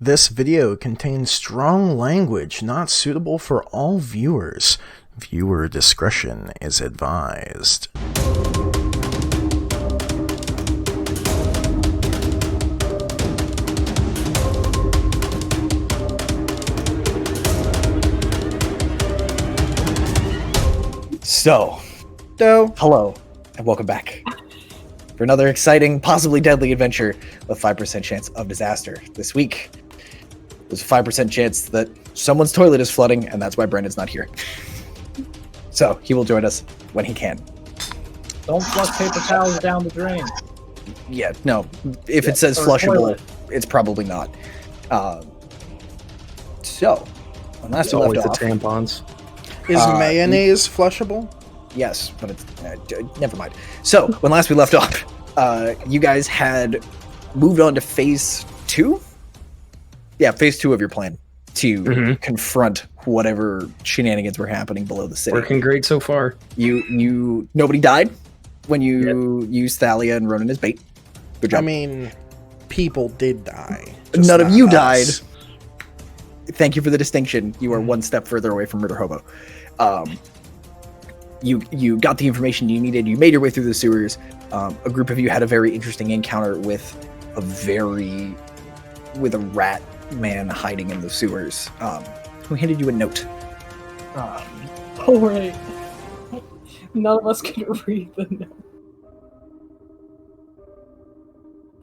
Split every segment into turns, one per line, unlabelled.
This video contains strong language not suitable for all viewers. Viewer discretion is advised.
Hello, and welcome back for another exciting, possibly deadly adventure with 5% chance of disaster. This week, there's a 5% chance that someone's toilet is flooding, and that's why Brandon's not here. So, he will join us when he can.
Don't flush paper towels down the drain.
Yeah, no, if it says flushable,
toilet.
it's probably not. So, when last we left off...
tampons.
Is mayonnaise flushable?
Yes, but it's never mind. So, when last we left off, you guys had moved on to phase 2? Yeah, phase 2 of your plan to confront whatever shenanigans were happening below the city.
Working great so far.
Nobody died when you used Thalia and Ronan as bait. Good job.
I mean, people did die.
None of
not
you
us.
died. Thank you for the distinction. You are one step further away from Murder Hobo. You got the information you needed. You made your way through the sewers. A group of you had a very interesting encounter with a rat man hiding in the sewers. Who handed you a note?
Oh, right. None of us can read the note.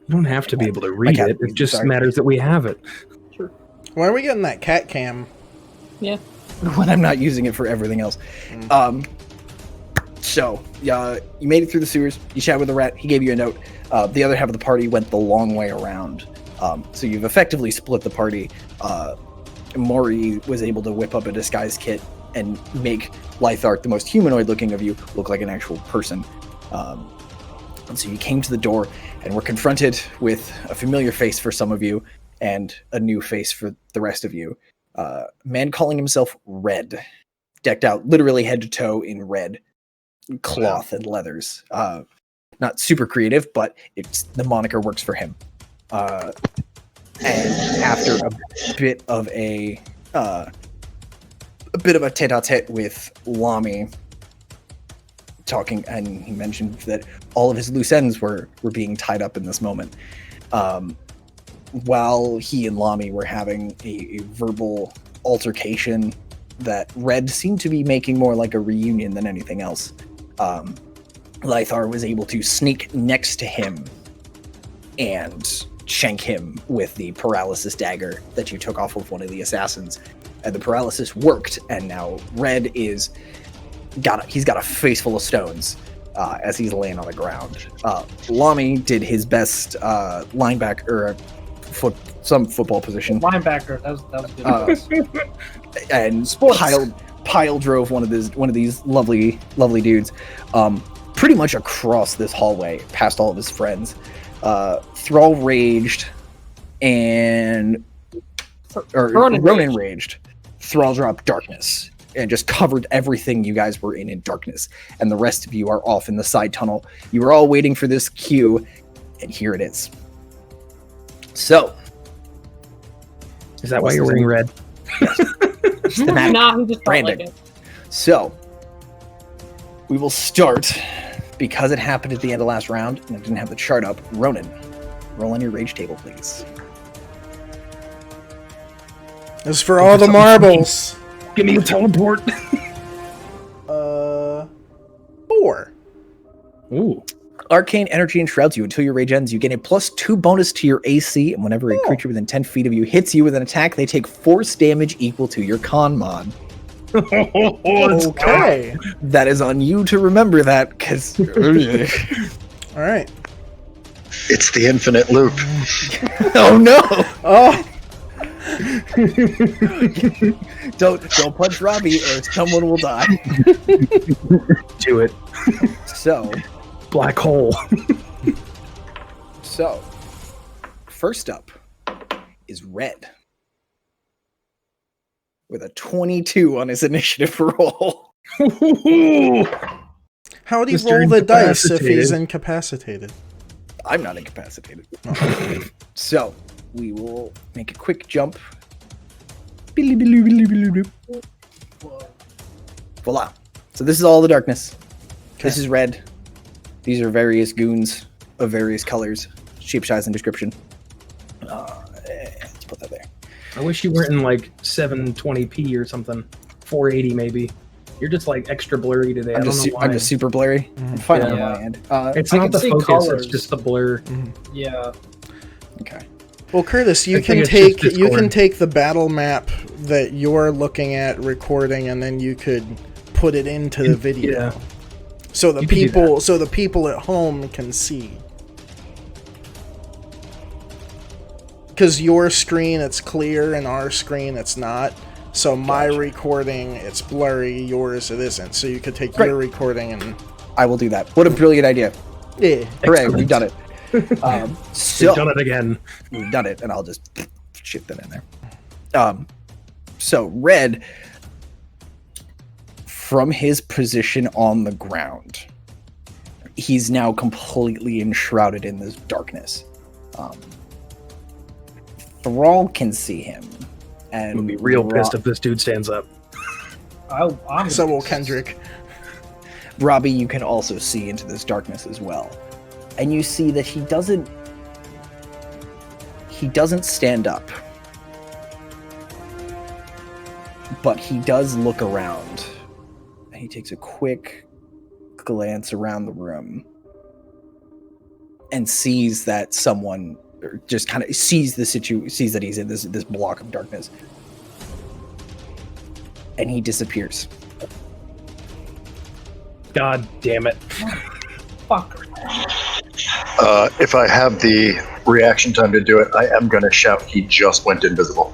You don't have to be able to read
cat-
it. It just
sorry.
matters that we have it.
Sure.
When are we getting that cat cam?
Yeah.
When I'm not using it for everything else. So, you made it through the sewers. You chatted with the rat. He gave you a note. The other half of the party went the long way around. So you've effectively split the party. Maury was able to whip up a disguise kit and make Lythark, the most humanoid looking of you, look like an actual person. And so you came to the door and were confronted with a familiar face for some of you and a new face for the rest of you. Man calling himself Red, decked out literally head to toe in red cloth and leathers. Not super creative, but the moniker works for him. And after a bit of a tete-a-tete with Lamy talking, and he mentioned that all of his loose ends were being tied up in this moment. While he and Lamy were having a verbal altercation that Red seemed to be making more like a reunion than anything else, Lythar was able to sneak next to him and shank him with the paralysis dagger that you took off of one of the assassins. And the paralysis worked, and now Red he's got a face full of stones as he's laying on the ground. Lamy did his best linebacker or some football position.
Linebacker. That was good.
And
Sports.
pile drove one of these lovely dudes pretty much across this hallway past all of his friends. Thrall raged and Ronan raged. Thrall dropped darkness and just covered everything you guys were in darkness, and the rest of you are off in the side tunnel. You were all waiting for this cue, and here it is. So,
Is that why you're wearing red?
Thematic.
Nah, he just felt
Brandon.
like it.
So, we will start, because it happened at the end of last round, and I didn't have the chart up. Ronan, roll on your rage table, please.
This is for all the marbles.
Give me a teleport.
4.
Ooh.
Arcane energy enshrouds you until your rage ends. You gain a +2 bonus to your AC, and whenever a creature within 10 feet of you hits you with an attack, they take force damage equal to your con mod.
Okay.
That is on you to remember that, because...
All right.
It's the infinite loop.
Oh no!
Oh,
Don't punch Robbie or someone will die.
Do it.
So,
Black hole.
first up is Red with a 22 on his initiative roll.
how would he
Mr.
roll the dice if he's
Incapacitated.
incapacitated?
I'm not incapacitated. So, we will make a quick jump. Voila. So this is all the darkness. This is red. These are various goons of various colors, shape, size, and description. Let's put that there.
I wish you weren't in like 720p or something. 480 maybe. You're just like extra blurry today. I don't know why.
I'm just super blurry. I'm fine on
Yeah.
my end.
It's
I
not
can
the
see
focus,
colors.
it's just the blur.
Yeah.
Okay.
Well, Curtis, you
I think
can
it's just
take
Discord.
the battle map that you're looking at recording, and then you could put it into the video,
Yeah.
so the
You could do
people at home can see. Because your screen it's clear, and our screen it's not. So my recording it's blurry, yours it isn't. So you could take
Great.
your recording and
I will do that. What a brilliant idea.
yeah.
Hooray,
Excellent.
we've done it. So
You've done it again.
we've done it, and I'll just shit that in there. So Red, from his position on the ground, he's now completely enshrouded in this darkness. Thrall can see him, and
I'm gonna be real pissed if this dude stands up.
I'm
So will Kendrick.
Robbie, you can also see into this darkness as well, and you see that he doesn't stand up, but he does look around, and he takes a quick glance around the room and sees that someone, or just kind of sees the sees that he's in this block of darkness, and he disappears.
God damn it.
Fuck.
If I have the reaction time to do it, I am going to shout, he just went invisible.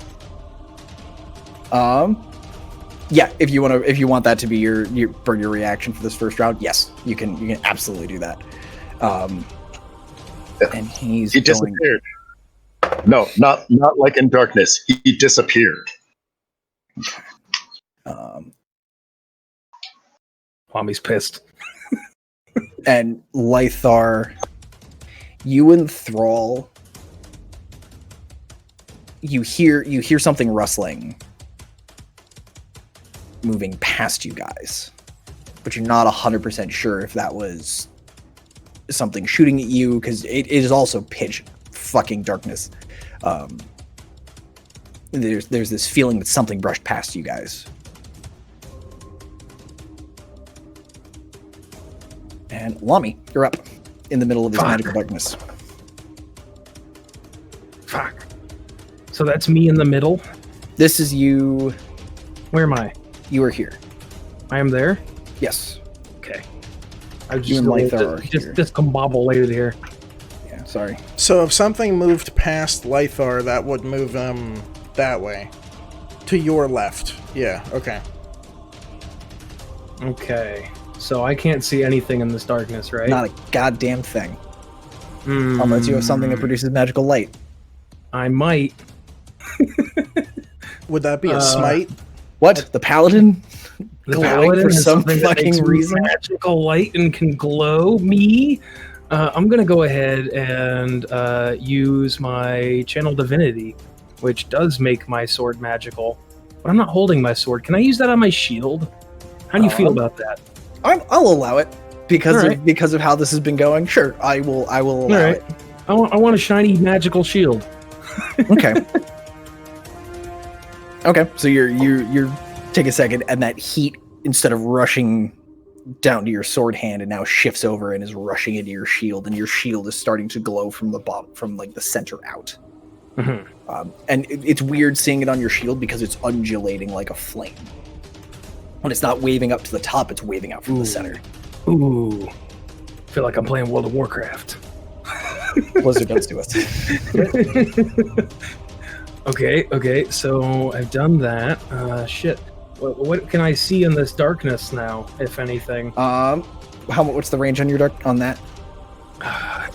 Yeah, if you want that to be your reaction for this first round, yes, you can absolutely do that. And
He
going,
disappeared. No, not like in darkness. He disappeared.
Mommy's pissed.
and Lythar, you and Thrall, you hear something rustling, moving past you guys, but you're not 100% sure if that was something shooting at you, because it is also pitch fucking darkness. There's this feeling that something brushed past you guys. And Lami, you're up in the middle of this
Fuck.
magical darkness.
Fuck. So that's me in the middle?
This is you.
Where am I?
You are here.
I am there?
Yes.
Okay. I was
You and
just
Lythar are here.
discombobulated here.
Yeah, sorry.
So if something moved past Lythar, that would move them that way. To your left. Yeah, okay.
Okay. So I can't see anything in this darkness, right?
Not a goddamn thing. Unless you have something that produces magical light.
I might.
Would that be a smite?
What? The paladin?
The
Glowing
paladin
for
is
some
something that
fucking
makes
reason?
magical light and can glow me. I'm gonna go ahead and use my channel divinity, which does make my sword magical. But I'm not holding my sword. Can I use that on my shield? How do you feel about that?
I'll allow it because
Alright.
because of how this has been going. Sure, I will allow
All right.
it.
I want a shiny magical shield.
Okay. Okay. So you're take a second, and that heat, instead of rushing down to your sword hand, it now shifts over and is rushing into your shield, and your shield is starting to glow from the bottom, from like the center out.
Mhm.
And it's weird seeing it on your shield because it's undulating like a flame. When it's not waving up to the top, it's waving out from the center.
Ooh. Feel like I'm playing World of Warcraft.
Blizzard does to us.
Okay, so I've done that. Shit. What can I see in this darkness now, if anything?
What's the range on your dark on that?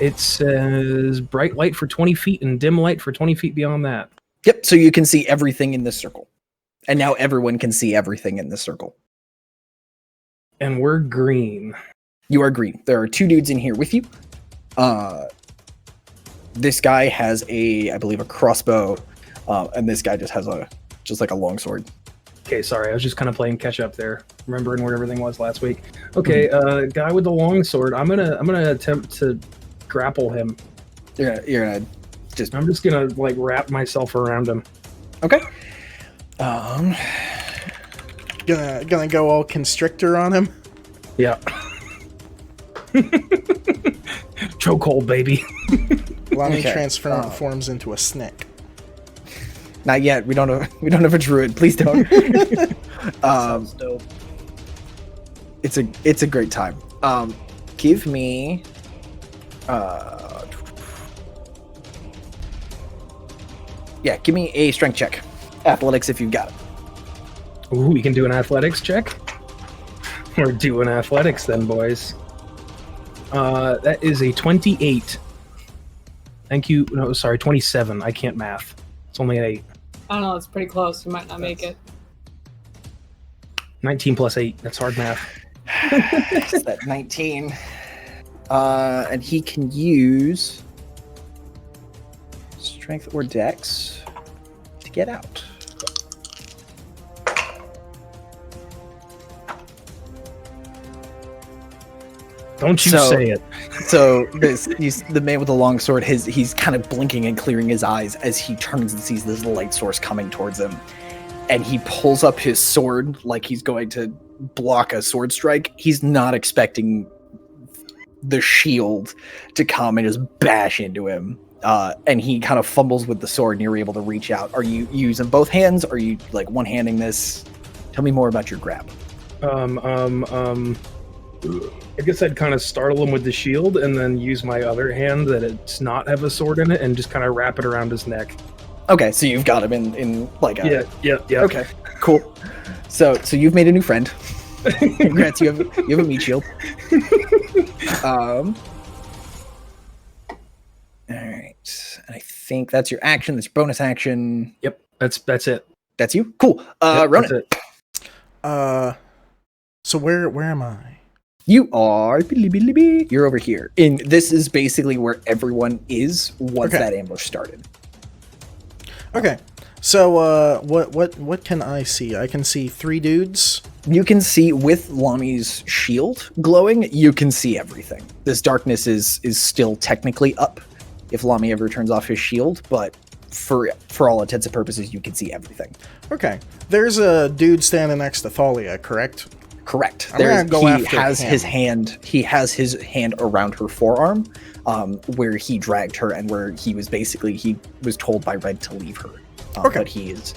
It says bright light for 20 feet and dim light for 20 feet beyond that.
Yep. So you can see everything in this circle, and now everyone can see everything in this circle.
And we're green.
You are green. There are two dudes in here with you. This guy has I believe, a crossbow, and this guy just has like a longsword.
Okay, sorry, I was just kind of playing catch up there, remembering where everything was last week. Okay, guy with the long sword. I'm gonna attempt to grapple him.
You're gonna just.
I'm just gonna like wrap myself around him.
Okay.
Gonna go all constrictor on him.
Yeah. Chokehold, baby.
Lami
Okay.
transforms into a snake.
Not yet. We don't have a druid. Please don't.
Sounds dope.
It's a great time. Give me. Give me a strength check. Athletics if you've got it.
Ooh, we can do an athletics check. We're doing athletics then, boys. That is a 28. Thank you. No, sorry, 27. I can't math. It's only an 8.
I don't know, it's pretty close. You might not make it.
19 plus 8. That's hard math.
Is that 19? And he can use strength or dex to get out.
Don't you
So-
say it.
So the man with the long sword, he's kind of blinking and clearing his eyes as he turns and sees this light source coming towards him. And he pulls up his sword like he's going to block a sword strike. He's not expecting the shield to come and just bash into him. And he kind of fumbles with the sword and you're able to reach out. Are you using both hands? Are you like one-handing this? Tell me more about your grab.
I guess I'd kind of startle him with the shield and then use my other hand that it's not have a sword in it and just kind of wrap it around his neck.
Okay, so you've got him in like a...
Yeah.
Okay, cool. So you've made a new friend. Congrats, you have a meat shield. All right, and I think that's your action. That's your bonus action.
Yep, that's it.
That's you. Cool.
Yep,
Ronan,
that's it.
So where am I?
you are. You're over here. And this is basically where everyone is once
Okay.
that ambush started.
Okay. So what can I see? I can see 3 dudes.
You can see with Lami's shield glowing, you can see everything. This darkness is still technically up if Lami ever turns off his shield, but for all intents and purposes, you can see everything.
Okay. There's a dude standing next to Thalia, correct?
Correct.
I'm gonna go
he
after
has
him.
his hand. He has his hand around her forearm, where he dragged her, and where he was told by Red to leave her.
Okay.
But he is,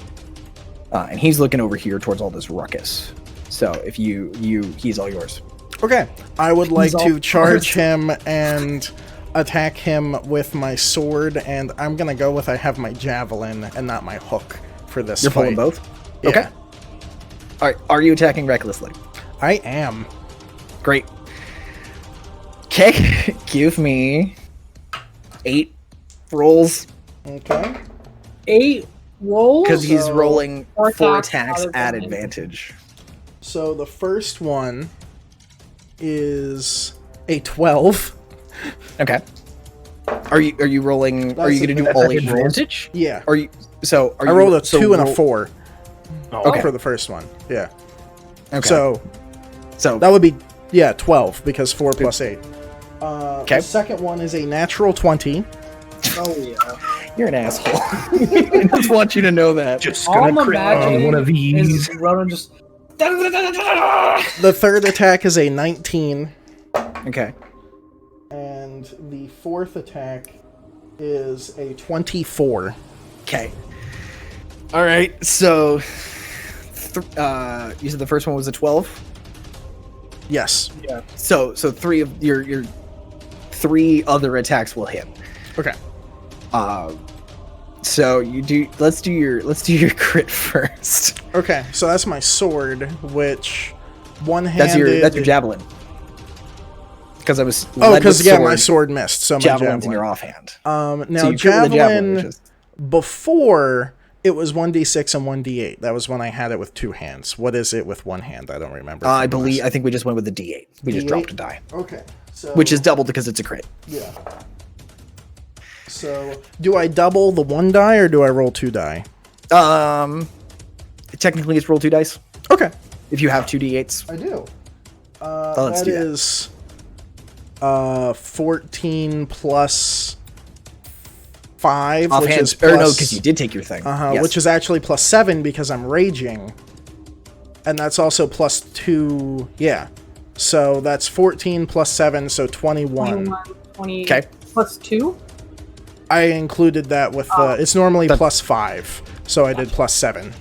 and he's looking over here towards all this ruckus. So if he's all yours.
Okay. I would like
all
to charge
yours.
him and attack him with my sword, and I'm gonna go with I have my javelin and not my hook for this
You're
fight.
pulling both.
Yeah.
Okay. All right. Are you attacking recklessly?
I am.
Great. Okay. Give me 8 rolls
Okay.
8 rolls?
because he's
So,
rolling
4
4
attacks
attacks
at
at advantage.
So the first one is a 12.
Okay. Are you rolling? Are you going to do
That's
all
At
8 rolls?
advantage?
Yeah.
Are you? So are
I
you,
rolled a
so
2 and a
roll-
4
Oh,
Okay.
for the first one. Yeah.
Okay.
So
So
that would be 12 because 4 plus 8.
Okay.
The second one is a natural 20.
Oh, yeah.
you're an asshole. I just want you to know that.
Just
All
gonna
I'm
crit on
imagining
one of these.
is Ronan just...
The third attack is a 19.
Okay.
And the fourth attack is a 24.
Okay. All right. So, you said the first one was a 12.
Yes.
So 3 of your 3 other attacks will hit.
Okay.
So you do. Let's do your crit first.
Okay, so that's my sword, which one-handed...
That's your javelin. Because I was.
Oh,
led
because,
with
yeah, my sword missed, so my
javelin's in
javelin.
your offhand.
Now,
So you crit with a
javelin,
which is-
before, it was 1d6 and 1d8. That was when I had it with 2 hands. What is it with 1 hand? I don't remember.
I
from
believe.
last-
I think we just went with the D8. We just
D8?
dropped a die,
Okay, so...
which is doubled because it's a crit.
Yeah. So, do I double the 1 die or do I roll 2 die?
Technically, it's roll 2 dice
Okay.
if you have 2d8s.
I do.
Let's
That
do that.
is 14 plus 5, which
Offhand,
is
or no,
plus,
because you did take your thing. Yes.
which is actually plus 7 because I'm raging. And that's also plus 2, yeah. So that's 14 plus 7, so 21.
20
Okay.
plus 2?
I included that with it's normally plus 5, so I did plus 7.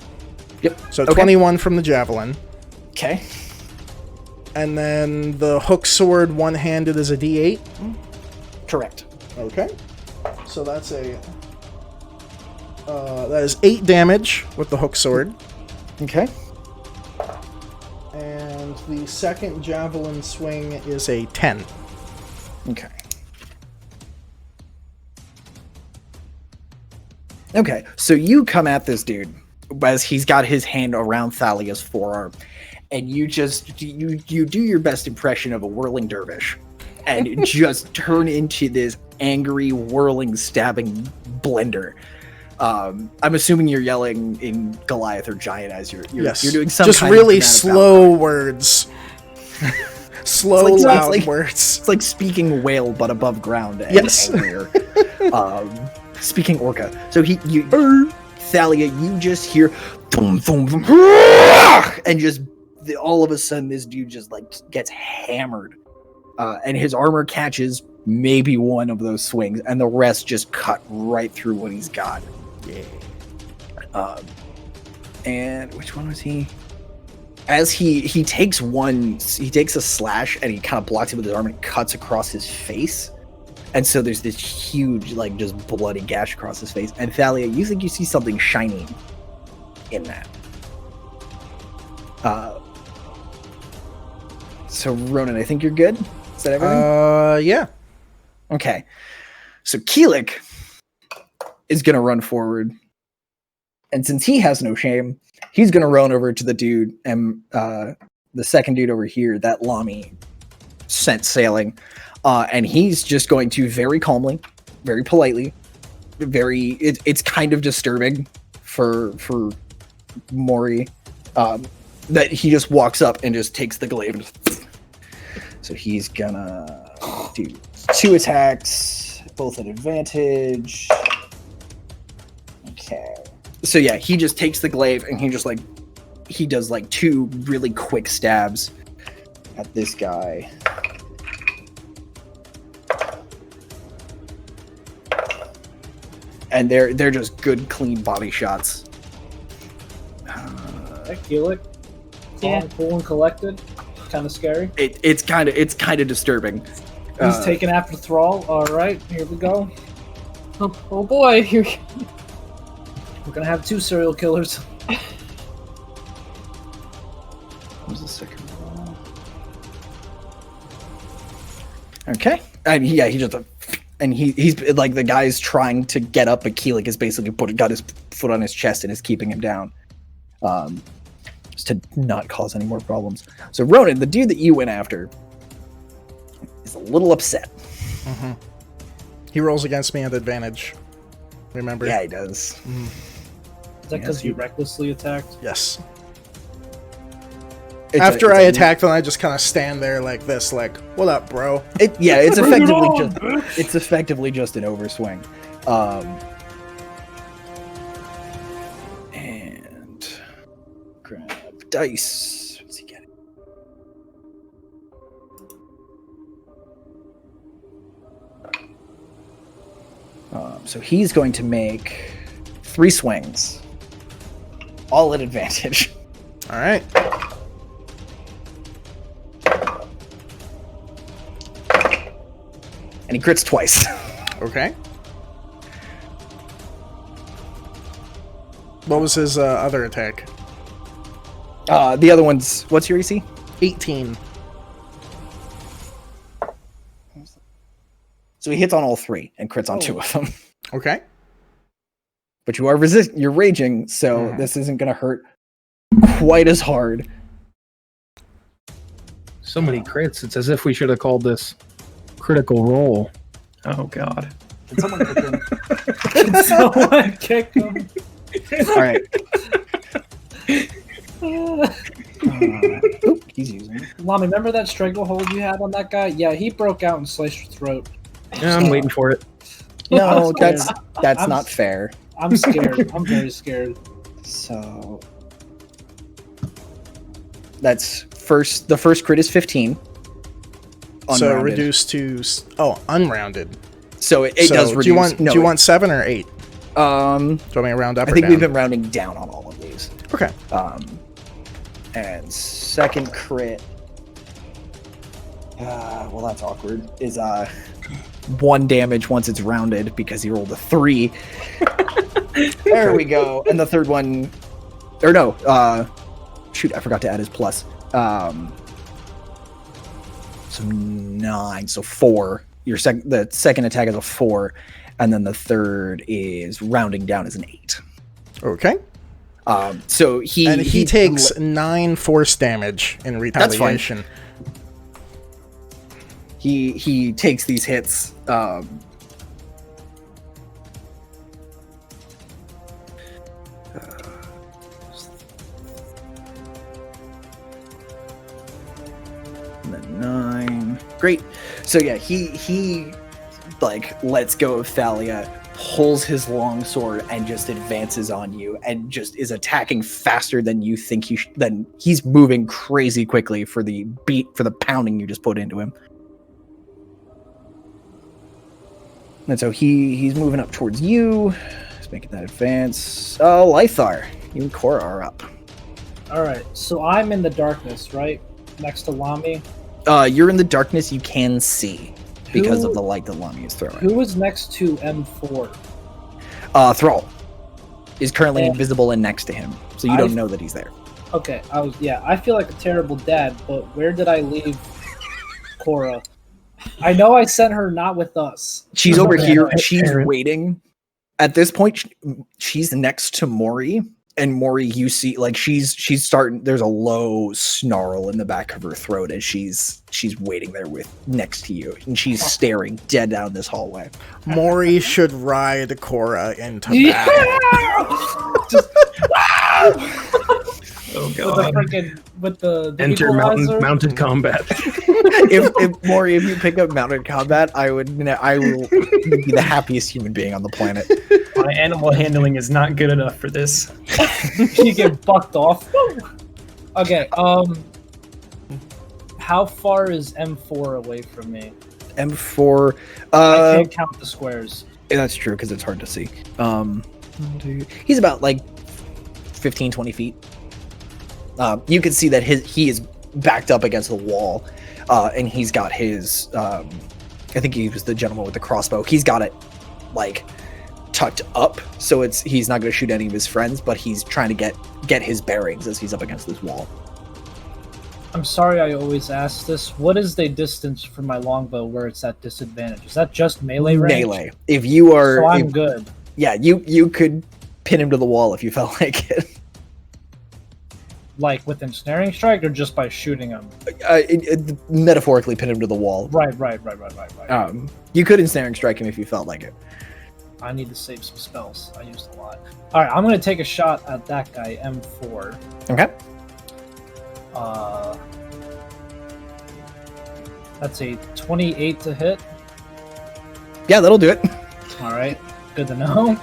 Yep.
So
Okay.
21 from the javelin.
Okay.
And then the hook sword one-handed is a d8.
Correct.
Okay. So that's a that is 8 damage with the hook sword.
Okay.
And the second javelin swing is a 10.
Okay. Okay, so you come at this dude as he's got his hand around Thalia's forearm, and you just you do your best impression of a whirling dervish, and just turn into this angry, whirling, stabbing blender. I'm assuming you're yelling in Goliath or Giant as you're
Yes.
you're doing some
just
kind
really
of dramatic
slow
battle.
words. Slow,
It's like-
loud
it's like-
words.
It's like speaking whale, but above ground. And
Yes.
angrier. Speaking orca. So Thalia, you just hear, boom, boom, boom, and just all of a sudden, this dude just like gets hammered, and his armor catches maybe one of those swings, and the rest just cut right through what he's got. Yeah. And which one was he? As he takes a slash and he kind of blocks it with his arm and cuts across his face. And so there's this huge, like, just bloody gash across his face. And Thalia, you think you see something shining in that. So Ronan, I think you're good? Is that everything?
Yeah.
Okay. So Keelik is going to run forward. And since he has no shame, he's going to run over to the dude and the second dude over here, that Lami sent sailing. And he's just going to very calmly, very politely, it's kind of disturbing for Mori that he just walks up and just takes the glaive. And so he's gonna do 2 attacks, both at advantage. Okay. So yeah, he just takes the glaive and he does like 2 really quick stabs at this guy. And they're just good, clean body shots.
That Keelik.
Yeah.
Cool and collected. Kind of scary.
It's kind of disturbing.
He's taken after Thrall. All right, here we go. Oh boy, here we're gonna have 2 serial killers.
What's the second one? Okay, and he just and he's like the guy's trying to get up, but Keelik is basically got his foot on his chest and is keeping him down, just to not cause any more problems. So Ronan, the dude that you went after, is a little upset.
Mm-hmm. He rolls against me at advantage. Remember?
Yeah, he does.
Mm.
Is that because you recklessly attacked?
Yes.
After
I attack them, I just kind of stand there like this, like, "What up, bro?"
It's effectively just an overswing. And grab dice. What's he getting? So he's going to make 3 swings, all at advantage.
All right.
And he crits twice.
Okay. What was his other attack?
The other one's, what's your EC?
18.
So he hits on all 3 and crits on 2 of them.
Okay.
But you are you're raging, so this isn't going to hurt quite as hard.
So many crits. It's as if we should have called this Critical Role. Oh god.
Did someone kick him?
Can someone kick him?
All right. Oop, he's using it.
Lami, remember that stranglehold you had on that guy? Yeah, he broke out and sliced your throat.
Yeah, I'm waiting for it.
No,
I'm
that's
I'm
not
s-
fair.
I'm scared. I'm very scared.
So that's the first crit is 15.
So
Unrounded.
reduced to unrounded.
So it
So
does reduce.
Do you want
no,
do you want 7 or 8? Do
Um,
you want me to round up
I
or
think
down?
we've been rounding down on all of these.
Okay.
And second crit. Well, that's awkward. Is 1 damage once it's rounded because he rolled a 3. There we go. And the third one, or no, shoot, I forgot to add his plus. So 9, so 4. The second attack is a 4, and then the third is rounding down as an 8.
Okay.
So
He takes 9 force damage in
That's fine.
retaliation.
He takes these hits. And then 9. Great. So yeah, he like lets go of Thalia, pulls his long sword, and just advances on you, and just is attacking faster than you think he then he's moving crazy quickly for the pounding you just put into him. And so he's moving up towards you. He's making that advance. Oh, Lythar, you and Cora are up.
All right, so I'm in the darkness, right, next to Lami.
You're in the darkness. You can see because
Who-
of the light that Lami is throwing.
Who is next to M4?
Thrall is currently
Yeah.
invisible and next to him, so you don't know that he's there.
Okay, I feel like a terrible dad, but where did I leave Cora? I know I sent her not with us.
She's over
Okay.
here. She's
Aaron.
waiting. At this point, she's next to Mori, and Mori, you see, like she's starting. There's a low snarl in the back of her throat as she's waiting there next to you, and she's staring dead down this hallway.
Mori should ride Cora into
Yeah!
battle.
Oh
With the
god.
freaking the
Enter
equalizer?
mounted combat.
if Mori, if you pick up mounted combat, I will be the happiest human being on the planet.
My animal handling is not good enough for this.
You get bucked off. Okay, how far is M4 away from me?
M4.
I can't count the squares.
That's true because it's hard to see. He's about like 15, 20 feet. You can see that he is backed up against the wall, and he's got his. I think he was the gentleman with the crossbow. He's got it like tucked up, so he's not going to shoot any of his friends, but he's trying to get his bearings as he's up against this wall.
I'm sorry I always ask this. What is the distance for my longbow where it's at disadvantage? Is that just melee range?
Melee. If you are,
So I'm good.
yeah, you could pin him to the wall if you felt like it.
Like with ensnaring strike or just by shooting him?
Metaphorically pin him to the wall.
Right.
You could ensnaring strike him if you felt like it.
I need to save some spells. I used a lot. Alright, I'm going to take a shot at that guy, M4.
Okay.
That's a 28 to hit.
Yeah, that'll do it.
Alright, good to know.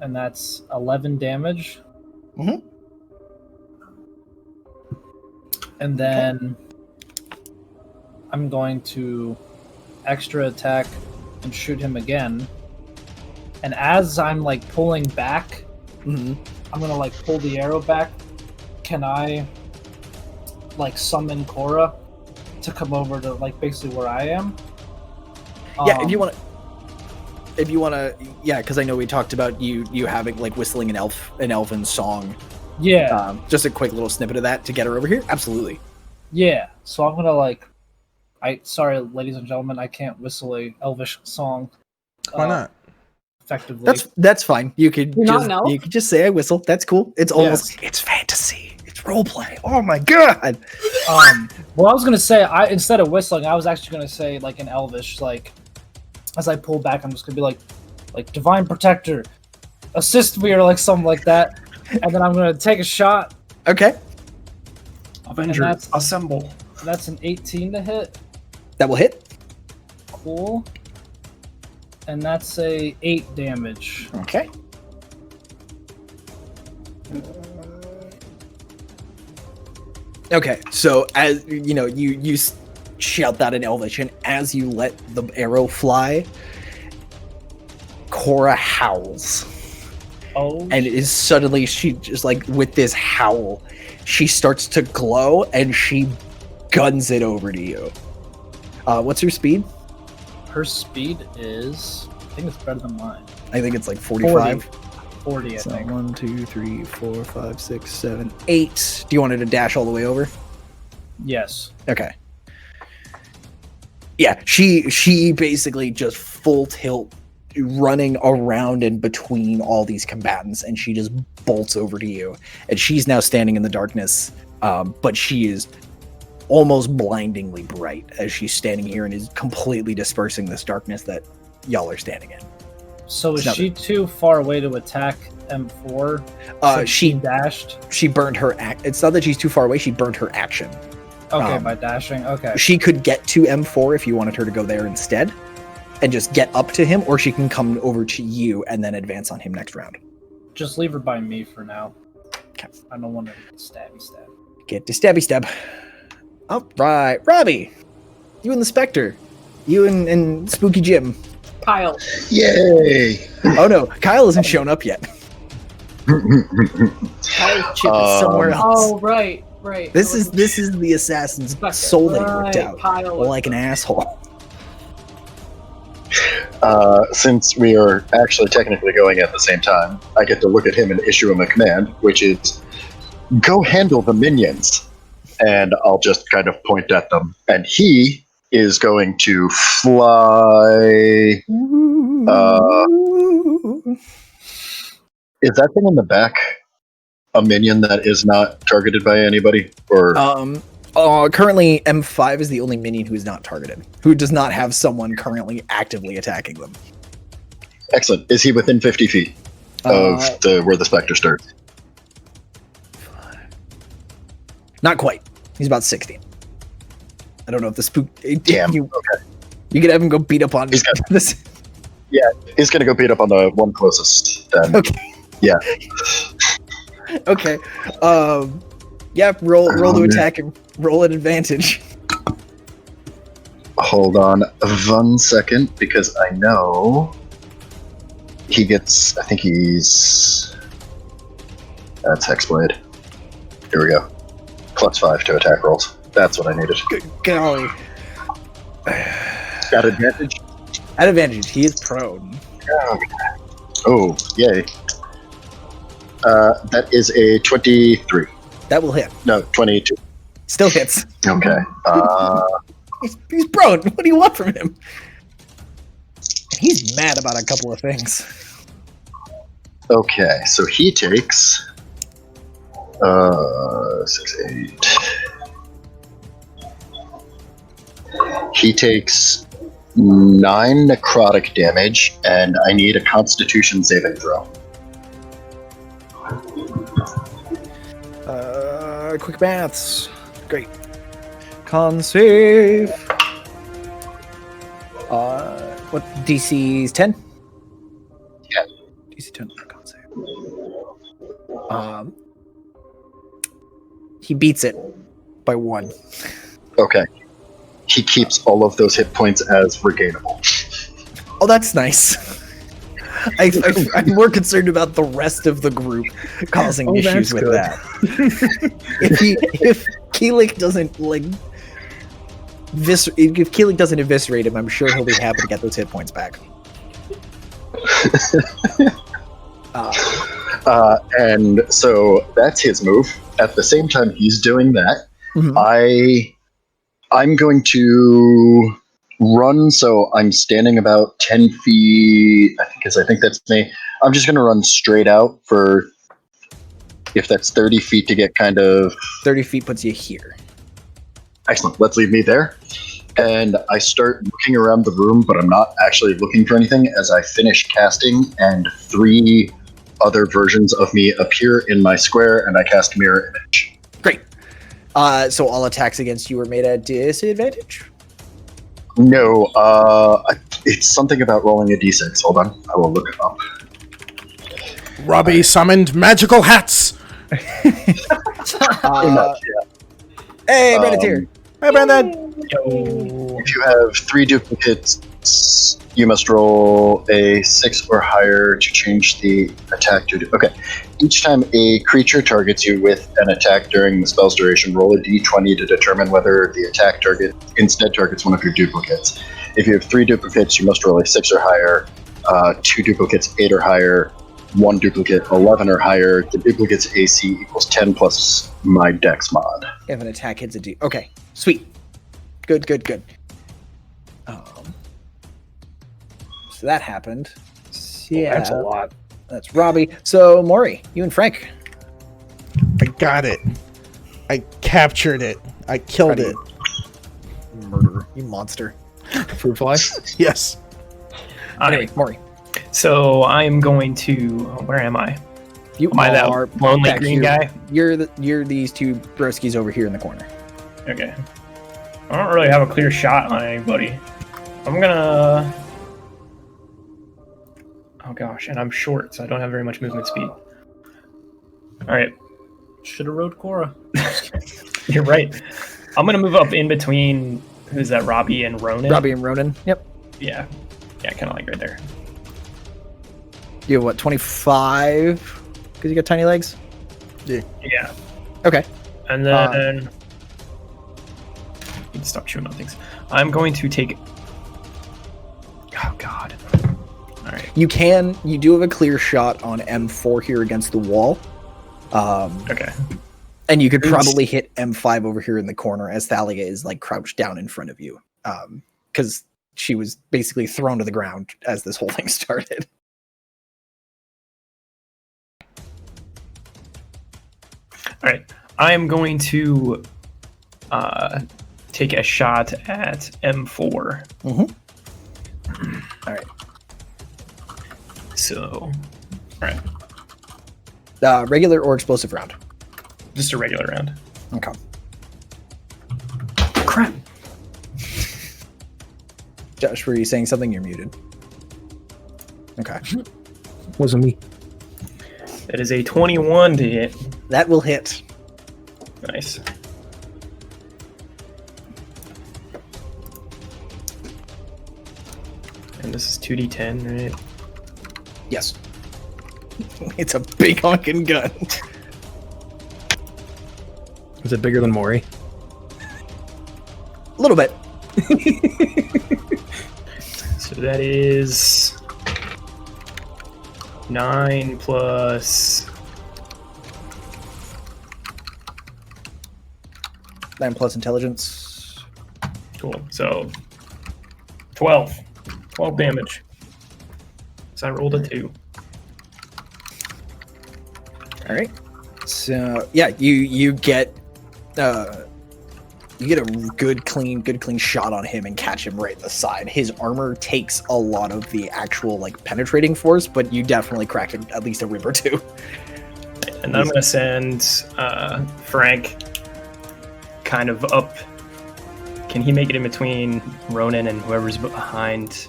And that's 11 damage.
Mhm.
And then I'm going to extra attack and shoot him again. And as I'm like pulling back,
Mm-hmm.
I'm gonna like pull the arrow back. Can I like summon Cora to come over to like basically where I am?
Yeah, if you want to, yeah, because I know we talked about you having like whistling an elfin song.
Yeah,
Just a quick little snippet of that to get her over here. Absolutely.
yeah. So I'm gonna like, sorry, ladies and gentlemen, I can't whistle a elvish song.
Why not?
Effectively.
That's fine. You could
You not
just
know?
you could just say I whistle. That's cool. It's almost it's fantasy. It's role play. Oh my god.
Well, I was gonna say, instead of whistling, I was actually gonna say like an elvish, like as I pull back, I'm just gonna be like Divine Protector, assist me, or like something like that, and then I'm gonna take a shot.
Okay,
Avengers, assemble.
That's an 18 to hit.
that will hit.
Cool. And that's a 8 damage.
Okay. Okay, so as you know, you shout that in Elvish, and as you let the arrow fly, Cora howls.
Oh.
And it is suddenly, she just like, with this howl, she starts to glow and she guns it over to you. What's her speed?
Her speed is, I think it's better than mine.
I think it's like 45.
40, I
So
think.
1, 2, 3, 4, 5, 6, 7, 8. Do you want her to dash all the way over?
Yes.
Okay. Yeah, she basically just full tilt, running around and between all these combatants, and she just bolts over to you. And she's now standing in the darkness, but she is almost blindingly bright as she's standing here and is completely dispersing this darkness that y'all are standing in.
So is
It's
she too far away to attack M4? since
She
dashed.
she burned her act. It's not that she's too far away. She burned her action.
Okay, by dashing. Okay.
She could get to M4 if you wanted her to go there instead, and just get up to him, or she can come over to you and then advance on him next round.
Just leave her by me for now.
Okay.
I don't want to stab.
Get to stabby stab. All right, Robbie, you and the Spectre, you and Spooky Jim.
Kyle.
Yay!
Oh no, Kyle hasn't shown up yet.
Kyle's
Chip is somewhere else.
Oh, right.
This is the assassin's soul that he ripped out,
Kyle.
like an asshole.
Since we are actually technically going at the same time, I get to look at him and issue him a command, which is, go handle the minions. And I'll just kind of point at them. And he is going to fly... is that thing in the back a minion that is not targeted by anybody? Or
Currently, M5 is the only minion who is not targeted, who does not have someone currently actively attacking them.
excellent. Is he within 50 feet of where the Spectre starts?
Not quite. He's about 60. I don't know if the spook...
Damn.
You
Okay.
could have him go beat up on
He's got-
this.
Yeah, he's gonna go beat up on the one closest. Then.
Okay.
Yeah.
Okay. Yeah, roll to
man.
attack and roll at advantage.
Hold on 1 second, because I know he gets. I think he's. That's Hexblade. Here we go. +5 to attack rolls. That's what I needed.
Good golly.
Got advantage.
At advantage, he is prone.
Oh, yay. That is a 23.
That will hit.
No, 22.
Still hits.
Okay.
He's prone. What do you want from him? He's mad about a couple of things.
Okay, so he takes 6, 8. He takes 9 necrotic damage, and I need a Constitution saving throw.
Quick maths. Great. Con save. What DC's 10?
Yeah.
DC 10 con save. He beats it by 1.
Okay. He keeps all of those hit points as regainable.
Oh, that's nice. I'm more concerned about the rest of the group causing issues
that's
with
good.
that. If Keelik doesn't if Keelik doesn't eviscerate him, I'm sure he'll be happy to get those hit points back.
And so that's his move. At the same time he's doing that,
Mhm.
I'm going to run, so I'm standing about 10 feet, because I think that's me. I'm just going to run straight out for, if that's 30 feet to get kind of...
30 feet puts you here.
Excellent. Let's leave me there. And I start looking around the room, but I'm not actually looking for anything as I finish casting, and 3 other versions of me appear in my square, and I cast Mirror Image.
Great. So all attacks against you are made at disadvantage?
No, it's something about rolling a d6. Hold on, I will look it up.
Robbie summoned magical hats.
Pretty much, yeah.
Hey, Brennan's here.
Hey, Brendan.
If you have 3 duplicates, you must roll a 6 or higher to change the attack to... Okay. Each time a creature targets you with an attack during the spell's duration, roll a d20 to determine whether the attack target instead targets one of your duplicates. If you have 3 duplicates, you must roll a 6 or higher, 2 duplicates, 8 or higher, 1 duplicate, 11 or higher. The duplicate's AC equals 10 plus my dex mod.
If an attack hits a D. Okay, sweet. Good. So that happened. Yeah,
That's a lot.
that's Robbie. So Maury, you and Frank.
I got it. I captured it. I killed it.
Murderer, you monster.
Fruit fly.
Yes.
Anyway, Maury,
So I'm going to. Where am I?
you
Am I
are
that lonely
back
green
here.
guy?
You're these 2 broskies over here in the corner.
Okay. I don't really have a clear shot on anybody. I'm gonna. Oh gosh, and I'm short, so I don't have very much movement speed. Alright,
Should have rode Cora.
you're right. I'm gonna move up in between. Who's that? Robbie and Ronan?
Robbie and Ronan. Yep.
Yeah. Yeah, kind of like right there.
You have what, 25? Because you got tiny legs?
Yeah.
Okay.
And then. You can stop chewing on things. I'm going to take. Oh god. Alright.
You do have a clear shot on M4 here against the wall.
Okay.
And you could probably hit M5 over here in the corner as Thalia is like crouched down in front of you. Because she was basically thrown to the ground as this whole thing started.
Alright. I am going to take a shot at M4.
Mm-hmm. All right.
So, alright.
Regular or explosive round?
Just a regular round.
Okay.
Crap.
Josh, were you saying something? You're muted. Okay.
Wasn't me.
That is a 21 to hit.
That will hit.
Nice. And this is 2d10, right?
Yes. It's a big honking gun.
Is it bigger than Maury?
A little bit.
So that is 9 plus
9 plus intelligence.
cool. So 12. 12 damage. So I rolled a 2.
All right. So yeah, you get a good clean shot on him and catch him right in the side. His armor takes a lot of the actual like penetrating force, but you definitely cracked at least a rib or 2.
And I'm gonna send Frank kind of up. Can he make it in between Ronan and whoever's behind?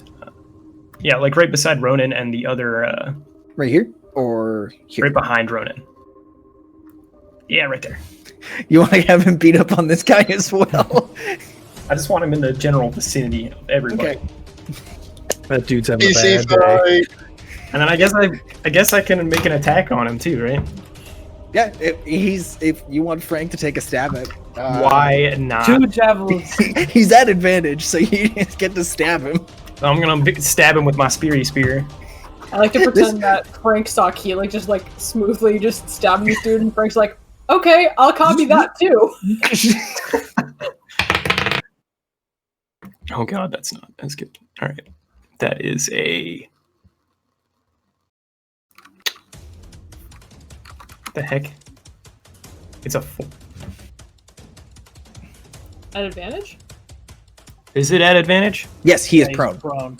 Yeah, like right beside Ronan and the other.
Right here or here?
Right behind Ronan. Yeah, right there.
You want to have him beat up on this guy as well?
I just want him in the general vicinity of everybody.
Okay.
That dude's having a
Easy
bad day.
fight.
And then I guess I can make an attack on him too, right?
Yeah, if you want Frank to take a stab at,
Why not?
2 javelins.
he's at advantage, so you just get to stab him.
I'm gonna stab him with my speary spear.
I like to pretend that Frank saw Keelik just like smoothly just stabbing this dude, and Frank's like, okay, I'll copy that too.
Oh god, that's not as good. All right, that is a. What the heck? It's a 4.
At advantage?
Is it at advantage?
Yes, he is
He's
prone.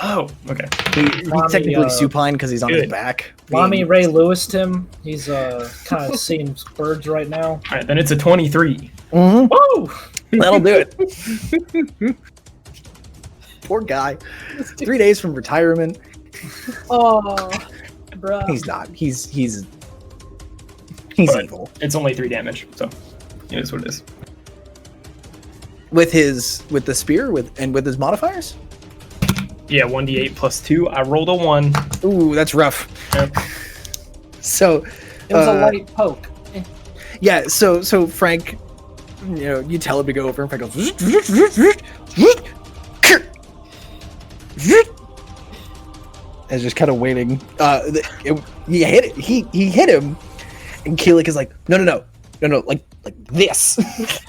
Oh, okay.
He's technically supine because he's on his
good.
back.
Lami Ray Lewis him. He's kind of seeing birds right now.
All right, then it's a 23.
Mhm.
Woo!
That'll do it. Poor guy. 3 days from retirement.
Oh, bruh.
He's not. He's
But
evil.
It's only 3 damage, so it is what it is.
With the spear with his modifiers?
Yeah, 1d8 plus 2. I rolled a 1.
Ooh, that's rough.
Yep.
So
It was a light poke.
yeah, so Frank, you tell him to go over, and Frank goes, and just kind of waiting. He hit him, and Keelik is like, no, like this,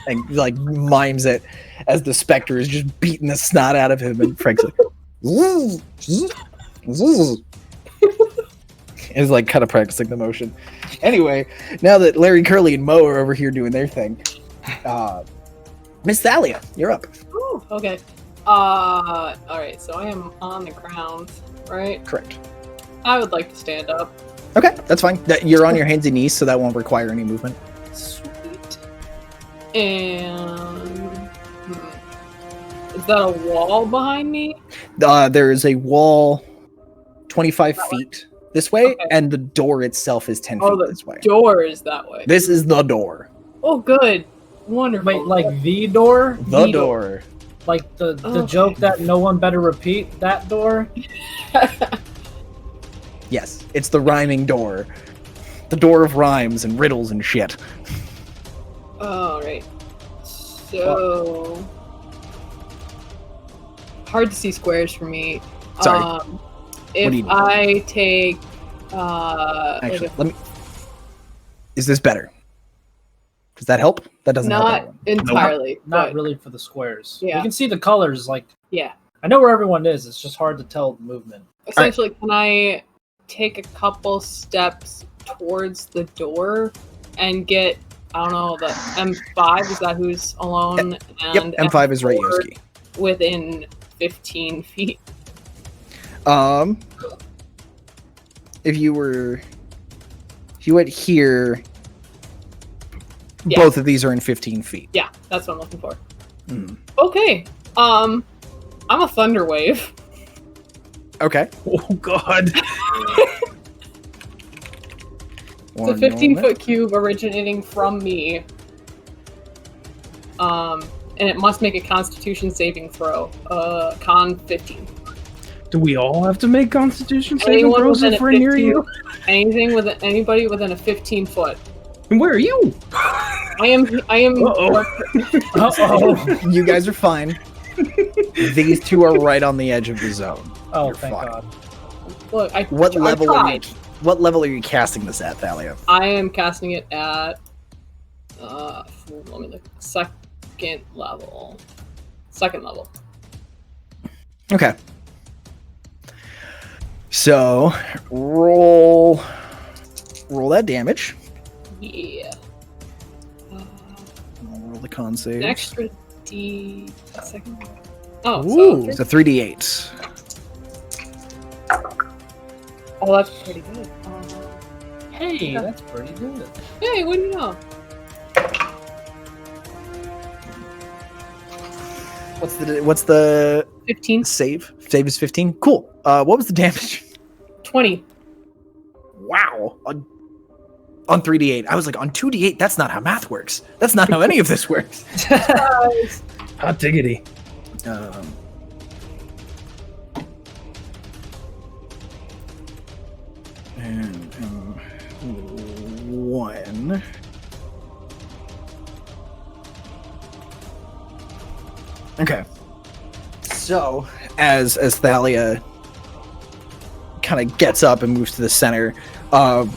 and like mimes it as the specter is just beating the snot out of him, and Frank's like, is like kind of practicing the motion. Anyway, now that Larry, Curly, and Mo are over here doing their thing, Miss Thalia, you're up.
Ooh, okay. Alright, so I am on the ground, right?
Correct.
I would like to stand up.
Okay, that's fine. You're on your hands and knees, so that won't require any movement.
Sweet. And... Is that a wall behind me?
There is a wall 25 feet this way,
Okay.
and the door itself is 10
Oh,
feet
the
this way.
door is that way.
This is the door.
Oh, good. Wonderful.
Wait, like the door?
The door.
Like the
Okay.
joke that no one better repeat, that door?
Yes, it's the rhyming door. The door of rhymes and riddles and shit.
Alright. So... Hard to see squares for me.
Sorry.
If
do you need?
I take...
Actually,
like
let me... Is this better? Does that help? That doesn't help.
not
anyone.
entirely,
Not
but
really for the squares.
Yeah.
You can see the colors, like,
yeah.
I know where everyone is, it's just hard to tell the movement.
Essentially, can I take a couple steps towards the door and get, I don't know, the M5? Is that who's alone?
Yep,
And
M5 is right,
M4
Yoski.
within 15 feet.
If you went here,
Yeah.
both of these are in 15 feet.
Yeah, that's what I'm looking for.
Mm.
Okay. I'm a thunder wave.
Okay.
Oh God.
It's a 15-foot cube originating from me. And it must make a Constitution saving throw. Con 15.
Do we all have to make Constitution saving
Anyone
throws
within
if
a
we're near you?
Anybody within a 15-foot.
And where are you?
I am.
Uh-oh.
You guys are fine. These two are right on the edge of the zone.
Oh,
You're
thank
fine.
God.
Look,
What
I
level are you?
tried.
What level are you casting this at, Thalia?
I am casting it at. Let me look. Second level.
Okay. So roll that damage.
Yeah.
I'll roll the con save.
An extra D. Second. Oh,
Ooh,
so
it's a 3d8.
oh, that's pretty good.
Hey, that's pretty good.
Hey, what do you know?
What's the
15,
save? Save is 15. Cool. What was the damage?
20.
Wow. On 3d8. I was like, on 2d8, that's not how math works. That's not how any of this works.
Hot diggity.
And 1. Okay. So, as Thalia kind of gets up and moves to the center, are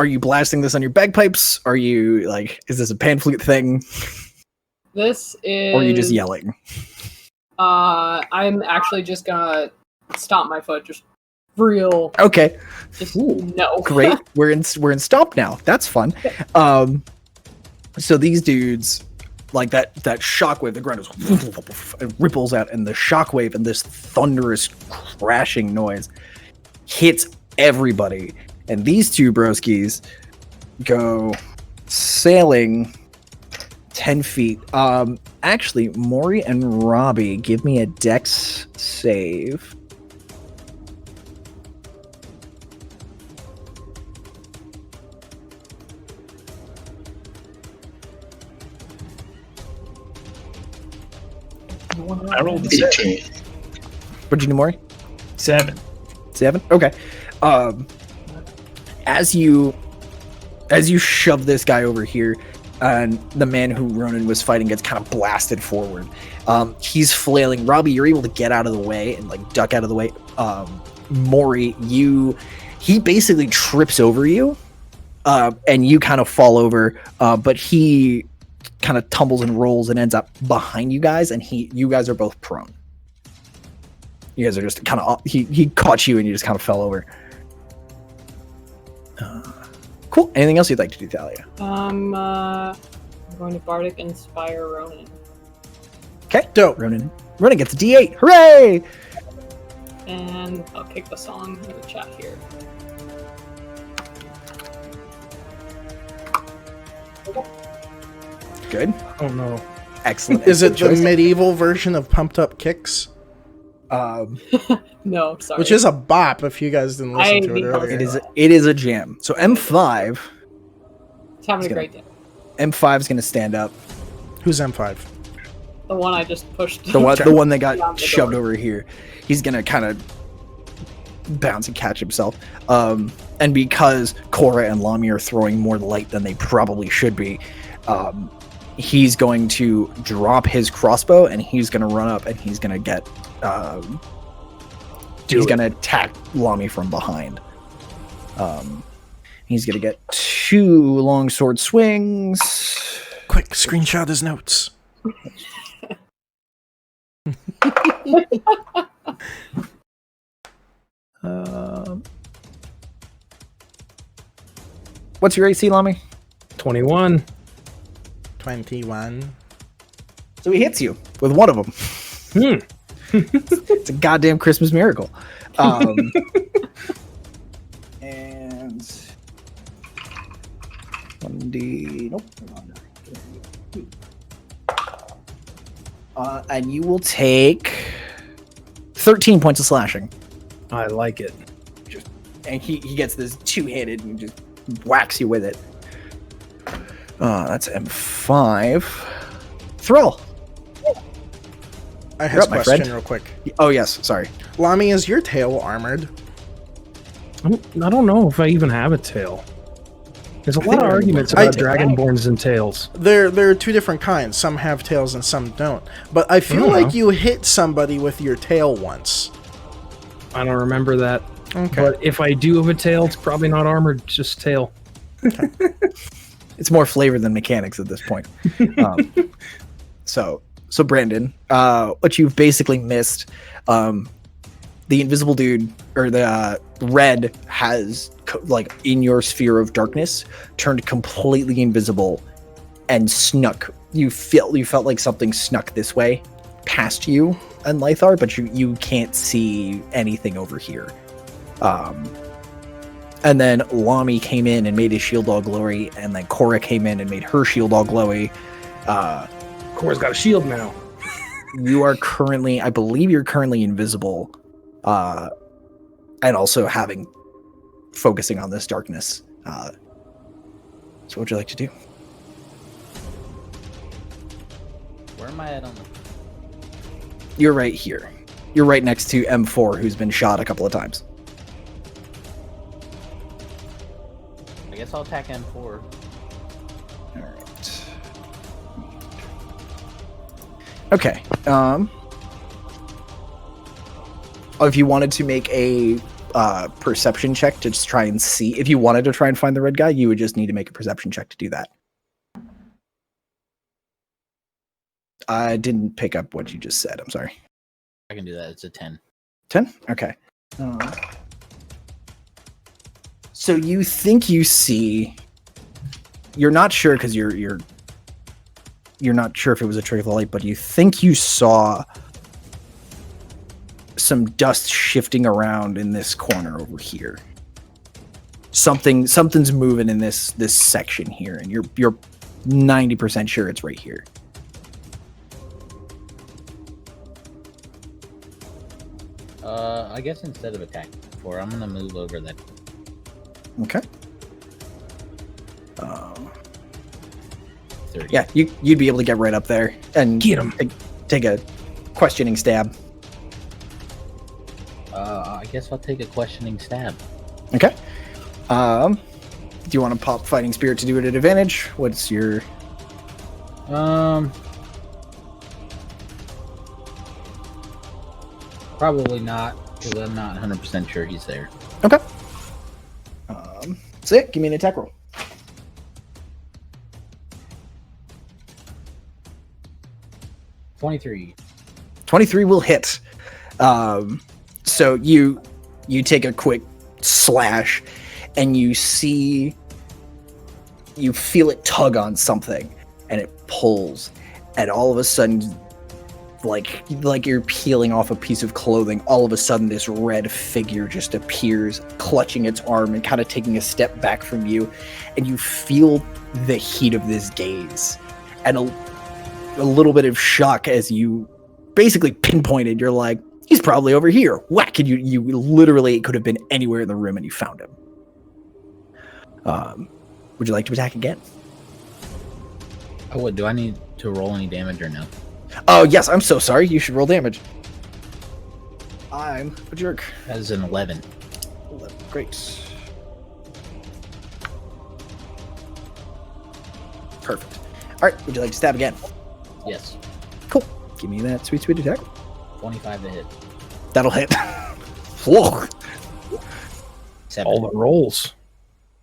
you blasting this on your bagpipes? Are you like, is this a pan flute thing?
This is.
Or are you just yelling?
I'm actually just gonna stomp my foot, just real.
Okay,
Just no.
great. we're in stomp now. That's fun. So these dudes, like that shockwave, the ground is it ripples out, and the shockwave and this thunderous crashing noise hits everybody. And these two broskies go sailing 10 feet. Actually, Maury and Robbie, give me a dex save.
I rolled a
18.
What'd you do, Maury?
7.
7? Okay. As you shove this guy over here, and the man who Ronan was fighting gets kind of blasted forward. He's flailing. Robbie, you're able to get out of the way and like duck out of the way. Maury, he basically trips over you, and you kind of fall over, but he kind of tumbles and rolls and ends up behind you guys, and you guys are both prone. You guys are just kind of, he caught you and you just kind of fell over. Cool. Anything else you'd like to do, Thalia?
I'm going to Bardic Inspire Ronan.
Okay.
Dope.
Ronan gets a D8. Hooray!
And I'll kick the song in the chat here.
Good.
Oh no.
Excellent.
Is it the
choice.
medieval version of Pumped Up Kicks?
No, sorry.
Which is a bop if you guys didn't listen to it earlier.
It is a jam. So M5
It's having a great day.
M5 is going to stand up.
Who's M5?
The one I just pushed.
The one that
Beyond
got
the
shoved
door.
over here. He's going to kind of bounce and catch himself. And because Cora and Lami are throwing more light than they probably should be, he's going to drop his crossbow and he's going to run up and he's going to get he's going to attack Lami from behind. He's going to get 2 longsword swings.
Quick, screenshot his notes.
What's your AC, Lami?
21.
21.
So he hits you with one of them. It's a goddamn Christmas miracle. And 1D. Nope. And you will take 13 points of slashing.
I like it.
And he gets this two-handed and just whacks you with it. That's M5. Thrill.
I
You're
have a
up, my
question
friend.
real quick.
Oh, yes. Sorry.
Lami, is your tail armored?
I don't know if I even have a tail. There's a lot of arguments about dragonborns and tails.
There are 2 different kinds. Some have tails and some don't. But I feel like you hit somebody with your tail once.
I don't remember that.
Okay.
But if I do have a tail, it's probably not armored, just tail.
It's more flavor than mechanics at this point. So Brandon, what you've basically missed, the invisible dude or the red has like in your sphere of darkness turned completely invisible and snuck. You felt like something snuck this way past you and Lythar, but you can't see anything over here. And then Lami came in and made his shield all glowy, and then Cora came in and made her shield all glowy.
Cora's got a shield now.
You are currently, I believe you're currently invisible, and also focusing on this darkness. So what would you like to do?
Where am I at on the...
You're right here. You're right next to M4, who's been shot a couple of times.
I guess I'll attack M4.
All right. Okay. If you wanted to make a perception check to just try and see, if you wanted to try and find the red guy, you would just need to make a perception check to do that. I didn't pick up what you just said. I'm sorry.
I can do that. It's a 10.
10? Okay. So you think you see... You're not sure because you're you're not sure if it was a trick of the light, but you think you saw some dust shifting around in this corner over here. Something's moving in this section here, and you're 90% sure it's right here.
I guess instead of attacking before, I'm gonna move over that.
Okay.
30.
Yeah, you'd be able to get right up there and
Get him.
take a questioning stab.
I guess I'll take a questioning stab.
Okay. Do you want to pop Fighting Spirit to do it at advantage? What's your...
Probably not, because I'm not 100% sure he's there.
Okay. That's it. Give me an attack roll.
$23.
23 will hit. So you take a quick slash, and you feel it tug on something, and it pulls, and all of a sudden, like you're peeling off a piece of clothing, all of a sudden this red figure just appears, clutching its arm and kind of taking a step back from you, and you feel the heat of this gaze, and a little bit of shock as you basically pinpointed. You're like, he's probably over here. Whack! And you literally, it could have been anywhere in the room, and you found him. Would you like to attack again?
Oh, what, do I need to roll any damage or no?
Oh, yes, I'm so sorry. You should roll damage. I'm a jerk.
That is an 11.
11. Great. Perfect. All right, would you like to stab again?
Yes.
Cool. Give me that sweet attack.
25 to hit.
That'll hit. Whoa.
7.
All the rolls.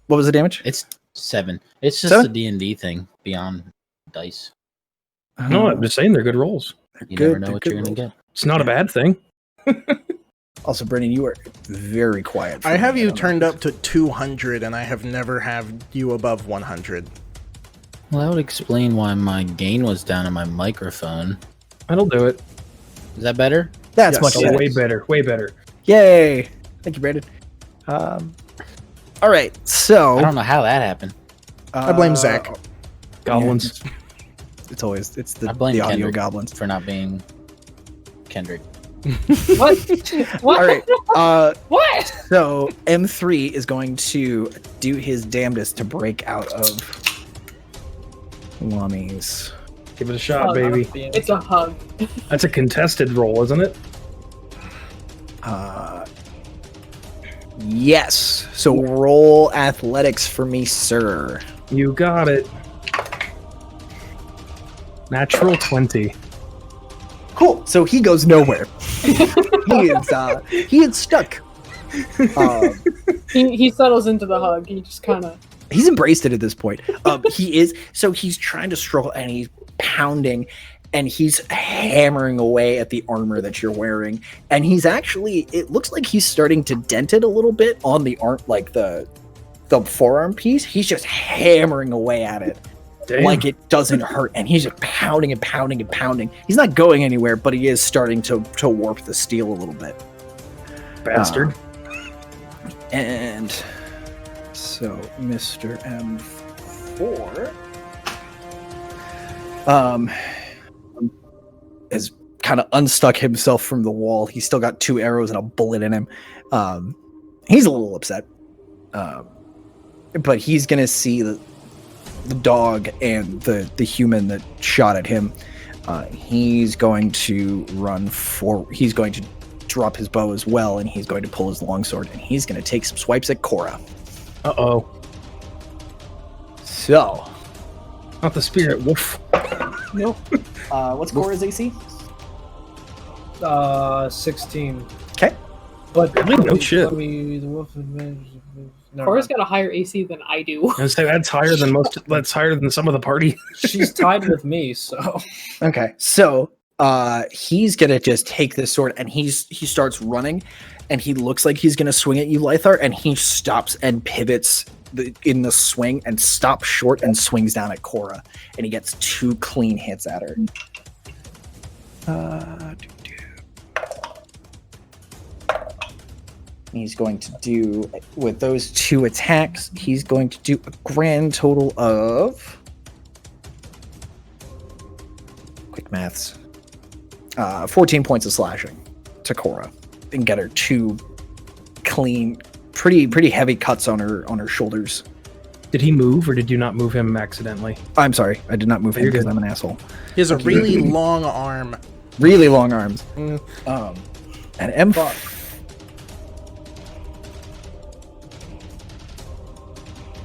What was the damage?
It's 7. It's just
7?
a D&D thing beyond dice.
No, I'm just saying they're good rolls.
You
Good,
never know
they're
what
good
you're going to
rolls.
get.
It's not a bad thing.
Also, Brennan, you are very quiet. for
I
me.
have you
don't know.
turned up to 200, and I have never had you above 100.
Well, that would explain why my gain was down on my microphone.
That'll do it.
Is that better?
That's
Yes.
much
Oh,
better.
way better. Way better.
Yay! Thank you, Brandon. All right, so
I don't know how that happened.
I blame Zach.
Goblins.
It's the
I blame
audio
Kendrick
goblins.
for not being Kendrick.
What? What?
All right.
What?
So M3 is going to do his damnedest to break out of Lummies.
Give it a shot,
Oh,
baby.
It's a hug.
That's a contested roll, isn't it?
Yes. So roll athletics for me, sir.
You got it. Natural 20.
Cool. So he goes nowhere. he is stuck.
He settles into the hug. He just kind of.
He's embraced it at this point. He's trying to struggle, and he's pounding, and he's hammering away at the armor that you're wearing, and it looks like he's starting to dent it a little bit on the arm, like the forearm piece. He's just hammering away at it.
Damn.
Like it doesn't hurt, and he's just pounding and pounding and pounding. He's not going anywhere, but he is starting to warp the steel a little bit.
Bastard.
And so Mr. M4 has kind of unstuck himself from the wall. He's still got 2 arrows and a bullet in him. He's a little upset. But he's gonna see the dog and the human that shot at him. He's going to run for. He's going to drop his bow as well, and he's going to pull his longsword, and he's going to take some swipes at Cora.
Uh-oh.
So,
Not the spirit. Woof.
nope. What's Cora's AC?
16.
Okay.
But
Really? No shit.
Cora's got a higher AC than I do.
I was saying that's higher than most. That's higher than some of the party.
She's tied with me, so
Okay. So, he's gonna just take this sword, and he starts running, and he looks like he's gonna swing at you, Lythar, and he stops and pivots in the swing and stops short and swings down at Cora, and he gets 2 clean hits at her. He's going to do, with those 2 attacks, he's going to do a grand total of, quick maths, 14 points of slashing to Cora, and get her 2 clean, pretty heavy cuts on her shoulders.
Did he move, or did you not move him accidentally?
I'm sorry, I did not move him
You're
because
good.
I'm an asshole.
He has a really long arm.
Really long arms. And M5.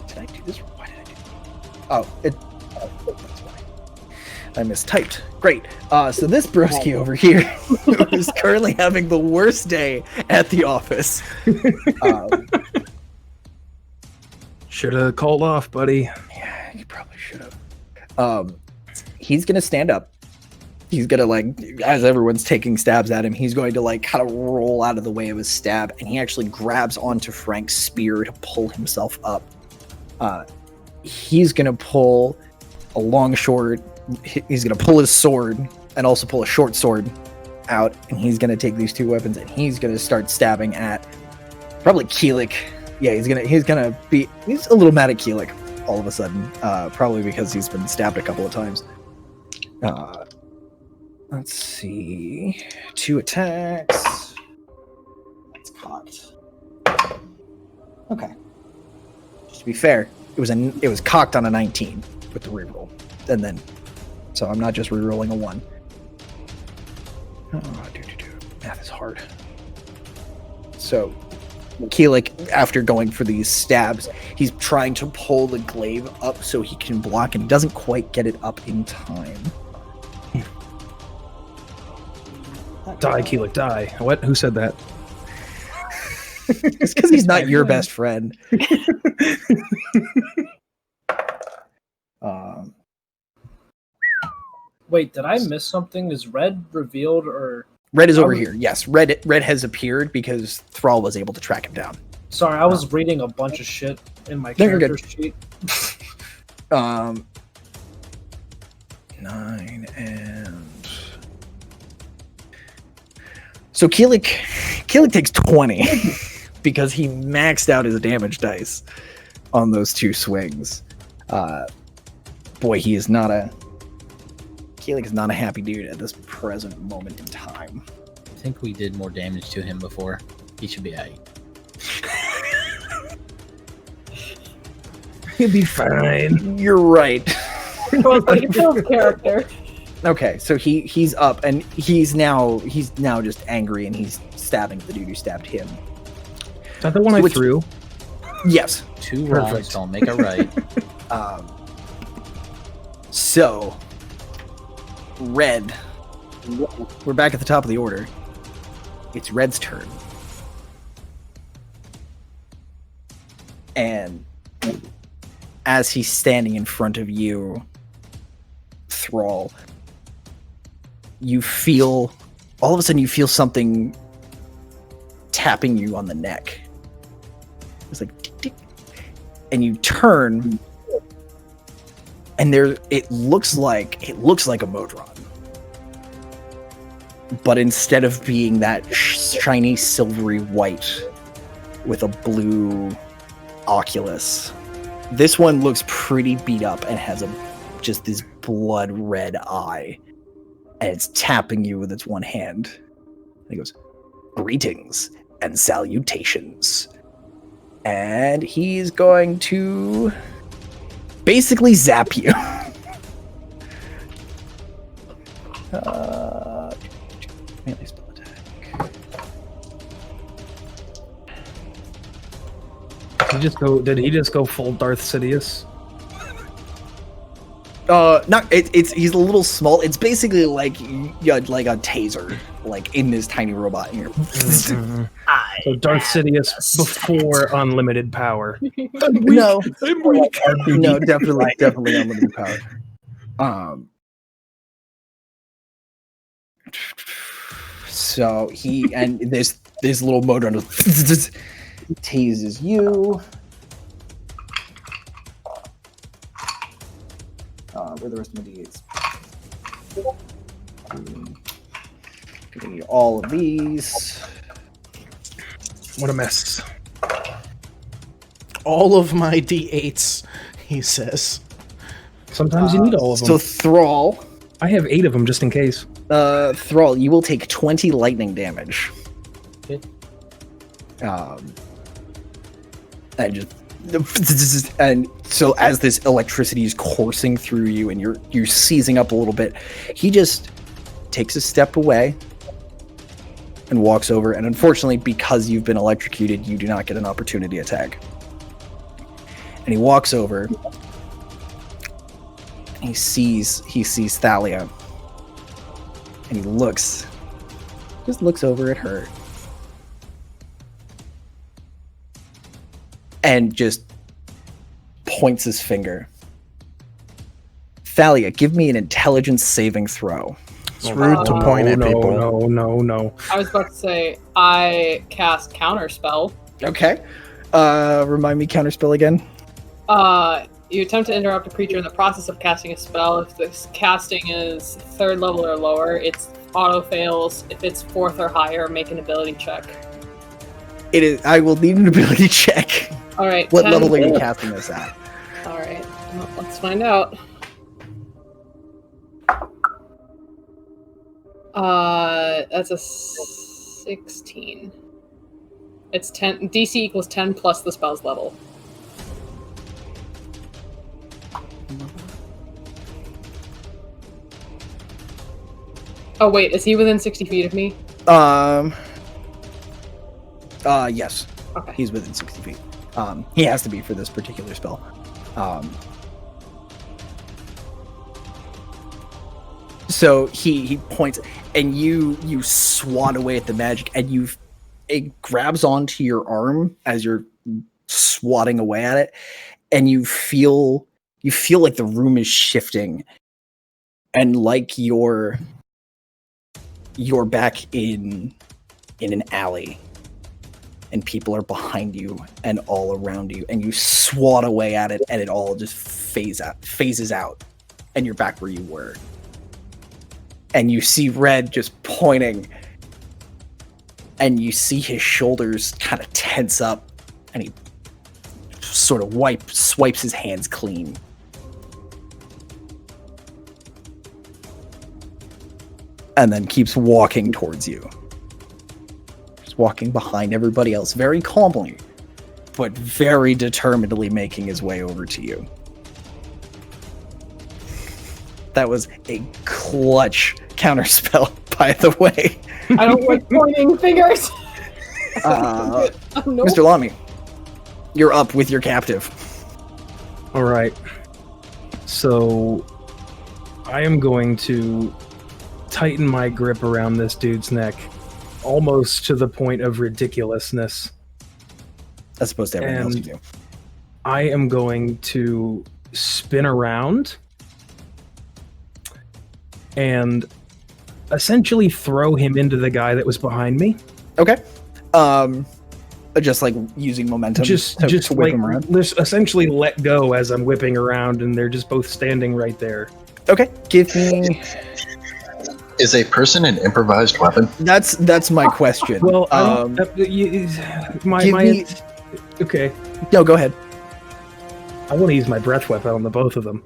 Did I do this? Why did I do this? That's why. I mistyped. Great. So this broski over here is currently having the worst day at the office.
Should have called off, buddy.
Yeah, you probably should have. He's gonna stand up. He's gonna, like, as everyone's taking stabs at him, he's going to, like, kind of roll out of the way of his stab, and he actually grabs onto Frank's spear to pull himself up. He's gonna pull a long sword. He's gonna pull his sword and also pull a short sword out, and he's gonna take these 2 weapons and he's gonna start stabbing at probably Keelik. Yeah, he's a little mad at Keelik all of a sudden, probably because he's been stabbed a couple of times. Let's see, 2 attacks. That's cocked. Okay. Just to be fair, it was cocked on a 19 with the reroll, and then, so I'm not just rerolling a 1. Math is hard. So, Keelik, after going for these stabs, he's trying to pull the glaive up so he can block, and he doesn't quite get it up in time.
Die, Keelik, die. What? Who said that?
It's because he's not your best friend.
Wait, did I miss something? Is Red revealed or?
Red is over here. Yes, Red has appeared because Thrall was able to track him down.
Sorry, I was reading a bunch of shit in my
No, you're
character sheet.
9 and so Keelik takes 20 because he maxed out his damage dice on those 2 swings. Boy, Keelik is not a happy dude at this present moment in time.
I think we did more damage to him before. He should be aight.
He'll be fine.
You're right.
Character.
Okay, so he's up and he's now just angry and he's stabbing the dude who stabbed him.
Is that the one I threw?
Yes.
2 wrongs don't make a right.
So Red, we're back at the top of the order. It's Red's turn. And as he's standing in front of you, Thrall, all of a sudden you feel something tapping you on the neck. It's like tick, tick. And you turn, and it looks like a Modron. But instead of being that shiny silvery white with a blue oculus, this one looks pretty beat up and has just this blood red eye, and it's tapping you with its one hand. And he goes, "Greetings and salutations." And he's going to basically zap you. Melee spell attack.
Did he just go full Darth Sidious?
He's a little small. It's basically like a taser, like in this tiny robot here.
So Darth Sidious before unlimited power.
No, no, definitely unlimited power. So this little motor tases you. Where are the rest of my d8s? Giving you all of these.
What a mess.
All of my d8s, he says.
Sometimes you need all of them.
So Thrall,
I have 8 of them just in case.
Thrall, you will take 20 lightning damage.
Okay.
And just and so as this electricity is coursing through you and you're seizing up a little bit, he just takes a step away and walks over, and unfortunately, because you've been electrocuted, you do not get an opportunity attack. And he walks over and he sees Thalia, and he looks over at her and just points his finger. Thalia, give me an intelligence saving throw.
It's rude to point at people.
No.
I was about to say, I cast Counterspell.
Okay. Remind me counterspell again.
You attempt to interrupt a creature in the process of casting a spell. If this casting is 3rd level or lower, it's auto fails. If it's 4th or higher, make an ability check.
It is. I will need an ability check.
All right.
What
10.
level are you casting this at?
All right. Well, let's find out. That's a 16. It's 10. DC equals 10 plus the spell's level. Oh wait, is he within 60 feet of me?
Yes.
Okay.
He's within 60 feet. He has to be for this particular spell. So he points, and you swat away at the magic, and it grabs onto your arm as you're swatting away at it, and you feel like the room is shifting, and like you're back in an alley, and people are behind you and all around you, and you swat away at it, and it all just phases out, and you're back where you were. And you see Red just pointing, and you see his shoulders kind of tense up, and he sort of swipes his hands clean. And then keeps walking towards you. Just walking behind everybody else, very calmly, but very determinedly making his way over to you. That was a clutch counterspell, by the way.
I don't like pointing fingers.
Nope.
Nope.
Mr. Lamy, you're up with your captive.
All right. So I am going to tighten my grip around this dude's neck, almost to the point of ridiculousness.
As opposed to everything else you do.
I am going to spin around and essentially throw him into the guy that was behind me.
Okay. Just like using momentum.
Just
to whip
like
him around.
just essentially let go as I'm whipping around, and they're just both standing right there.
Okay. Give me.
Is a person an improvised weapon?
That's my question.
Well,
give me-
okay.
No, go ahead.
I want to use my breath weapon on the both of them.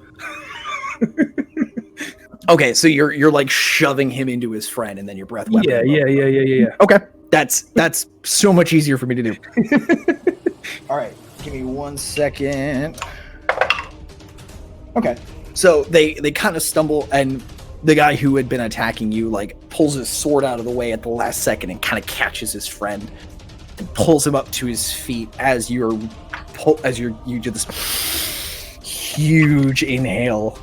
Okay, so you're like shoving him into his friend, and then your breath weapon.
Yeah.
Okay, that's so much easier for me to do. All right, give me 1 second. Okay, so they kind of stumble, and the guy who had been attacking you like pulls his sword out of the way at the last second and kind of catches his friend and pulls him up to his feet as you do this huge inhale.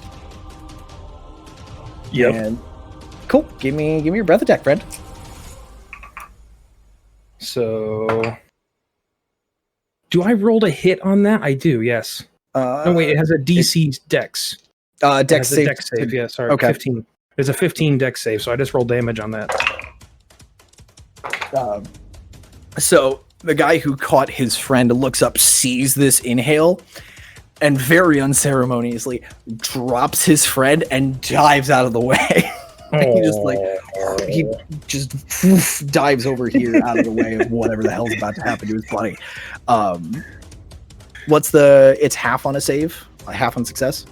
Yep.
And cool. Give me your breath attack, friend.
So, do I roll a hit on that? I do. Yes. No, wait. It has a DC Dex.
Dex save.
Dex save. Yeah. Sorry.
Okay.
15. There's a 15 Dex save, so I just rolled damage on that.
So the guy who caught his friend looks up, sees this inhale, and very unceremoniously drops his friend and dives out of the way. He just dives over here out of the way of whatever the hell's about to happen to his buddy. It's half on a save, half on success.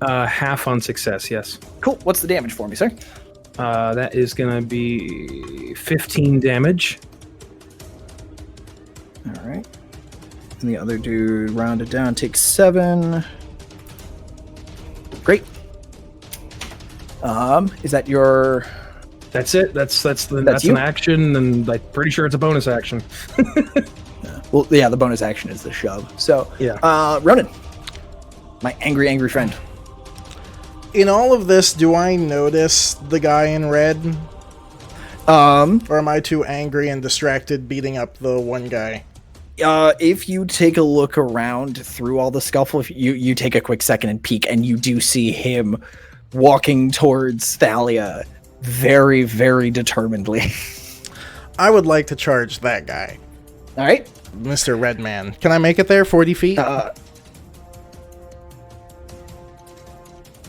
Half on success, yes.
Cool. What's the damage for me, sir?
That is gonna be 15 damage.
All right. And the other dude rounded down takes 7. Great. Is that your?
That's it. That's
you?
an action, and I'm pretty sure it's a bonus action.
Well, yeah, the bonus action is the shove. So,
yeah.
Ronan, my angry friend.
In all of this, do I notice the guy in red? Or am I too angry and distracted beating up the one guy?
If you take a look around through all the scuffle, if you take a quick second and peek, and you do see him walking towards Thalia very, very determinedly.
I would like to charge that guy.
All right.
Mr. Redman. Can I make it there, 40 feet?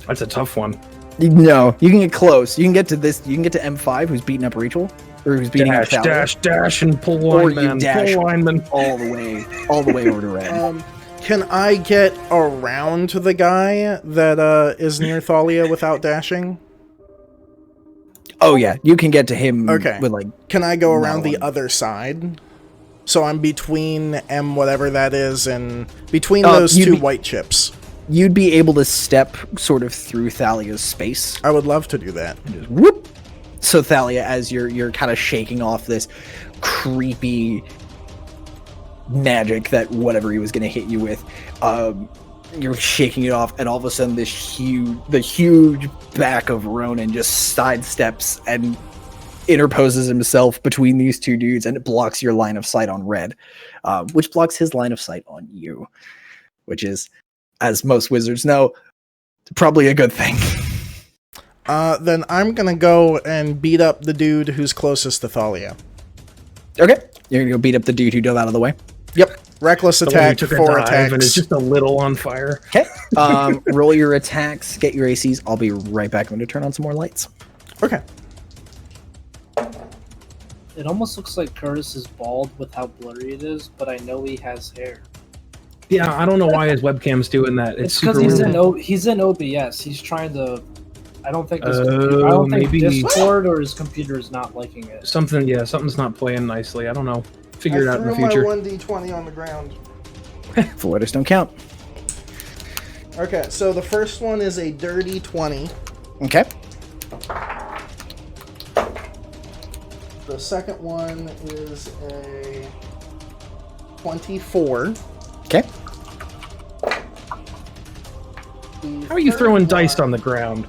That's a tough one.
No, you can get close. You can get to this. You can get to M5, who's beating up Rachel, or who's beating up Thalia.
Dash, and pull
Or
lineman.
you dash
Pull lineman.
all the way over to red.
Can I get around to the guy that is near Thalia without dashing?
Oh yeah, you can get to him.
Okay.
With
Can I go around the
one.
other side? So I'm between M whatever that is and between those two white chips.
You'd be able to step sort of through Thalia's space.
I would love to do that.
And just whoop. So Thalia, as you're kind of shaking off this creepy magic that whatever he was going to hit you with, you're shaking it off, and all of a sudden the huge back of Ronan just sidesteps and interposes himself between these two dudes, and it blocks your line of sight on red, which blocks his line of sight on you, which is, as most wizards know, probably a good thing.
Then I'm gonna go and beat up the dude who's closest to Thalia.
Okay, you're gonna go beat up the dude who dove out of the way.
Yep. Reckless
The one who
attack,
took a
4
dive
attacks.
and is just a little on fire.
Okay, roll your attacks, get your ACs. I'll be right back. I'm gonna turn on some more lights.
Okay.
It almost looks like Curtis is bald with how blurry it is, but I know he has hair.
Yeah, I don't know why his webcam's doing that. It's
because
super
he's in OBS. He's trying to. I don't think
maybe
Discord or his computer is not liking it.
Something's not playing nicely. I don't know. Figure it out in the
I
future.
threw my 1d20 on the ground.
Floridas don't count.
Okay, so the first one is a dirty 20.
Okay.
The second one is a 24.
Okay.
How are you throwing dice on the ground?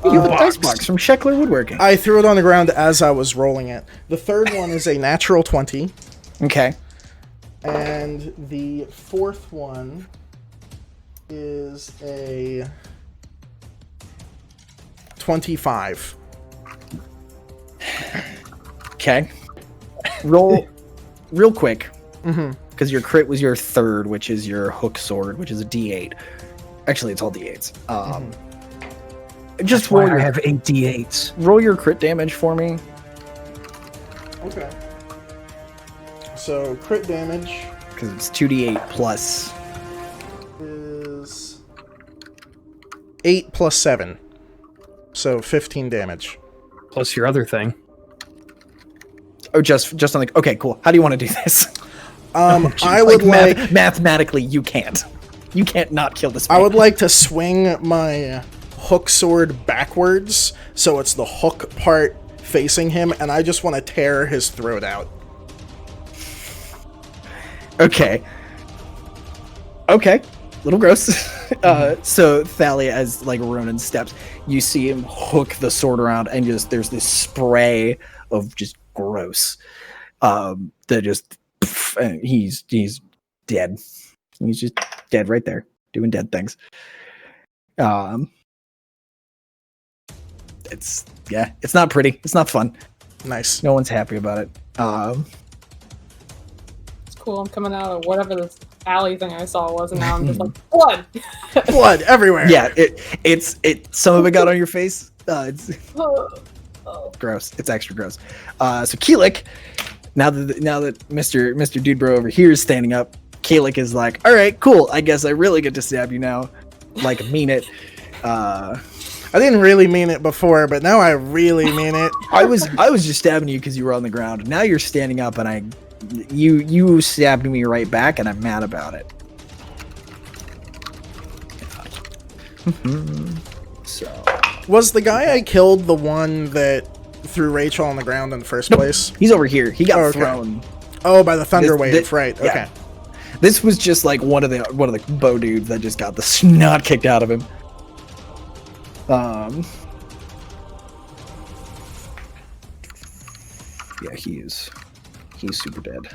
You have a dice box from Sheckler Woodworking.
I threw it on the ground as I was rolling it. The third one is a natural 20.
Okay.
And the fourth one is a 25.
Okay. Roll real quick.
Mm-hmm.
Because your crit was your third, which is your hook sword, which is a D8. Actually, it's all D8s. Just roll
I have 8 D8s.
Roll your crit damage for me.
Okay. So, crit damage
Because it's 2D8 plus.
is 8 plus 7. So, 15 damage.
Plus your other thing.
Oh, just on the. Okay, cool. How do you want to do this?
I would like
mathematically, you can't. You can't not kill this man.
I would like to swing my hook sword backwards, so it's the hook part facing him, and I just want to tear his throat out.
Okay. Little gross. So Thalia, as like Ronan steps, you see him hook the sword around, and just there's this spray of just gross. That just and he's dead. He's just dead right there, doing dead things. It's not pretty. It's not fun.
Nice.
No one's happy about it.
It's cool. I'm coming out of whatever this alley thing I saw was, and now I'm just like, blood!
Blood everywhere.
Yeah, it's some of it got on your face. It's gross. It's extra gross. So Keelik, now that Mr. Dudebro over here is standing up, Keelik is like, all right, cool. I guess I really get to stab you now. Like, mean it.
I didn't really mean it before, but now I really mean it.
I was just stabbing you because you were on the ground. Now you're standing up, and you stabbed me right back, and I'm mad about it. So
Was the guy I killed the one that threw Rachel on the ground in the first place?
he's over here. He got
Okay.
thrown.
Oh, by the thunder
This-
wave,
this-
right?
yeah.
Okay.
This was just like one of the bow dudes that just got the snot kicked out of him. Yeah, he's super dead.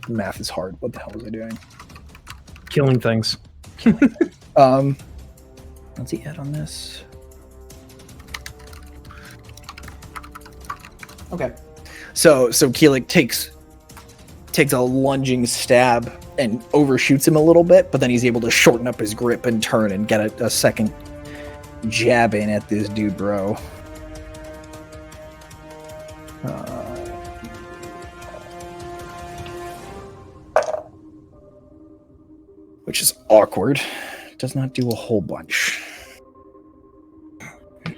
Math is hard. What the hell was I doing?
Killing things.
What's he at on this? Okay. So Keelik takes a lunging stab and overshoots him a little bit, but then he's able to shorten up his grip and turn and get a second jab in at this dude, bro. Which is awkward. Does not do a whole bunch.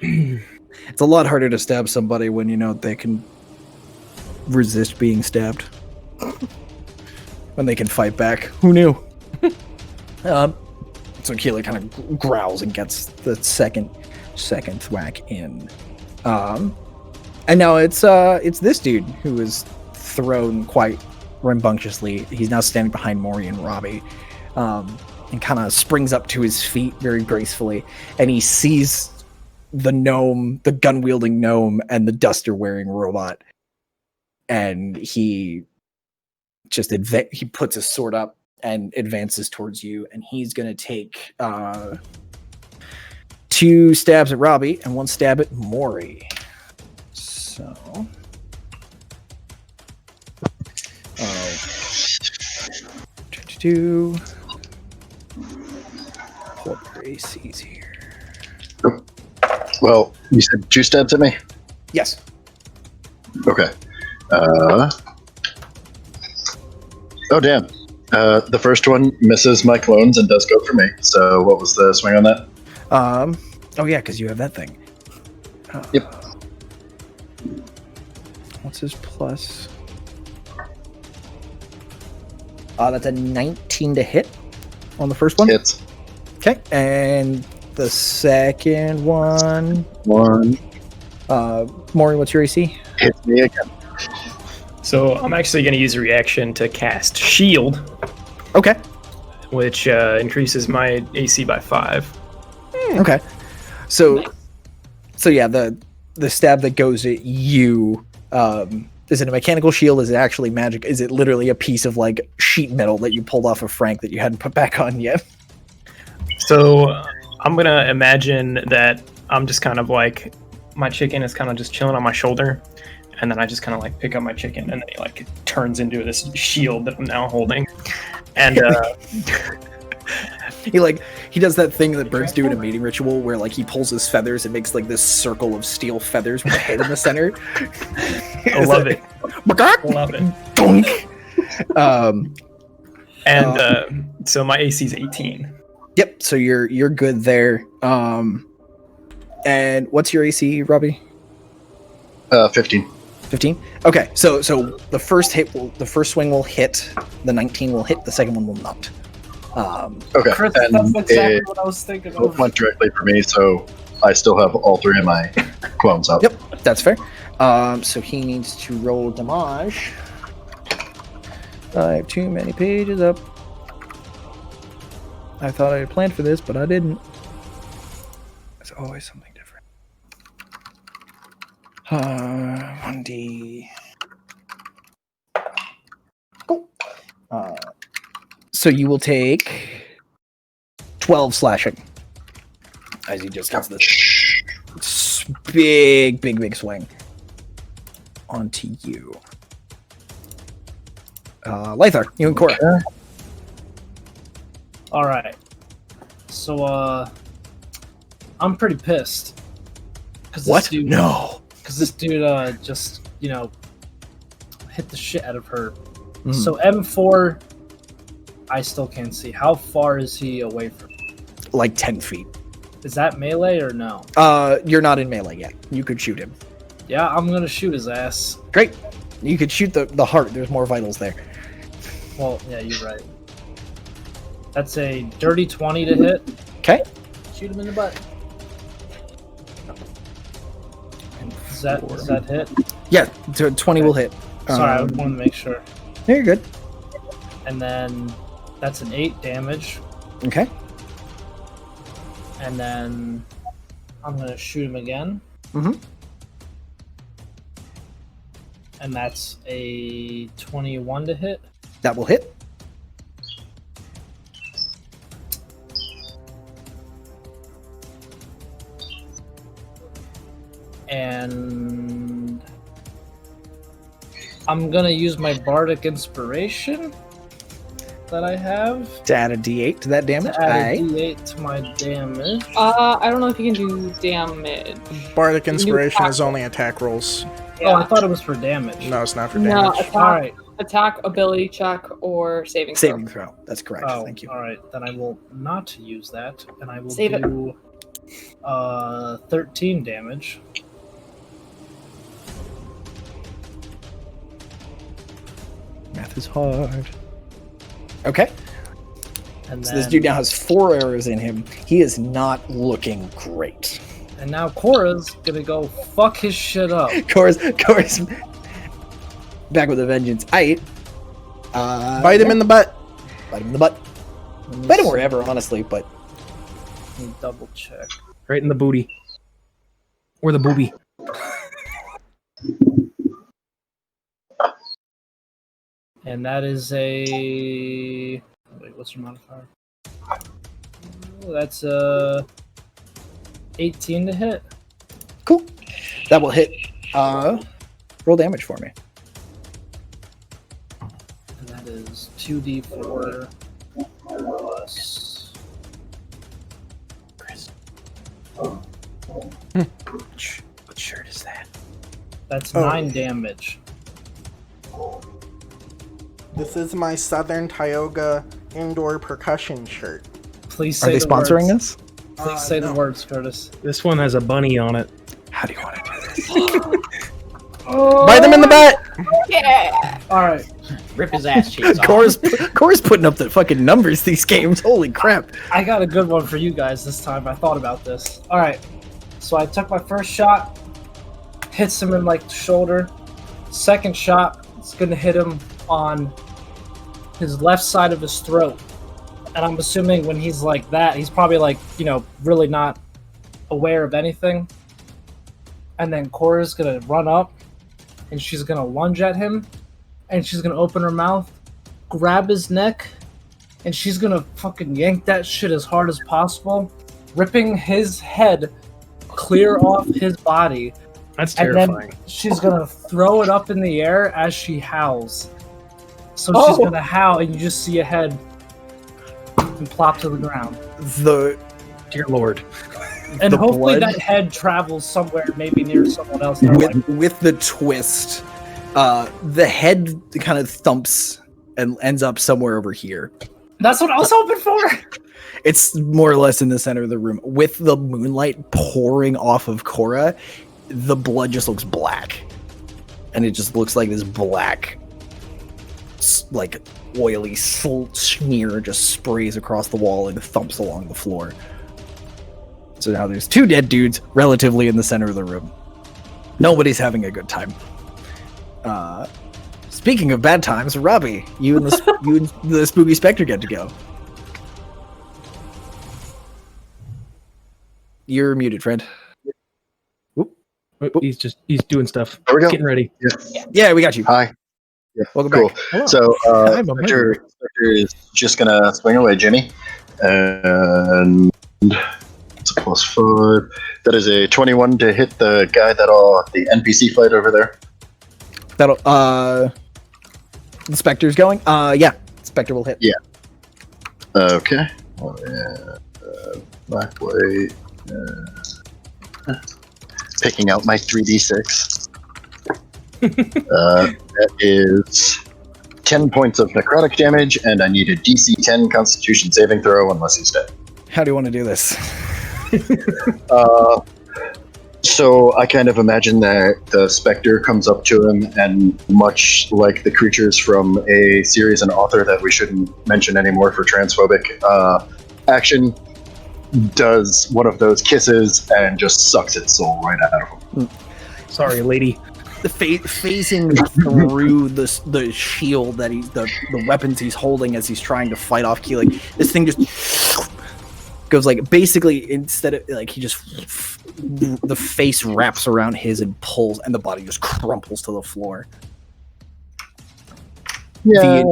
It's a lot harder to stab somebody when you know they can resist being stabbed. When they can fight back. Who knew? So Keeler kind of growls and gets the second thwack in. And now it's this dude who is thrown quite rambunctiously. He's now standing behind Maury and Robbie. And kind of springs up to his feet very gracefully, and he sees the gnome, the gun-wielding gnome, and the duster-wearing robot, and he just he puts his sword up and advances towards you, and he's going to take 2 stabs at Robbie and 1 stab at Maury. So... do pull up your ACs here.
Well, you said 2 stabs at me?
Yes.
Okay. Oh, damn. The first one misses my clones and does go for me. So what was the swing on that?
Oh, yeah, because you have that thing.
Yep.
What's his plus? That's a 19 to hit on the first one.
Hits.
Okay, and the second one. Maury, what's your AC?
Hits me again.
So I'm actually going to use a reaction to cast Shield,
Okay.
which increases my AC by 5.
Okay. So yeah, the stab that goes at you, is it a mechanical shield? Is it actually magic? Is it literally a piece of like sheet metal that you pulled off of Frank that you hadn't put back on yet?
So I'm going to imagine that I'm just kind of like, my chicken is kind of just chilling on my shoulder. And then I just kind of like pick up my chicken, and then he like turns into this shield that I'm now holding. And
he does that thing that birds do in a mating ritual where like he pulls his feathers and makes like this circle of steel feathers with a head in the center.
I love it. Love it.
Dunk.
So my AC is 18.
Yep. So you're good there. And what's your AC, Robbie?
15.
15. Okay. So the first swing will hit. The 19 will hit. The second one will not.
Okay.
Chris,
And
that's exactly
it
what I was thinking
both
of.
went directly for me, so I still have all 3 of my clones up.
Yep, that's fair. So he needs to roll damage. I have too many pages up. I thought I had planned for this, but I didn't. There's always something different. 1d. Cool. So you will take 12 slashing as he just gets this big swing onto you. Lythar, you and Cora.
All right. So I'm pretty pissed.
What? No.
Because this dude just hit the shit out of her. So M4, I still can't see. How far is he away from me?
Like 10 feet.
Is that melee or no?
You're not in melee yet. You could shoot him.
Yeah, I'm gonna shoot his ass.
Great. You could shoot the heart. There's more vitals there.
Well, yeah, you're right. That's a dirty 20 to hit.
Okay.
Shoot him in the butt. Does that hit?
Yeah, 20 will hit.
Sorry, I wanted to make sure.
You're good.
And then that's an 8 damage.
Okay.
And then I'm gonna shoot him again.
Mm-hmm.
And that's a 21 to hit.
That will hit.
And I'm gonna use my bardic inspiration that I have
To add a d8 to that damage.
to add a
Aye.
d8 to my damage.
I don't know if you can do damage.
Bardic Inspiration
attack
is only attack rolls.
Oh, I thought it was for damage.
No, it's not for
No,
damage.
All right.
attack, ability check, or saving throw.
Saving throw. That's correct.
Oh,
Thank you.
all right. Then I will not use that, and I will
Save it.
do 13 damage.
Math is hard. Okay.
And
So
then,
this dude now has 4 arrows in him. He is not looking great.
and now Cora's gonna go fuck his shit up.
Cora's back with a vengeance. Bite
Bite him in the butt.
Bite him in the butt. Bite him wherever, honestly, but
Let me double check.
Right in the booty. Or the booby.
And that is a... Wait, what's your modifier? Oh, that's 18 to hit.
cool. That will hit. Roll damage for me.
And that is 2d4 plus...
What shirt is that?
That's
Oh.
9 damage.
This is my Southern Tioga indoor percussion shirt.
Please
Are
say
they
the
sponsoring
words.
us?
Please say
no.
the words, Curtis.
This one has a bunny on it.
How do you want to do this?
Bite him in the butt.
Yeah.
All right.
Rip his ass cheeks off.
Cora's putting up the fucking numbers these games. Holy crap.
I got a good one for you guys this time. I thought about this. All right. So I took my first shot, hits him in like the shoulder. Second shot, it's gonna hit him on his left side of his throat. And I'm assuming when he's like that, he's probably like, really not aware of anything. And then Cora's gonna run up and she's gonna lunge at him and she's gonna open her mouth, grab his neck, and she's gonna fucking yank that shit as hard as possible, ripping his head clear off his body.
That's
And
terrifying.
then she's gonna throw it up in the air as she howls. So she's gonna howl, and you just see a head and plop to the ground.
The
Dear Lord.
And
The
hopefully
blood?
that head travels somewhere, maybe near someone else. They're like,
with the twist, the head kind of thumps and ends up somewhere over here.
that's what I was hoping for!
It's more or less in the center of the room. With the moonlight pouring off of Cora, the blood just looks black. And it just looks like this black, like oily smear just sprays across the wall and thumps along the floor. So now there's 2 dead dudes relatively in the center of the room. Nobody's having a good time. Speaking of bad times, Robbie, you and the Spooky Spectre get to go. You're muted, friend.
He's doing stuff.
There we go.
Getting ready.
Yeah, we got you.
Hi. Yeah,
Welcome
cool.
back. Hello.
So
I'm a
Spectre is just gonna swing away, Jimmy, and it's a +5. That is a 21 to hit the guy that the NPC fight over there.
That'll The Spectre's going? Yeah. Spectre will hit.
Yeah. Okay. Oh, yeah. Black, white. Picking out my 3d6. That is 10 points of necrotic damage, and I need a DC 10 Constitution saving throw unless he's dead.
How do you want to do this?
So I kind of imagine that the Spectre comes up to him, and much like the creatures from a series and author that we shouldn't mention anymore for transphobic action, does one of those kisses and just sucks its soul right out of him.
Sorry, lady.
The phasing through the shield that the weapons he's holding as he's trying to fight off Keelik, this thing just goes like, basically, instead of like, he just, the face wraps around his and pulls, and the body just crumples to the floor.
Yeah.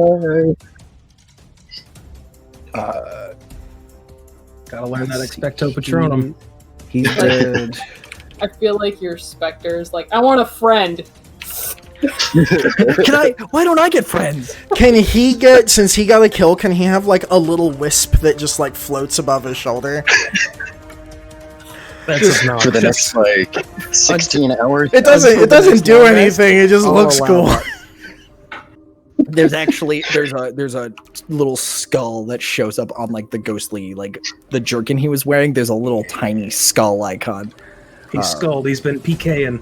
Gotta learn that expecto patronum.
He's dead.
I feel like your Spectre's like, I want a friend.
Why don't I get friends?
Can he get, since he got a kill, can he have like a little wisp that just like floats above his shoulder?
That's not
For the next like 16 hours.
It doesn't do anything. It just looks cool.
There's a little skull that shows up on like the ghostly, like the jerkin he was wearing. There's a little tiny skull icon.
He's skulled. He's been PKing.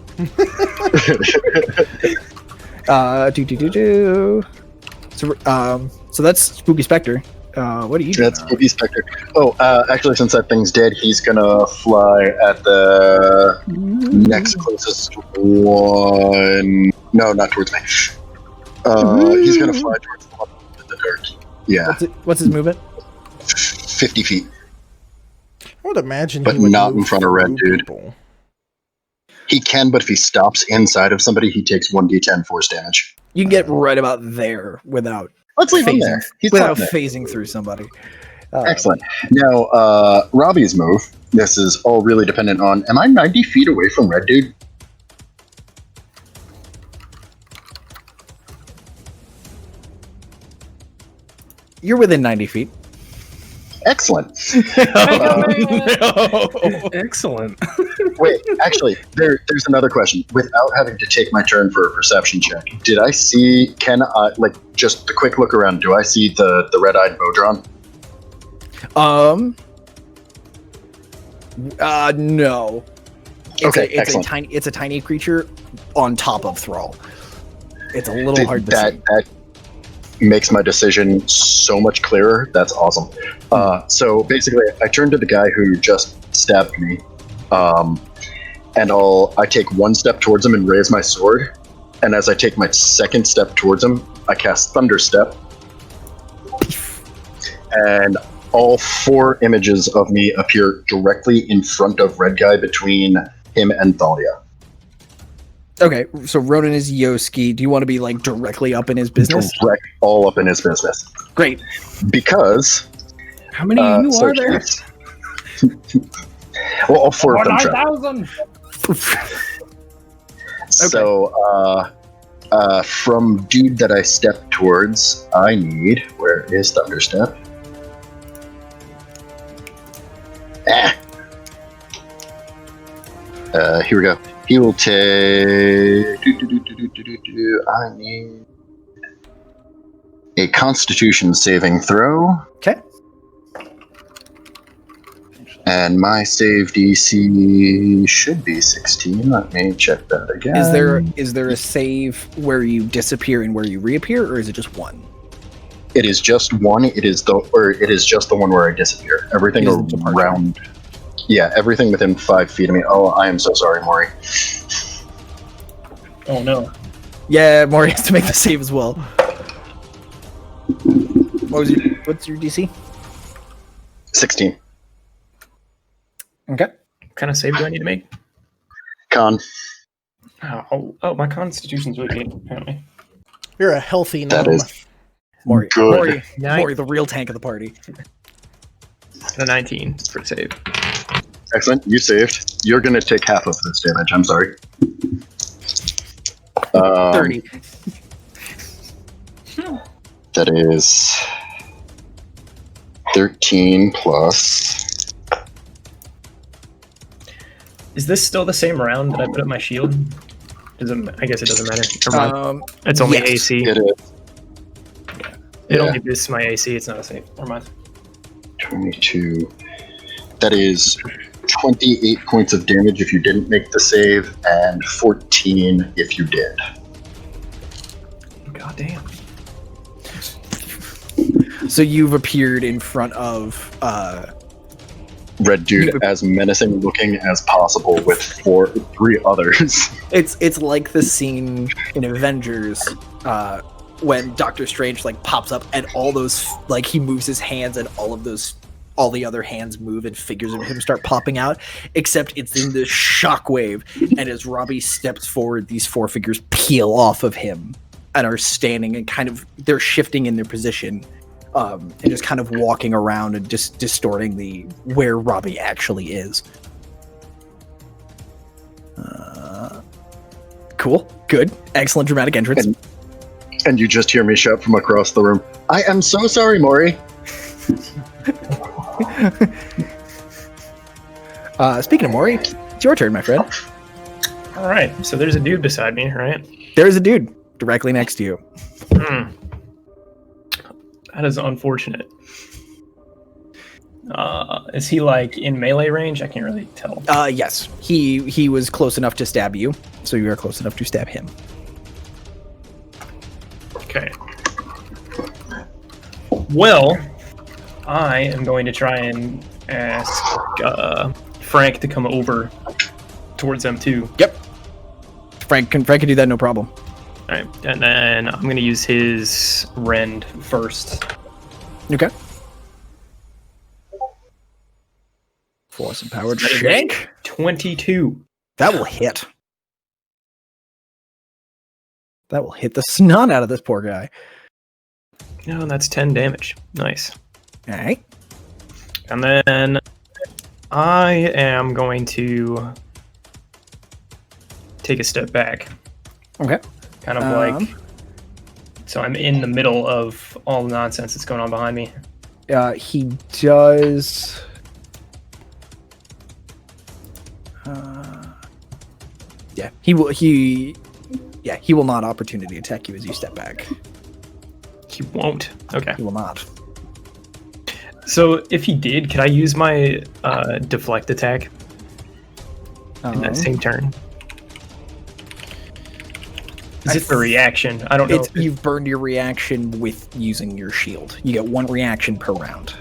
So that's Spooky Spectre. What do you do?
That's Spooky Spectre. Oh, actually, since that thing's dead, he's gonna fly at the next closest one. No, not towards me. He's gonna fly towards the one in the dirt. Yeah.
What's his movement?
50 feet.
I would imagine
But
he would
not in
move
front of Red
through
Dude.
people.
He can, but if he stops inside of somebody, he takes 1d10 force damage.
You can get right about there without
Let's leave him there. He's
without
fine there.
phasing through somebody.
Excellent. Now, Robbie's move. This is all really dependent on, am I 90 feet away from Red Dude?
You're within 90 feet.
Excellent.
Excellent.
Wait, actually, there's another question. Without having to take my turn for a perception check, did I see, like, just a quick look around, do I see the red-eyed Bodron?
No.
Okay,
It's a tiny creature on top of Thrall. It's a little hard to see.
That makes my decision so much clearer. That's awesome. So basically, I turn to the guy who just stabbed me, and I take one step towards him and raise my sword. And as I take my second step towards him, I cast Thunder Step, and all 4 images of me appear directly in front of Red Guy between him and Thalia.
Okay, so Ronan is Yoski. Do you want to be like directly up in his business?
Direct all up in his business.
Great.
Because
How many of you are there?
Well, all 4 of them trapped.
9,000.
So, from dude that I step towards, I need, where is Thunderstep? Here we go. He will take. I need a Constitution saving throw.
Okay.
And my save DC should be 16. Let me check that again.
Is there a save where you disappear and where you reappear, or is it just one?
It is just one. It is just the one where I disappear. Everything around. Yeah, everything within 5 feet of me. Oh, I am so sorry, Maury.
Oh no.
Yeah, Maury has to make the save as well. What's your DC?
16.
Okay.
What kind of save do I need to make?
Con.
Oh, my constitution's really good, apparently.
You're a healthy
That
gnome.
is
Maury,
good.
Maury, the real tank of the party.
A 19 for the save.
Excellent. You saved. You're going to take half of this damage. I'm sorry.
30.
That is 13 plus.
Is this still the same round that I put up my shield? I guess it doesn't matter. Never mind. It's only
yes,
AC.
It is
It only bits my AC. It's not a save. Never mind.
22. That is 28 points of damage if you didn't make the save, and 14 if you did.
God damn.
So you've appeared in front of
Red dude as menacing looking as possible with 3 others.
It's like the scene in Avengers when Doctor Strange like pops up and all those like he moves his hands and all the other hands move and figures of him start popping out, except it's in this shockwave, and as Robbie steps forward, these 4 figures peel off of him and are standing and kind of they're shifting in their position. And just kind of walking around and just distorting where Robbie actually is. Cool, good, excellent dramatic entrance.
And you just hear me shout from across the room, "I am so sorry, Maury."
Speaking of Maury, it's your turn, my friend.
All right. So there's a dude beside me, right?
There's a dude directly next to you.
That is unfortunate. Is he like in melee range? I can't really tell.
Yes. He was close enough to stab you, so you are close enough to stab him.
Okay. Well, I am going to try and ask Frank to come over towards them too.
Yep. Frank can do that, no problem.
All right, and then I'm going to use his rend first.
Okay. Force empowered shank.
22.
That will hit. That will hit the snot out of this poor guy.
No, that's 10 damage. Nice.
All right.
And then I am going to take a step back.
Okay.
Kind of like, so I'm in the middle of all the nonsense that's going on behind me.
He does. Yeah, he will. He will not opportunity attack you as you step back.
He won't. Okay.
He will not.
So if he did, could I use my deflect attack in that same turn? Is it the reaction? I don't know.
You've burned your reaction with using your shield. You get 1 reaction per round.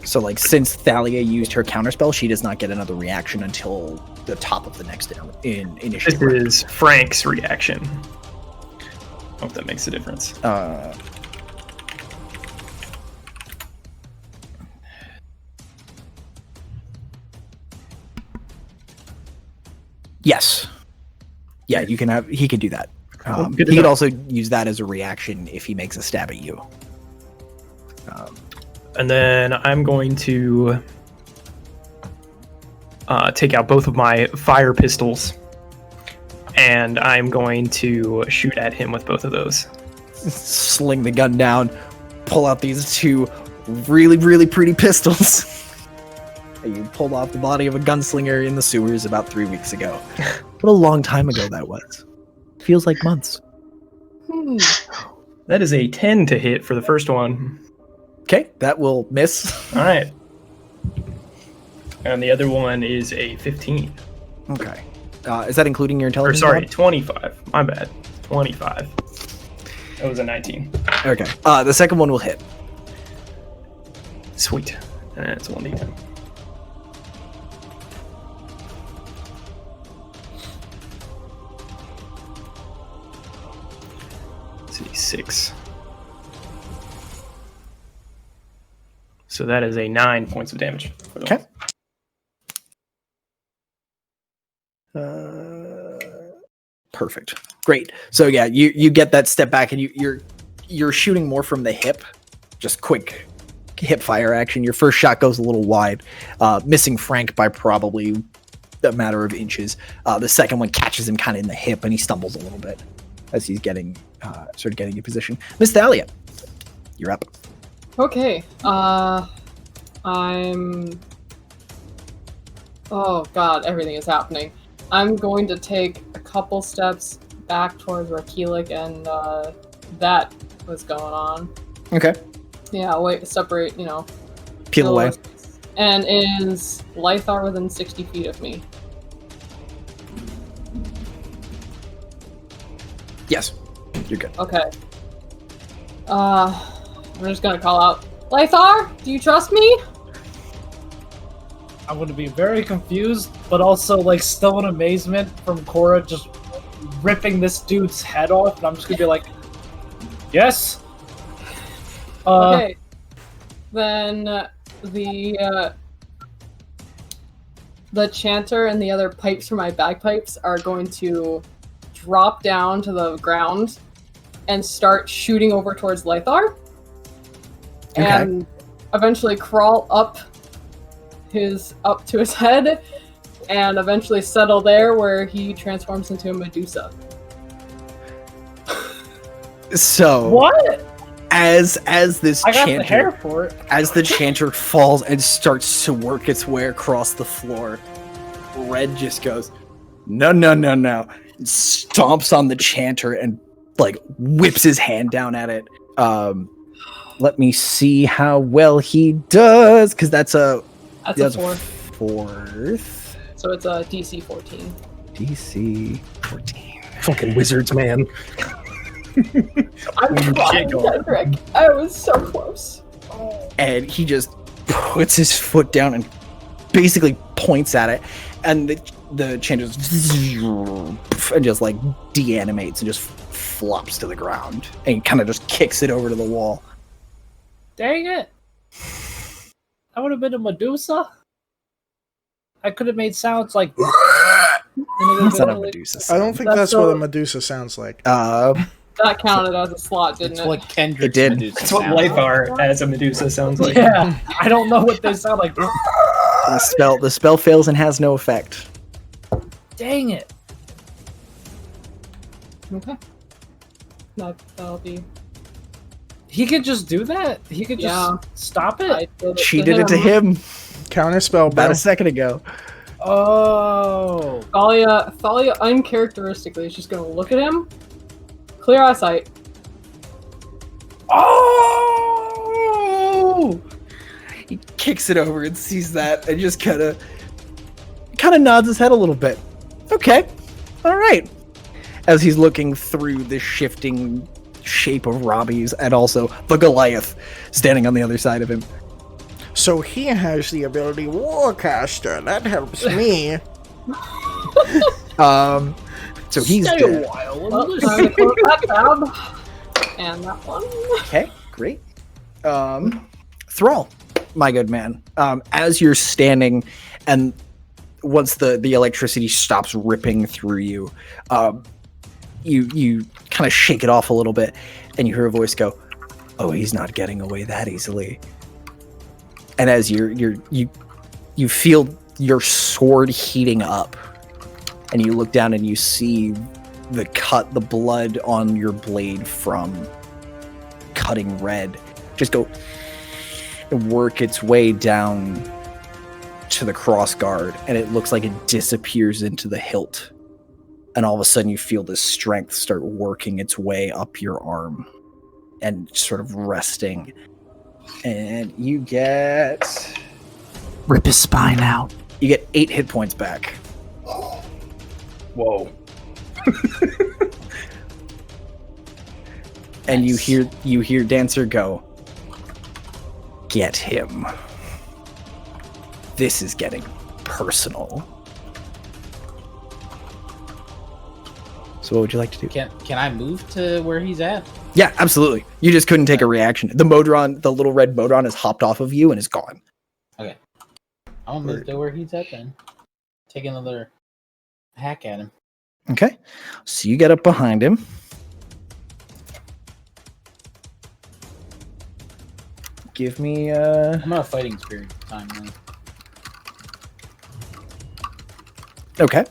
So, like, since Thalia used her counterspell, she does not get another reaction until the top of the next initiative.
This is Frank's reaction. Hope that makes a difference.
Yes. Yeah, you can have. He can do that.
Good
He
enough.
could also use that as a reaction if he makes a stab at you.
And then I'm going to take out both of my fire pistols, and I'm going to shoot at him with both of those.
Sling the gun down, pull out these 2 really, really pretty pistols. You pulled off the body of a gunslinger in the sewers about 3 weeks ago. What a long time ago that was. Feels like months.
That is a 10 to hit for the first one.
Okay, that will miss.
All right. And the other one is a 15.
Okay. Is that including your
Or
intelligence?
sorry,
mod?
25. My bad. 25. That was a 19.
Okay. The second one will hit.
Sweet. And it's 1d10. Let's see, 6. So that is a 9 points of damage.
Okay. Perfect. Great. So yeah, you get that step back, and you're shooting more from the hip, just quick hip fire action. Your first shot goes a little wide, missing Frank by probably a matter of inches. The second one catches him kind of in the hip, and he stumbles a little bit. as he's getting in position. Miss Thalia, you're up.
Okay. Oh god, everything is happening. I'm going to take a couple steps back towards where Keelik and that was going on.
Okay.
Yeah, wait, separate,
Peel away.
And is Lythar within 60 feet of me?
Yes. You're good.
Okay. I'm just gonna call out, Lythar, do you trust me?
I'm going to be very confused, but also like still in amazement from Cora just ripping this dude's head off, and I'm just going to be like, yes.
Okay. Then the chanter and the other pipes for my bagpipes are going to drop down to the ground and start shooting over towards Lythar.
Okay.
And eventually crawl up to his head and eventually settle there where he transforms into a Medusa.
So
What?
as this
I got the hair
chanter
for it.
as the chanter falls and starts to work its way across the floor, Red just goes, no, stomps on the chanter and like whips his hand down at it. Let me see how well he does, because that's a fourth.
So it's a DC 14.
DC 14.
Fucking wizards, man.
I'm crying, Cedric. I was so close.
And he just puts his foot down and basically points at it, and the chanter and just like deanimates and just flops to the ground and kind of just kicks it over to the wall.
Dang it. That would have been a Medusa. I could have made sounds like.
That's not a Medusa.
I don't think that's what a Medusa sounds like.
That counted as a slot, didn't
It's
it?
what Kendrick's
It did.
Medusa
That's what
sounds
Lythar as a Medusa sounds like.
Yeah, I don't know what they sound like.
The spell fails and has no effect.
Dang it.
Okay. That'll be.
He could just do that? He could just
Yeah.
stop it?
I did
She did it to him
Counter spell,
about
bro.
a second ago.
Oh.
Thalia uncharacteristically is just gonna look at him. Clear eyesight.
Oh! He kicks it over and sees that and just kind of nods his head a little bit. Okay. All right. As he's looking through the shifting shape of Robbie's and also the Goliath standing on the other side of him.
So he has the ability Warcaster. That helps me.
So he's
Stay
dead.
a while.
Well, time to close that tab. And that one.
Okay, great. Thrall, my good man. As you're standing, and once the electricity stops ripping through you, you kind of shake it off a little bit, and you hear a voice go, "Oh, he's not getting away that easily." And as you feel your sword heating up, and you look down and you see the blood on your blade from cutting red just go and work its way down to the crossguard, and it looks like it disappears into the hilt. And all of a sudden you feel this strength start working its way up your arm and sort of resting. And you get...
Rip his spine out.
You get 8 hit points back.
Whoa.
And you hear Dancer go, "Get him. This is getting personal." So what would you like to do?
Can I move to where he's at?
Yeah, absolutely. You just couldn't take a reaction. The Modron, the little red Modron, has hopped off of you and is gone.
Okay. I'll move to where he's at then. Take another hack at him.
Okay. So you get up behind him. Give me
I'm on a fighting spirit time then.
Okay.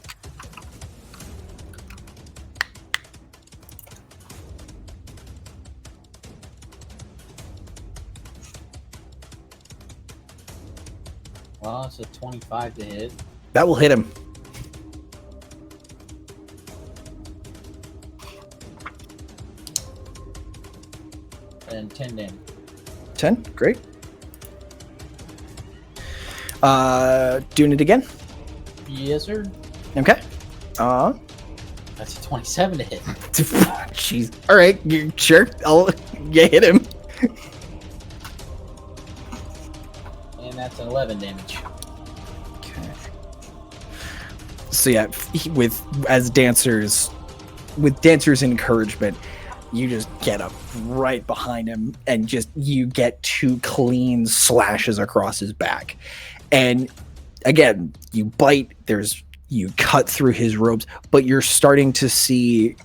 Well, it's a 25 to hit.
That will hit him.
And 10 damage.
10, great. Doing it again.
Yes, sir.
Okay.
That's a 27 to hit.
Jeez. All right, sure. You hit him.
And that's an 11 damage.
Okay. So yeah, with Dancer's encouragement, you just get up right behind him and you get 2 clean slashes across his back. And again, you bite, you cut through his robes, but you're starting to see,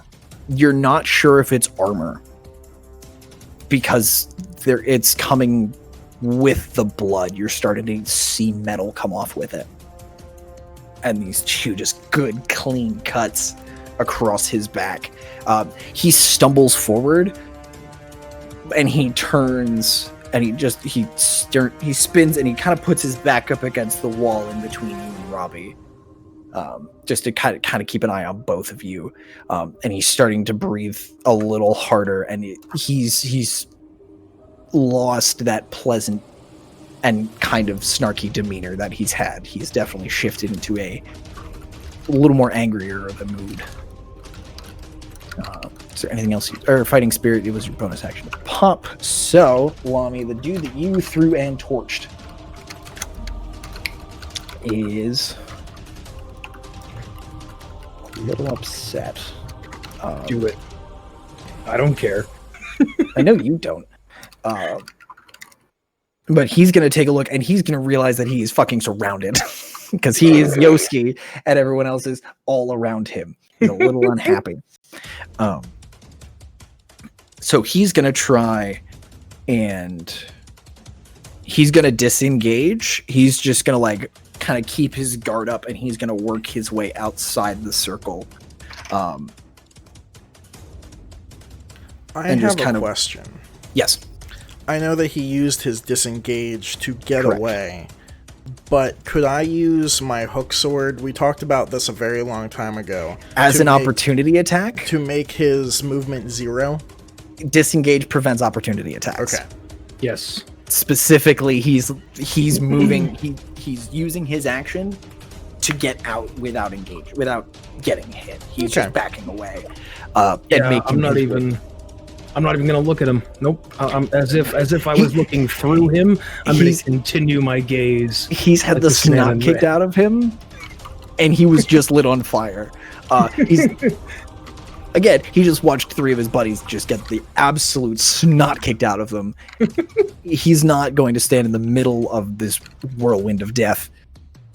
you're not sure if it's armor because it's coming with the blood. You're starting to see metal come off with it. And these 2 just good, clean cuts across his back. He stumbles forward and he turns and he spins and he kind of puts his back up against the wall in between you and Robbie. Just to kind of keep an eye on both of you. And he's starting to breathe a little harder, and he's lost that pleasant and kind of snarky demeanor that he's had. He's definitely shifted into a little more angrier of a mood. Is there anything else? Or fighting spirit? It was your bonus action to pump. So, Lami, the dude that you threw and torched is a little upset.
Do it. I don't care.
I know you don't. But he's going to take a look and he's going to realize that he is fucking surrounded because he is Yosuke and everyone else is all around him. He's a little unhappy. So he's going to try and he's going to disengage. He's just going to like kind of keep his guard up and he's going to work his way outside the circle.
I have a question.
Yes.
I know that he used his disengage to get
Correct.
away, but could I use my hook sword? We talked about this a very long time ago.
As an opportunity attack?
To make his movement 0?
Disengage prevents opportunity attacks.
Okay.
Yes.
Specifically, he's moving. He's using his action to get out without getting hit. He's just backing away.
I'm not even gonna look at him. Nope. I'm as if I was looking through him. I'm gonna continue my gaze.
He's had the snot kicked out of him, and he was just lit on fire. Again, he just watched 3 of his buddies just get the absolute snot kicked out of them. He's not going to stand in the middle of this whirlwind of death.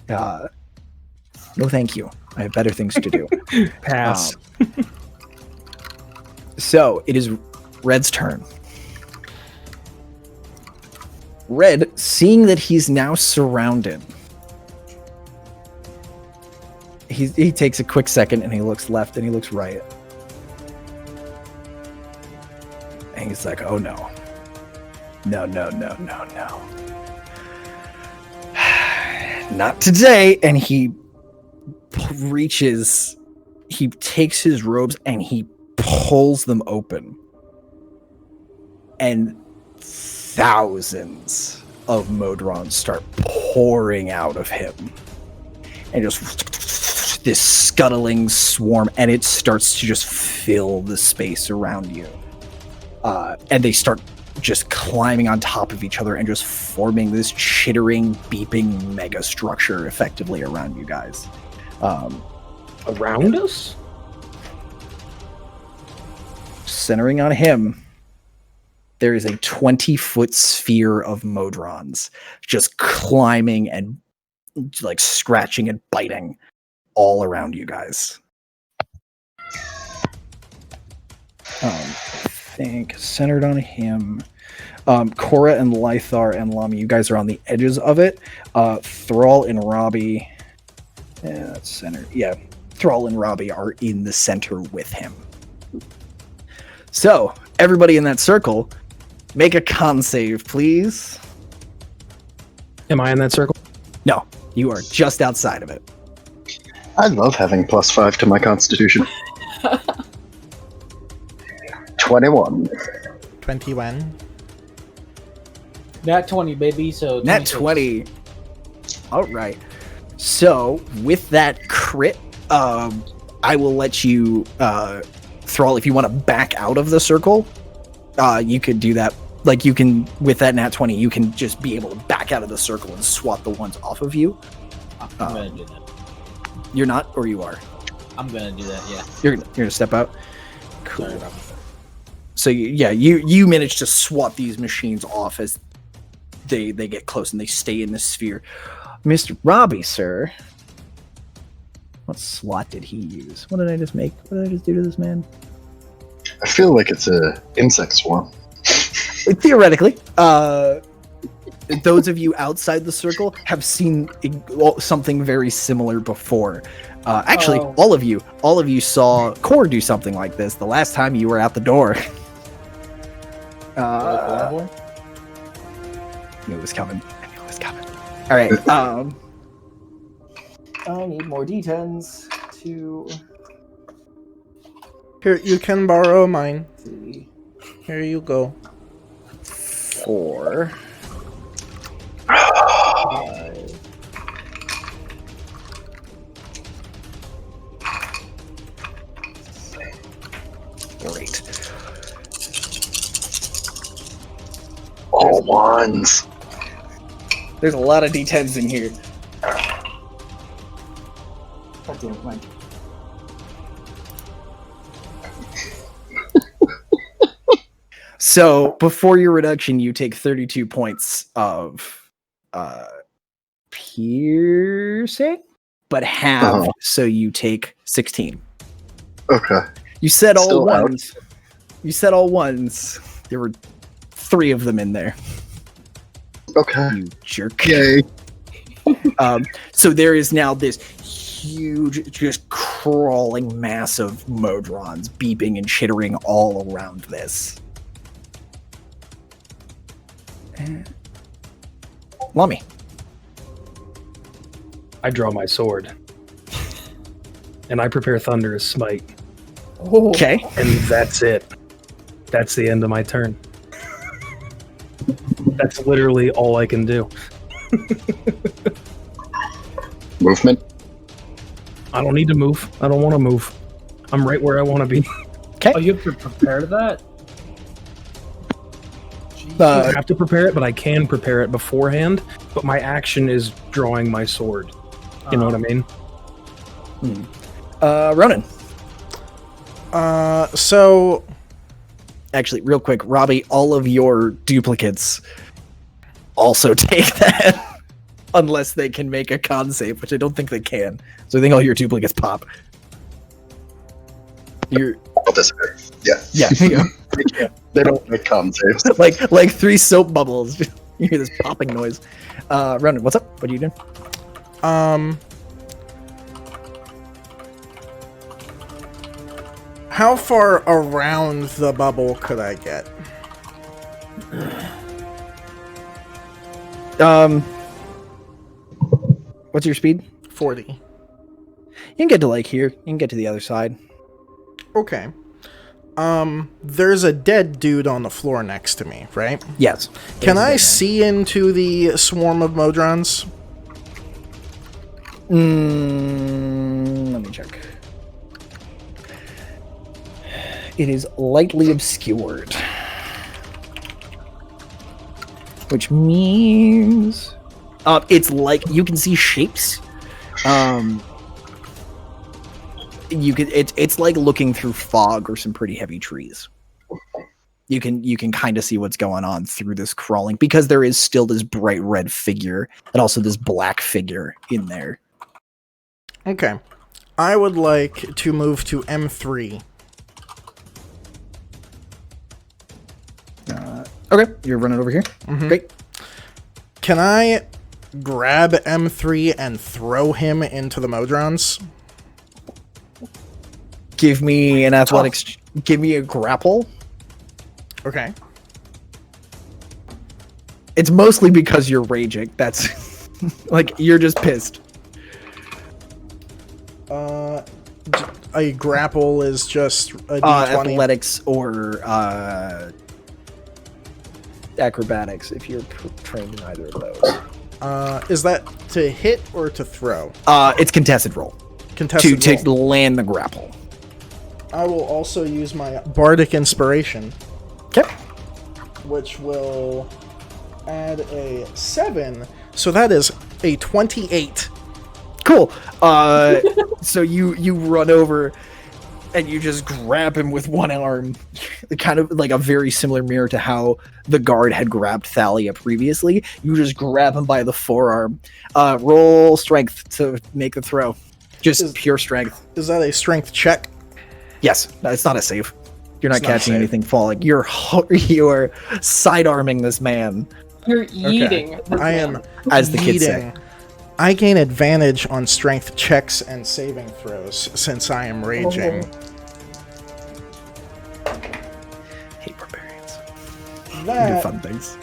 No, thank you. I have better things to do.
Pass.
So it is Red's turn. Red, seeing that he's now surrounded, he takes a quick second and he looks left and he looks right. And he's like, oh no. No. Not today. And he takes his robes and he pulls them open. And thousands of Modrons start pouring out of him. And just this scuttling swarm, and it starts to just fill the space around you. And they start just climbing on top of each other and just forming this chittering, beeping mega structure effectively around you guys.
Around us?
Centering on him, there is a 20-foot sphere of Modrons just climbing and like scratching and biting all around you guys. I think centered on him. Cora and Lythar and Lami, you guys are on the edges of it. Thrall and Robbie, that's centered. Yeah, Thrall and Robbie are in the center with him. So everybody in that circle, make a con save, please.
Am I in that circle?
No, you are just outside of it.
I love having +5 to my constitution. 21.
21.
Nat 20, baby. So
Nat
26.
20. All right. So with that crit, I will let you, Thrall, if you want to back out of the circle, you could do that. Like you can, with that Nat 20, you can just be able to back out of the circle and swat the ones off of you.
I'm gonna do that.
You're not, or you are?
I'm gonna do that. Yeah.
You're gonna step out. Cool.
Sorry, Rob.
So you manage to swat these machines off as they get close and they stay in the sphere. Mr. Robbie, sir. What slot did he use? What did I just make? What did I just do to this man?
I feel like it's a insect swarm.
Theoretically, those of you outside the circle have seen something very similar before. Actually, all of you saw Core do something like this the last time you were out the door. I knew it was coming. All right. I need more D10s to
Here, you can borrow mine. Here you go.
4. 5. Great.
All ones.
There's a lot of D10s in here. God damn it, Mike. So, before your reduction, you take 32 points of piercing, but half, so you take 16.
Okay.
You said all
Still out.
ones. You said all ones. There were 3 of them in there.
Okay.
You jerk.
Yay.
So there is now this huge, just crawling mass of Modrons beeping and chittering all around this. Lummy.
I draw my sword. And I prepare Thunderous Smite.
Okay.
And that's it. That's the end of my turn. That's literally all I can do.
Movement.
I don't need to move. I don't want to move. I'm right where I want to be.
Okay.
Oh, you have to prepare that?
I have to prepare it, but I can prepare it beforehand. But my action is drawing my sword. You know what I mean?
Ronan.
So
Actually, real quick, Robbie, all of your duplicates also take that. Unless they can make a con save, which I don't think they can. So I think all your duplicates pop. You're
I'll disappear. Yeah.
yeah.
They don't make con saves.
like 3 soap bubbles. You hear this popping noise. Ronan, what's up? What are you doing?
How far around the bubble could I get?
What's your speed?
40.
You can get to like here. You can get to the other side.
Okay. There's a dead dude on the floor next to me, right?
Yes.
Can I see into the swarm of Modrons?
Let me check. It is lightly obscured. Which means... it's like you can see shapes. You can it's like looking through fog or some pretty heavy trees. You can kind of see what's going on through this crawling because there is still this bright red figure and also this black figure in there.
Okay. I would like to move to M3.
Okay, you're running over here.
Mhm.
Great.
Can I grab M3 and throw him into the Modrons?
Give me an athletics. Give me a grapple.
Okay.
It's mostly because you're raging. That's Like, you're just pissed.
A grapple is just a d20.
Athletics or acrobatics, if you're trained in either of those.
Is that to hit or to throw?
It's contested roll.
Contested roll.
To land the grapple.
I will also use my Bardic Inspiration.
Okay.
Which will add a 7. So that is a 28.
Cool. So you run over and you just grab him with one arm, kind of like a very similar mirror to how the guard had grabbed Thalia previously. You just grab him by the forearm. Roll strength to make the throw. Just pure strength.
Is that a strength check?
Yes. It's not a save. You're not
It's not
catching
a save.
anything falling. You're side-arming this man.
You're eating. this
I
man.
am
As the kids say.
eating. I gain advantage on strength checks and saving throws since I am raging.
Hate barbarians. Do
That
fun things.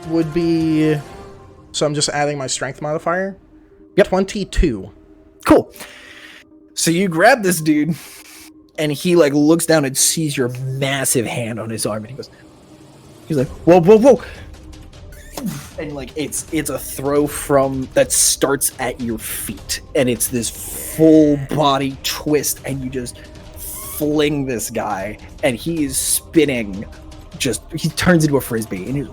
would be... So I'm just adding my strength modifier?
Yep.
22.
Cool. So you grab this dude, and he like looks down and sees your massive hand on his arm, and he's like, whoa, whoa, whoa. And like it's a throw from that starts at your feet, and it's this full body twist, and you just fling this guy, and he is spinning. He turns into a frisbee, and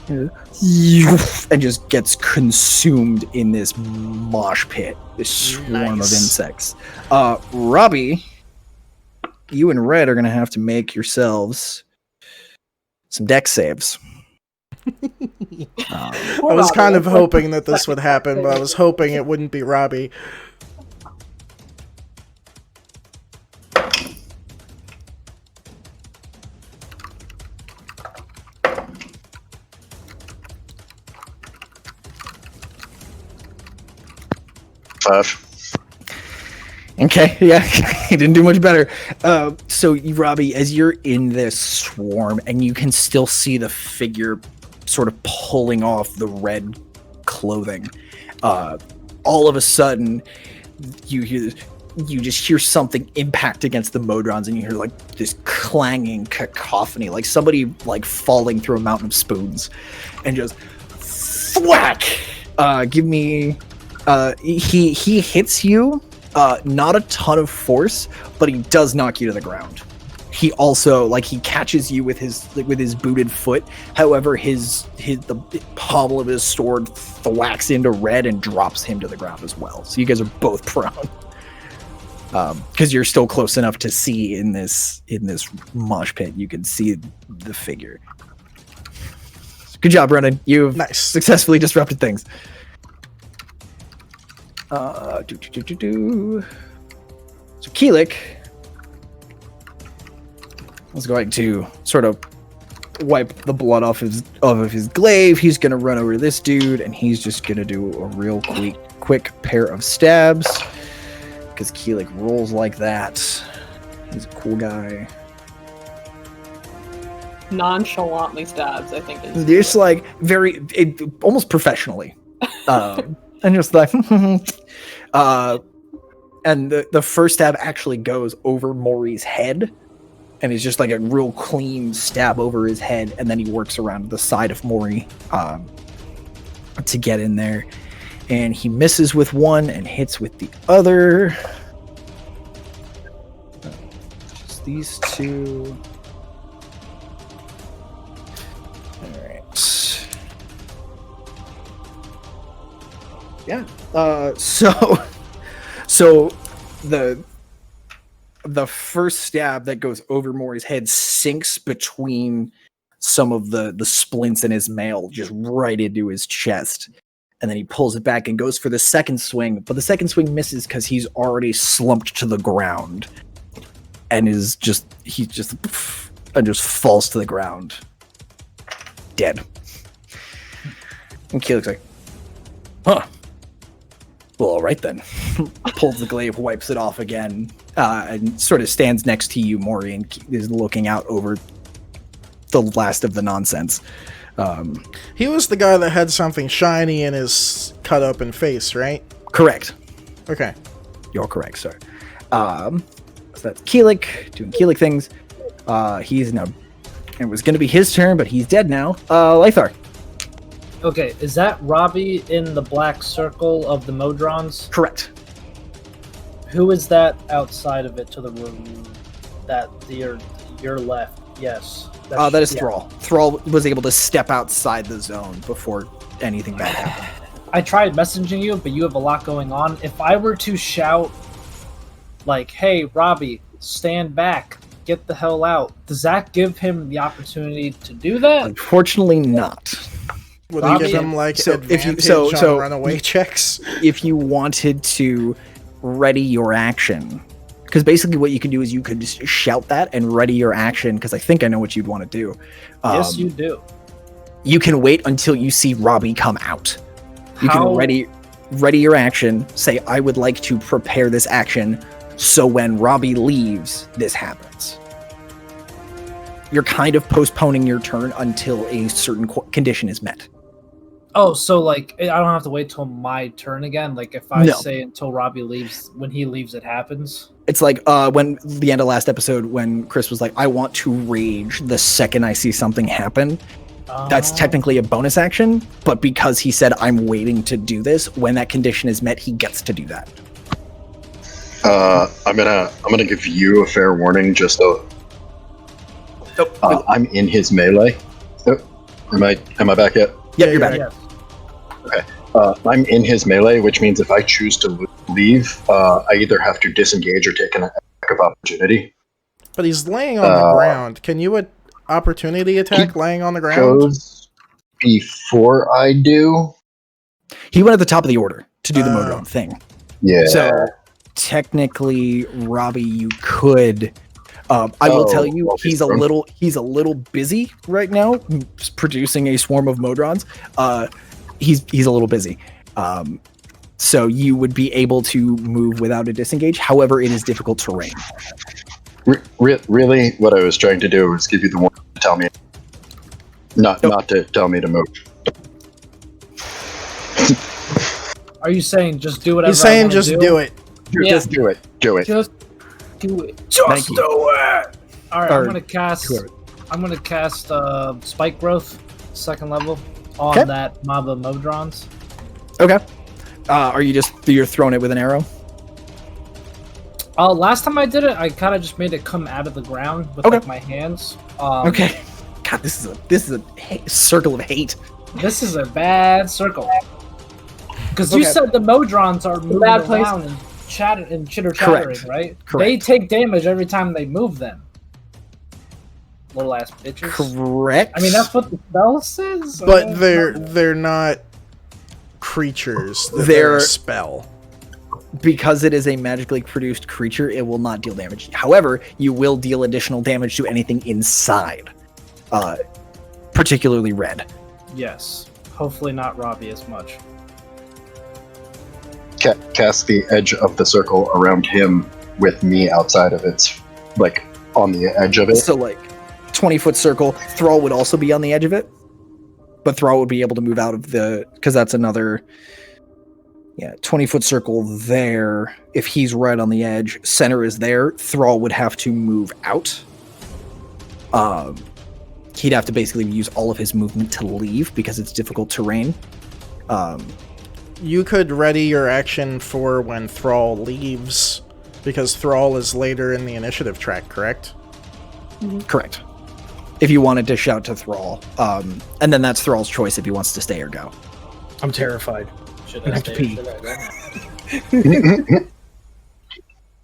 and just gets consumed in this mosh pit, this swarm of insects. Robbie, you and Red are gonna have to make yourselves some dex saves.
I was kind of hoping that this would happen, but I was hoping it wouldn't be Robbie.
Okay, yeah, he didn't do much better. So, Robbie, as you're in this swarm, and you can still see the figure sort of pulling off the red clothing, all of a sudden, you just hear something impact against the Modrons, and you hear like this clanging cacophony, like somebody like falling through a mountain of spoons, and just thwack. Give me. He hits you. Not a ton of force, but he does knock you to the ground. He also he catches you with his booted foot. However, the pommel of his sword thwacks into Red and drops him to the ground as well. So you guys are both prone. Because you're still close enough to see in this mosh pit, you can see the figure. Good job, Brennan. You've successfully disrupted things. So Keelik is going to sort of wipe the blood off of his glaive. He's going to run over to this dude, and he's just going to do a real quick pair of stabs, because Keelik rolls like that. He's a cool guy.
Nonchalantly stabs, I think.
Just like almost professionally. And just like, and the first stab actually goes over Maury's head, and it's just like a real clean stab over his head, and then he works around the side of Maury to get in there, and he misses with one and hits with the other. Just these two. All right. Yeah. So the first stab that goes over Maury's head sinks between some of the splints in his mail, just right into his chest. And then he pulls it back and goes for the second swing, but the second swing misses because he's already slumped to the ground and he just falls to the ground, dead. And Keelik's like, huh. Well, all right then. Pulls the glaive, wipes it off again, and sort of stands next to you, Maury, and is looking out over the last of the nonsense.
He was the guy that had something shiny in his cut open face, right?
Correct.
Okay.
You're correct, sir. So that's Keelik doing Keelik things. He's now. It was going to be his turn, but he's dead now. Lythar.
Okay, is that Robbie in the black circle of the Modrons?
Correct.
Who is that outside of it to the room? That your left? Yes.
That is Thrall. Thrall was able to step outside the zone before anything bad happened.
I tried messaging you, but you have a lot going on. If I were to shout, like, "Hey, Robbie, stand back, get the hell out," does that give him the opportunity to do that?
Unfortunately, not.
Would you give him like advantage on runaway checks?
If you wanted to ready your action, because basically what you can do is you could just shout that and ready your action. Because I think I know what you'd want to do.
Yes, you do.
You can wait until you see Robbie come out. You can ready your action. Say, I would like to prepare this action, so when Robbie leaves, this happens. You're kind of postponing your turn until a certain condition is met.
Oh, so like I don't have to wait till my turn again. Like if I say until Robbie leaves, when he leaves, it happens.
It's like when the end of last episode when Chris was like, "I want to rage the second I see something happen." That's technically a bonus action, but because he said, "I'm waiting to do this," when that condition is met, he gets to do that.
I'm gonna give you a fair warning, just so. I'm in his melee. Am I back yet?
Yeah, you're back.
Yeah.
Okay. I'm in his melee, which means if I choose to leave, I either have to disengage or take an attack of opportunity.
But he's laying on the ground. Can you opportunity attack laying on the ground?
Goes before I do.
He went at the top of the order to do the Modron thing.
Yeah.
So technically, Robbie, you could. I will tell you, he's a little busy right now, producing a swarm of Modrons. He's a little busy. So you would be able to move without a disengage. However, it is difficult terrain.
Really, what I was trying to do was give you the warning to tell me, not to tell me to move.
Are you saying just do whatever?
He's saying just do it.
Just do it. Do it.
Just do it.
Just do it.
All right, I'm gonna cast Spike Growth, 2nd level, on that mob of Modrons.
Okay. You're throwing it with an arrow?
Last time I did it, I kind of just made it come out of the ground with like my hands.
Okay. God, this is a circle of hate.
This is a bad circle. Because you said the Modrons are moving around and chitter-chattering, right?
Correct.
They take damage every time they move them. Little ass bitches.
Correct.
I mean, that's what the spell says.
But they're not creatures. They're a spell.
Because it is a magically produced creature, it will not deal damage. However, you will deal additional damage to anything inside, particularly red.
Yes. Hopefully not Robbie as much.
Cast the edge of the circle around him with me outside of it, like on the edge of it.
So like 20-foot circle. Thrall would also be on the edge of it, but Thrall would be able to move out of because that's another 20-foot circle there. If he's right on the edge, center is there. Thrall would have to move out. He'd have to basically use all of his movement to leave because it's difficult terrain.
You could ready your action for when Thrall leaves, because Thrall is later in the initiative track, correct?
Mm-hmm. Correct. If you wanted to shout to Thrall. And then that's Thrall's choice if he wants to stay or go.
I'm terrified.
Should
I
I
have to
stay?
pee.
Should I go?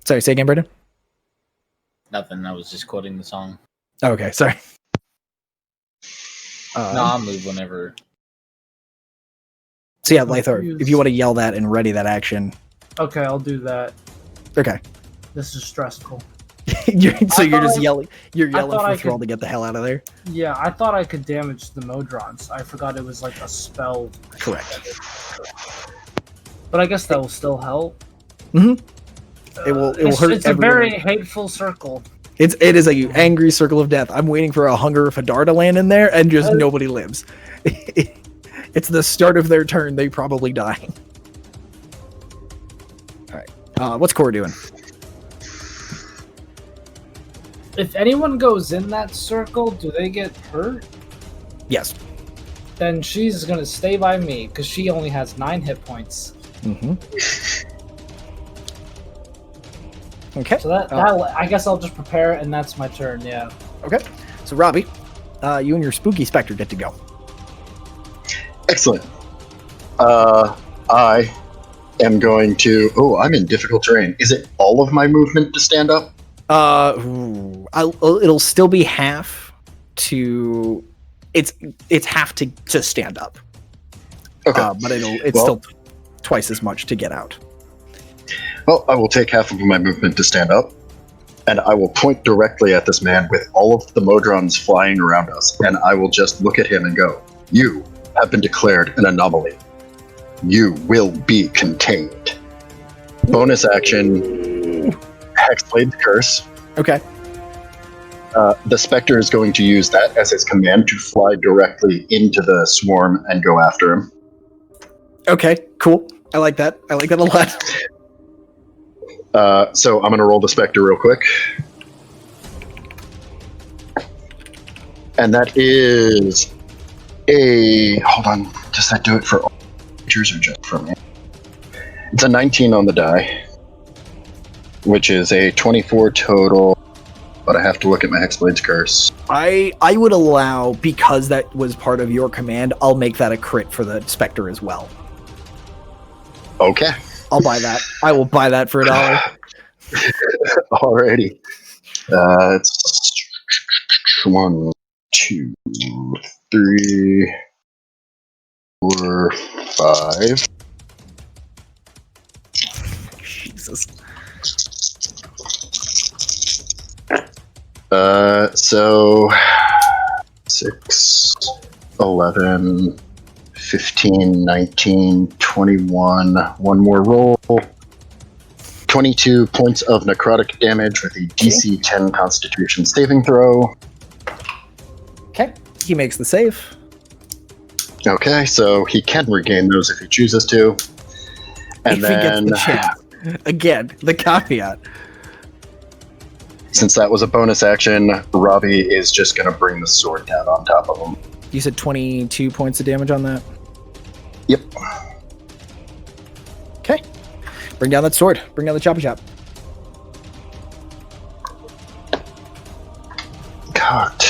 Sorry, say again, Brandon?
Nothing. I was just quoting the song.
Okay, sorry.
No, I'll move whenever.
So yeah, Lythar, if you want to yell that and ready that action.
Okay, I'll do that.
Okay.
This is stressful.
You're just yelling. You're yelling for Thrall
could-
to get the hell out of there.
Yeah, I thought I could damage the Modrons. I forgot it was like a spell.
Correct.
But I guess that will still help.
Mm-hmm. It will hurt
It's a
everyone.
very hateful circle.
It is a angry circle of death. I'm waiting for a Hunger Fadar to land in there, and just nobody lives. It's the start of their turn. They probably die. All right. What's Core doing?
If anyone goes in that circle, do they get hurt?
Yes.
Then she's gonna stay by me because she only has 9 hit points.
Mm-hmm. Okay.
So that I guess I'll just prepare, and that's my turn. Yeah.
Okay. So Robbie, you and your spooky specter get to go.
Excellent. I am going to. Oh, I'm in difficult terrain. Is it all of my movement to stand up?
It'll still be half to. It's half to stand up.
Okay.
But it's still twice as much to get out.
Well, I will take half of my movement to stand up, and I will point directly at this man with all of the Modrons flying around us, and I will just look at him and go, "You have been declared an anomaly. You will be contained." Bonus action, Hexblade's Curse.
Okay.
The Spectre is going to use that as his command to fly directly into the swarm and go after him.
Okay, cool. I like that. I like that a lot.
So I'm going to roll the Spectre real quick. And that is hold on. Does that do it for all creatures or just for me? It's a 19 on the die, which is a 24 total, but I have to look at my Hexblade's Curse.
I would allow, because that was part of your command, I'll make that a crit for the Spectre as well.
Okay.
I'll buy that. I will buy that for $1.
Alrighty. It's 1, 2, 3, 4, 5.
Jesus.
So 6, 11, 15, 19, 21. One more roll. 22 points of necrotic damage with a DC 10 Constitution saving throw.
Okay. He makes the save.
Okay, so he can regain those if he chooses to. And
if he gets the chance. Again, the caveat.
Since that was a bonus action, Robbie is just going to bring the sword down on top of him.
You said 22 points of damage on that?
Yep.
Okay. Bring down that sword. Bring down the choppy chop.
God.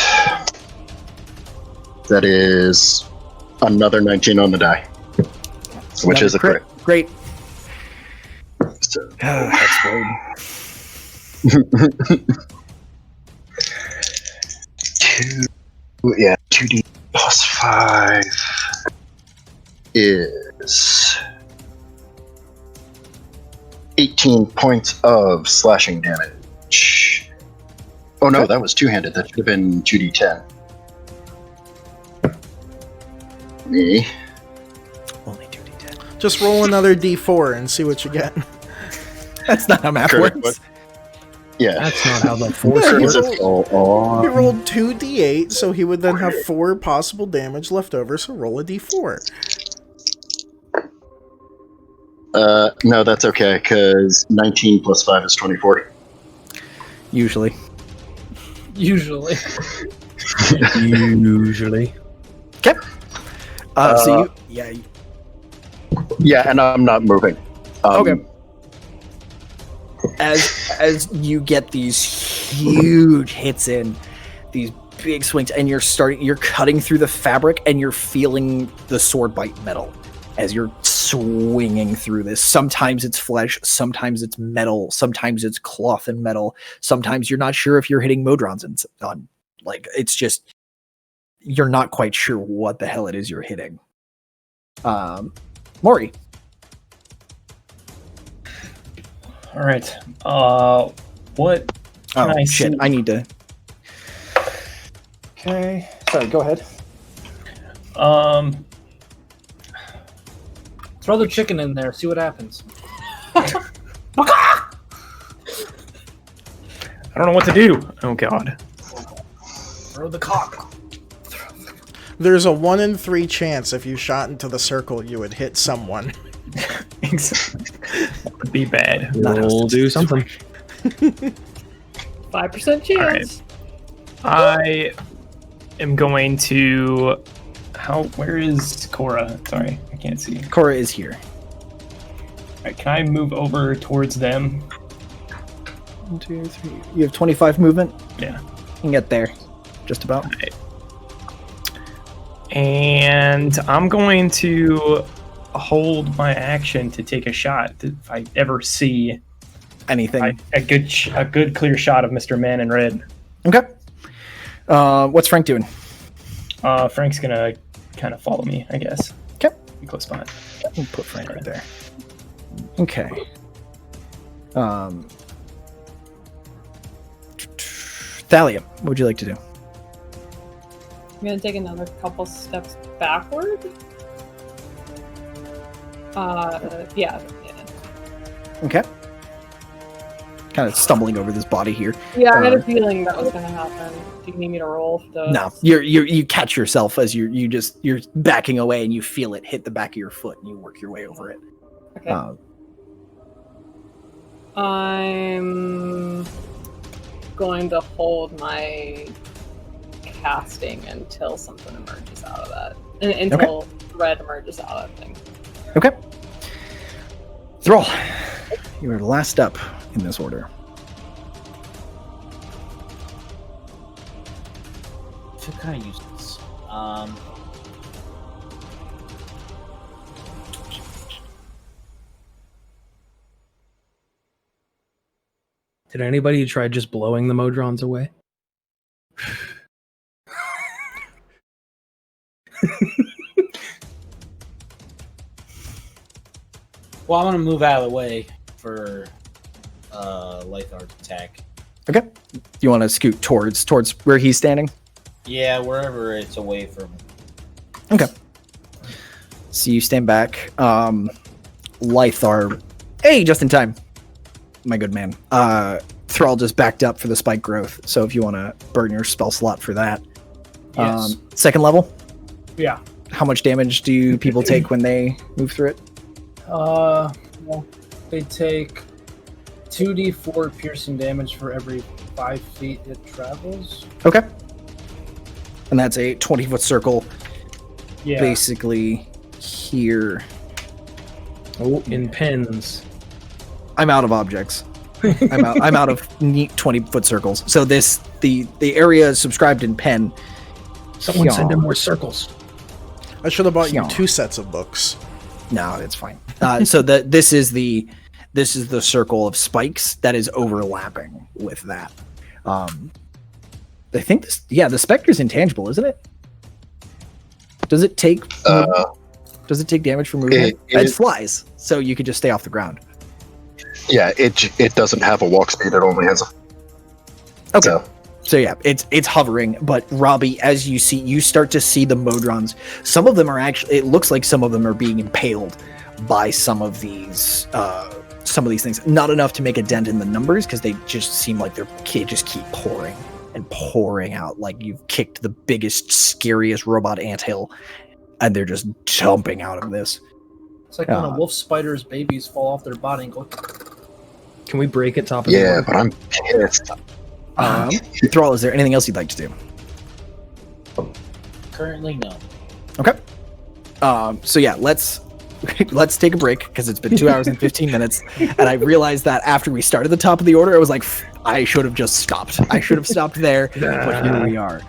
That is another 19 on the die, which is a crit.
Great.
So.
Explode.
2d plus 5 is 18 points of slashing damage. Oh no, that was two-handed. That should have been 2d10. Me.
Only 2d10.
Just roll another d4 and see what you get.
That's not how math
Correct.
works.
Yeah.
That's not how the force
Yeah,
works.
He rolled 2d8, so he would then have 4 possible damage left over, so roll a d4.
No, that's okay, because 19 plus 5 is 24.
Usually.
Usually.
Usually.
Okay. So you... Yeah.
Yeah, and I'm not moving.
Okay. As you get these huge hits in, these big swings, and you're cutting through the fabric, and you're feeling the sword bite metal as you're swinging through this. Sometimes it's flesh, sometimes it's metal, sometimes it's cloth and metal, sometimes you're not sure if you're hitting Modrons on. Like, it's just, you're not quite sure what the hell it is you're hitting. Maury.
All right. What?
Oh,
I
shit.
see?
I need to. Okay. Sorry, go ahead.
Throw the chicken in there, see what happens.
I don't know what to do. Oh god.
Throw the cock.
There's a 1 in 3 chance if you shot into the circle, you would hit someone.
That would be bad.
We'll do something.
5% chance.
I am going to. Where is Cora? Sorry, I can't see.
Cora is here.
Alright, can I move over towards them?
1, 2, 3. You have 25 movement.
Yeah.
You can get there, just about.
Right. And I'm going to hold my action to take a shot if I ever see
Anything.
a good clear shot of Mr. Man in Red.
Okay. What's Frank doing?
Frank's gonna kind of follow me, I guess.
Okay.
Be close behind.
We'll put Frank right there. Okay. Thalia, what would you like to do?
I'm gonna take another couple steps backward. Yeah.
Okay. Kind of stumbling over this body here.
Yeah, I had a feeling that was gonna happen. Do you need me to roll for the...
No, you catch yourself as you're backing away and you feel it hit the back of your foot and you work your way over it.
Okay. I'm going to hold my casting until something emerges out of that. Until red emerges out of that thing.
Okay. Thrall, you are last up in this order.
I feel kind of useless.
Did anybody try just blowing the Modrons away?
Well, I'm gonna move out of the way for Lythar's attack.
Okay. You want to scoot towards where he's standing?
Yeah, wherever it's away from.
Okay. So you stand back. Lythar. Hey, just in time. My good man. Thrall just backed up for the spike growth, so if you want to burn your spell slot for that.
Yes.
Second level?
Yeah.
How much damage do people take when they move through it?
Well, they take 2d4 piercing damage for every 5 feet it travels.
Okay. And that's a 20-foot circle,
Yeah.
basically here.
Oh, in pens.
I'm out of objects. I'm out of neat 20-foot circles. So the area is subscribed in pen.
Someone send in more circles.
I should have bought you
Yeah.
2 sets of books.
No, it's fine. So this is the circle of spikes that is overlapping with that. I think the specter's intangible, isn't it? Does it take damage for movement? It flies, so you could just stay off the ground.
Yeah, it doesn't have a walk speed. It only has a.
Okay. So yeah, it's hovering, but Robbie, as you start to see the Modrons. Some of them are actually. It looks like some of them are being impaled by some of these things. Not enough to make a dent in the numbers because they just seem like they just keep pouring and pouring out. Like you've kicked the biggest, scariest robot anthill, and they're just jumping out of this.
It's like when a wolf spider's babies fall off their body and go...
Can we break it top of the
Yeah,
order?
but I'm pissed.
Thrall, is there anything else you'd like to do?
Currently, no.
Okay. So yeah, let's take a break because it's been 2 hours and 15 minutes, and I realized that after we started the top of the order, I was like, I should have just stopped. I should have stopped there, but here we are.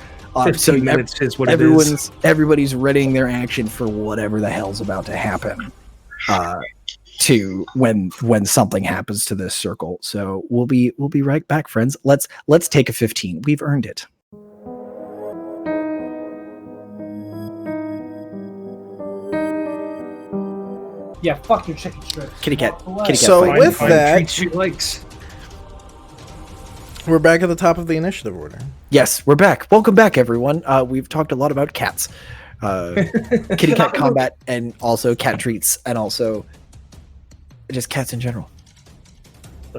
15 minutes is what it is.
Everybody's readying their action for whatever the hell's about to happen. To when something happens to this circle. So we'll be right back, friends. Let's take a 15. We've earned it.
Yeah, fuck your chicken strips.
Kitty cat.
So
fight.
with that,
Treats she likes.
we're back at the top of the initiative order.
Yes, we're back. Welcome back, everyone. We've talked a lot about cats, kitty cat combat, and also cat treats, and also just cats in general.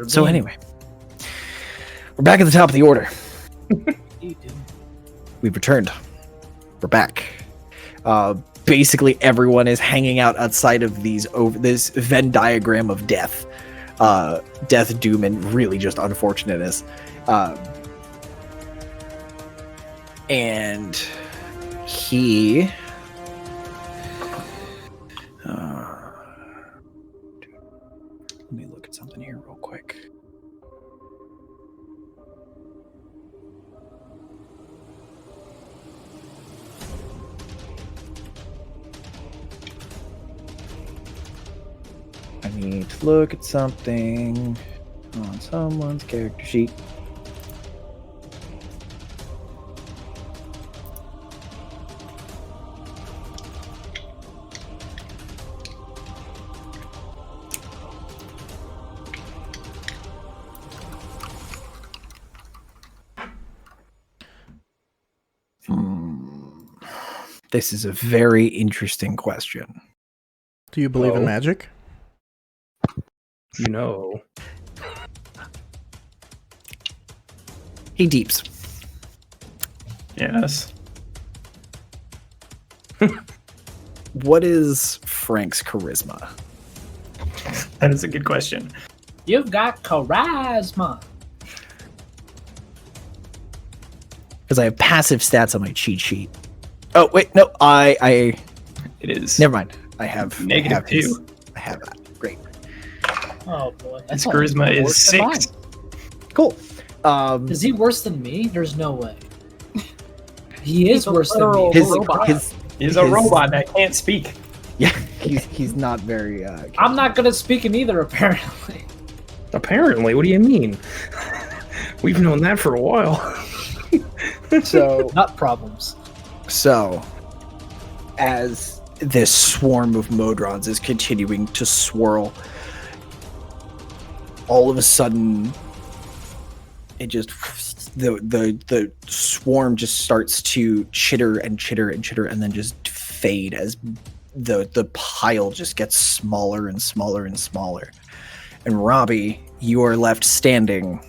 So anyway, We're back at the top of the order.
You do.
We've returned. We're back. Basically, everyone is hanging out outside of this Venn diagram of death. Death, doom, and really just unfortunateness. And he... let me look at something here real quick. I need to look at something on someone's character sheet. This is a very interesting question.
Do you believe in magic?
No.
He deeps.
Yes.
What is Frank's charisma?
That is a good question.
You've got charisma.
Because I have passive stats on my cheat sheet. Oh wait, no, I.
It is.
Never mind. I have
-2.
I have that. Great.
Oh boy.
His charisma is 6.
Cool.
Is he worse than me? There's no way. He is worse than me.
He's a robot that can't speak.
Yeah, he's not very.
I'm not good at speaking either, apparently.
Apparently, what do you mean? We've known that for a while.
So
Nut problems.
So, as this swarm of Modrons is continuing to swirl, all of a sudden, it just the swarm just starts to chitter and chitter and chitter, and then just fade as the pile just gets smaller and smaller and smaller. And Robbie, you are left standing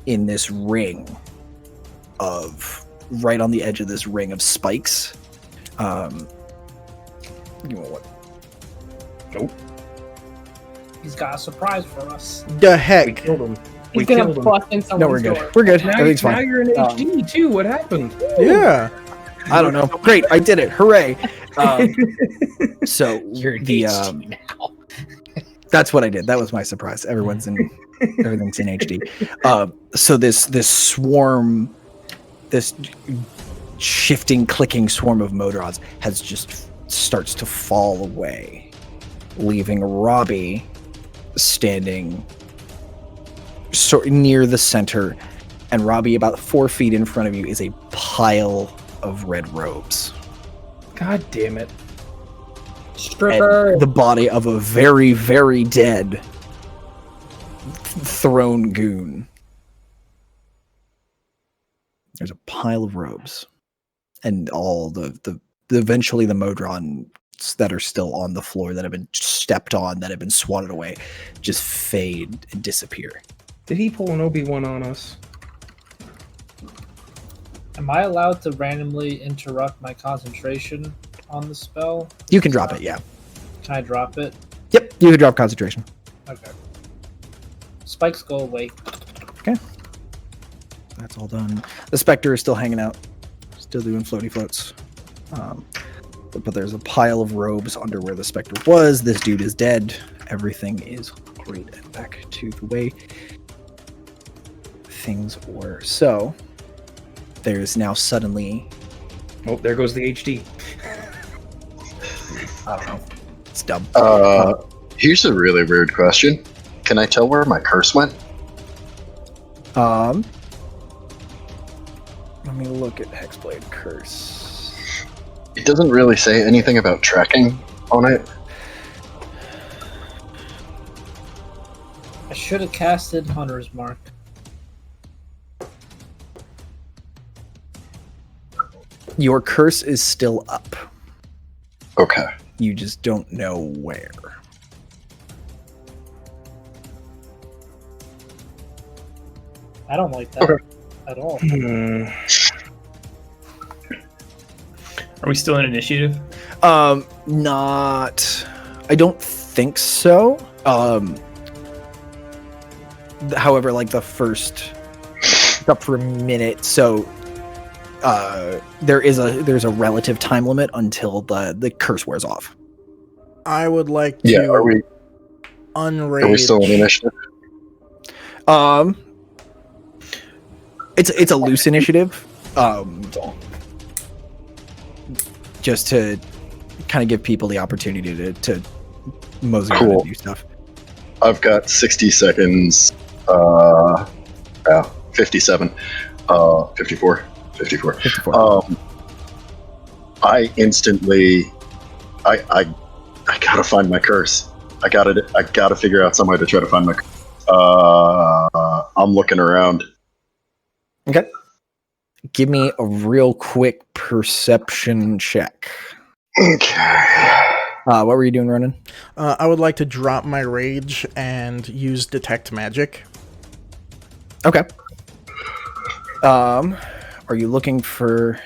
in this ring of right on the edge of this ring of spikes. You know what?
Nope.
He's got a surprise for us.
The
We
heck?
killed him.
He's
We
gonna
killed him.
bust in
No,
someone's
we're good.
door.
We're good.
Now,
Everything's
now
fine.
you're in HD too. What happened?
Yeah.
I don't know. Great, I did it. Hooray! So
You're in
the
HD now.
that's what I did. That was my surprise. Everything's in HD. So this swarm, this shifting, clicking swarm of Modrons has just starts to fall away, leaving Robbie standing near the center, and Robbie, about 4 feet in front of you, is a pile of red robes.
God damn it.
Stripper.
And the body of a very, very dead throne goon. There's a pile of robes, and all the eventually the Modrons that are still on the floor, that have been stepped on, that have been swatted away, just fade and disappear.
Did he pull an Obi-Wan on us?
Am I allowed to randomly interrupt my concentration on the spell?
You can drop it, yeah.
Can I drop it?
Yep, you can drop concentration.
Okay. Spikes go away.
Okay. That's all done. The Spectre is still hanging out, still doing floaty floats. But there's a pile of robes under where the Spectre was. This dude is dead. Everything is great and back to the way things were. So there's now suddenly,
Oh, there goes the HD.
I don't know, it's dumb.
Here's a really weird question. Can I tell where my curse went?
Let me look at Hexblade Curse.
It doesn't really say anything about tracking on it.
I should have casted Hunter's Mark.
Your curse is still up.
Okay.
You just don't know where.
I don't like that
Okay.
at all.
Are we still in initiative?
Not. I don't think so. However, like up for a minute, so there's a relative time limit until the curse wears off.
I would like
Yeah,
to
are we
unrage.
still in initiative?
It's a loose initiative. Just to kind of give people the opportunity to mosey around
Cool.
and do stuff.
I've got 60 seconds. 57. 54. 54.
54.
I instantly, I gotta find my curse. I gotta figure out some way to try to find my curse. I'm looking around.
Okay. Give me a real quick perception check.
Okay.
What were you doing, Ronan?
I would like to drop my rage and use detect magic.
Okay. Are you looking for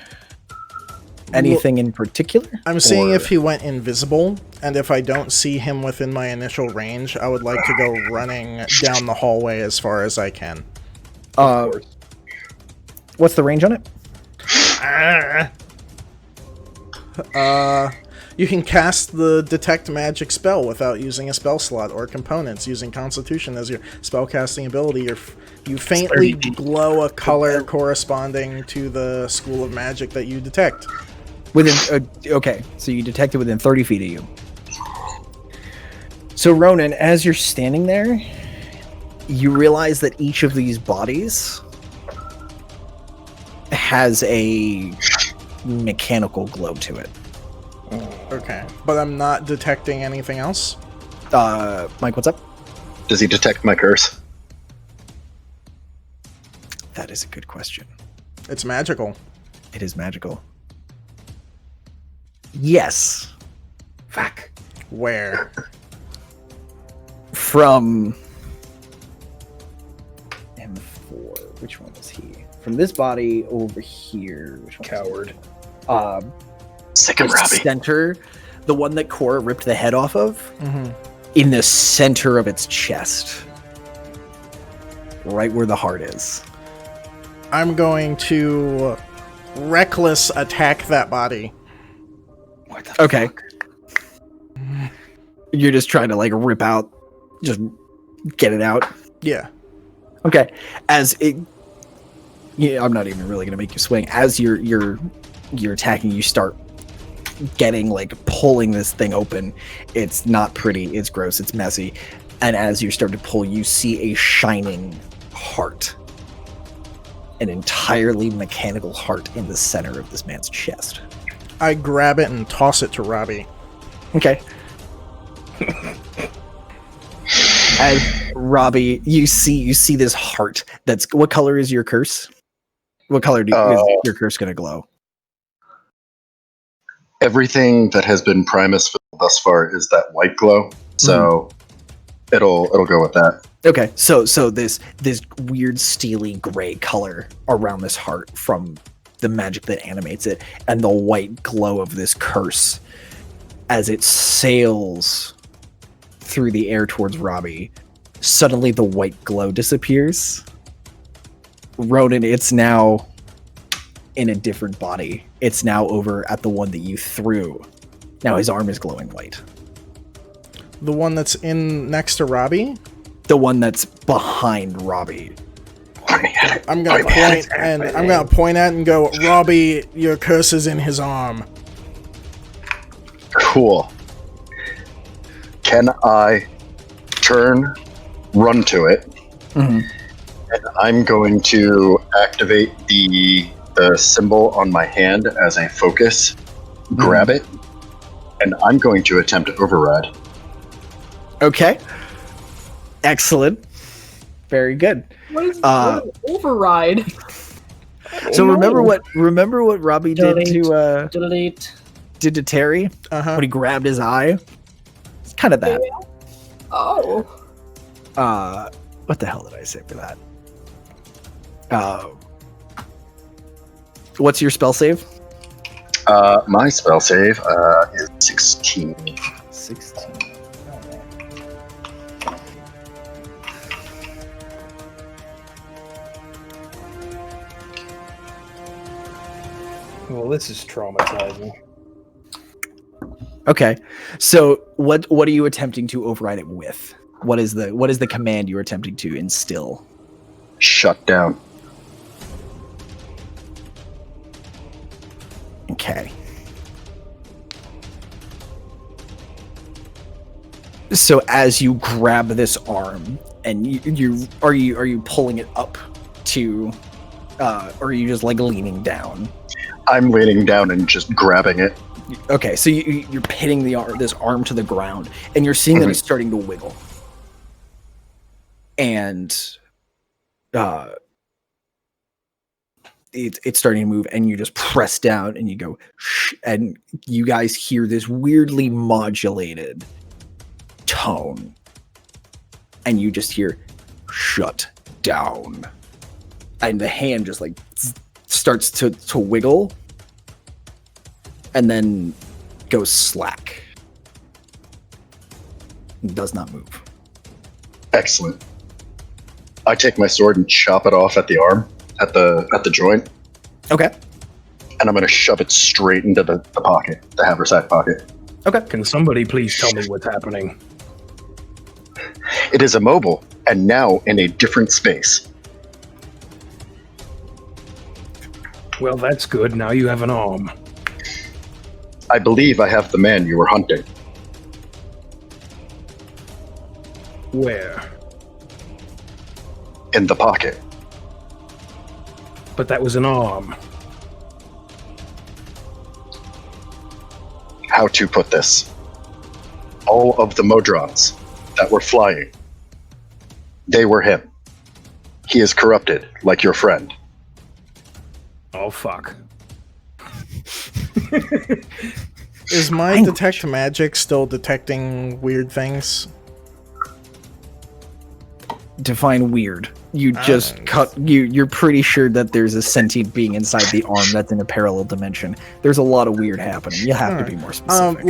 anything in particular?
I'm seeing
Or-
if he went invisible, and if I don't see him within my initial range, I would like to go running down the hallway as far as I can.
What's the range on it?
You can cast the detect magic spell without using a spell slot or components. Using Constitution as your spellcasting ability, you faintly glow a color corresponding to the school of magic that you detect.
Within okay, so you detect it within 30 feet of you. So Ronan, as you're standing there, you realize that each of these bodies has a mechanical glow to it.
Okay, but I'm not detecting anything else?
Mike, what's up?
Does he detect my curse?
That is a good question.
It's magical.
It is magical. Yes. Fuck.
Where?
From M4. Which one is he? From this body over here. Which one?
Coward.
Second Robbie.
Center, the one that Cora ripped the head off of,
Mm-hmm.
in the center of its chest. Right where the heart is.
I'm going to reckless attack that body.
What the fuck? You're just trying to like rip out, just get it out.
Yeah.
Okay. As it, yeah, I'm not even really gonna make you swing. As you're attacking, you start getting like pulling this thing open. It's not pretty. It's gross. It's messy. And as you start to pull, you see a shining heart, an entirely mechanical heart in the center of this man's chest.
I grab it and toss it to Robbie.
Okay. As Robbie, you see this heart. That's what color is your curse? What color is your curse going to glow?
Everything that has been Primus thus far is that white glow, so it'll go with that.
Okay, so this weird steely gray color around this heart from the magic that animates it, and the white glow of this curse as it sails through the air towards Robbie. Suddenly, the white glow disappears. Ronan, it's now in a different body. It's now over at the one that you threw. Now his arm is glowing white.
The one that's in next to Robbie?
The one that's behind Robbie.
I'm gonna point at it and go, Robbie, your curse is in his arm.
Cool. Can I turn, run to it,
Mm-hmm.
and I'm going to activate the symbol on my hand as a focus, grab it, and I'm going to attempt to override.
Okay. Excellent. Very good.
What is override?
So remember what Robbie did to
Delete.
Terry
Uh-huh.
when he grabbed his eye? It's kind of that.
Oh.
What the hell did I say for that? What's your spell save?
My spell save is 16.
16.
Well, this is traumatizing.
Okay, so what are you attempting to override it with? What is the command you're attempting to instill?
Shut down.
Okay. So as you grab this arm, and are you pulling it up to, or are you just like leaning down?
I'm leaning down and just grabbing it.
Okay, so you're hitting this arm to the ground, and you're seeing that it's starting to wiggle, and it's starting to move, and you just press down, and you go, shh, and you guys hear this weirdly modulated tone, and you just hear, "Shut down," and the hand just like starts to wiggle, and then goes slack. It does not move.
Excellent. I take my sword and chop it off at the arm, at the joint,
Okay.
and I'm going to shove it straight into the pocket, the haversack pocket.
Okay.
Can somebody please tell me what's happening?
It is immobile and now in a different space.
Well, that's good. Now you have an arm.
I believe I have the man you were hunting.
Where?
In the pocket.
But that was an arm.
How to put this? All of the Modrons that were flying, they were him. He is corrupted, like your friend.
Oh, fuck.
Is my detect magic still detecting weird things?
Define weird. You just cut. You're pretty sure that there's a sentient being inside the arm that's in a parallel dimension. There's a lot of weird happening. You have to be more specific.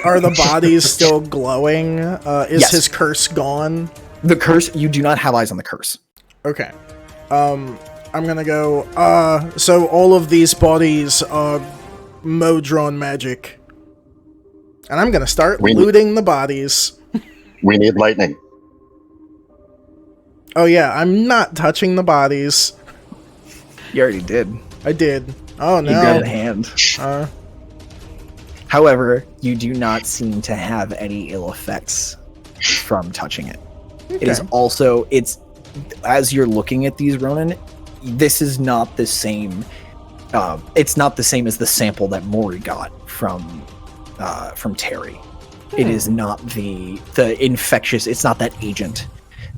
Are the bodies still glowing? Is
Yes.
his curse gone?
The curse. You do not have eyes on the curse.
Okay. I'm gonna go. So all of these bodies are Modron magic, and I'm gonna start looting the bodies.
We need lightning.
Oh yeah, I'm not touching the bodies.
You already did.
I did. Oh no.
You got a hand. However, you do not seem to have any ill effects from touching it.
Okay.
It is also, as you're looking at these, Ronan, this is not the same. It's not the same as the sample that Mori got from Terry. It is not the infectious. It's not that agent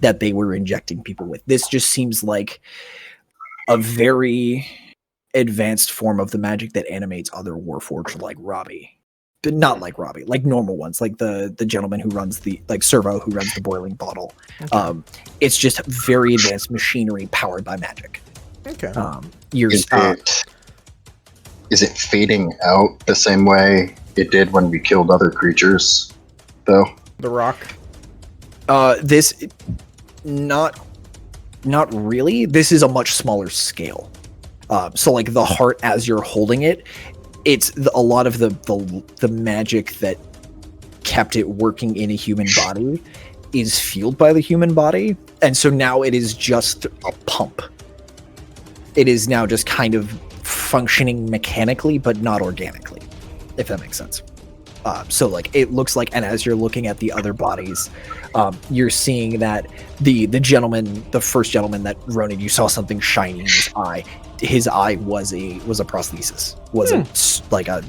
that they were injecting people with. This just seems like a very advanced form of the magic that animates other Warforged like Robbie. But not like Robbie, like normal ones, like the gentleman who runs Servo, who runs the boiling bottle. Okay. It's just very advanced machinery powered by magic.
Okay.
Is it fading out the same way it did when we killed other creatures, though?
The rock?
This... Not really. This is a much smaller scale. So like the heart, as you're holding it, it's a lot of the magic that kept it working in a human body is fueled by the human body, and so now it is just a pump. It is now just kind of functioning mechanically, but not organically, if that makes sense. So like it looks like, and as you're looking at the other bodies, you're seeing that the first gentleman that Ronan, you saw something shiny in his eye. His eye was a prosthesis, like a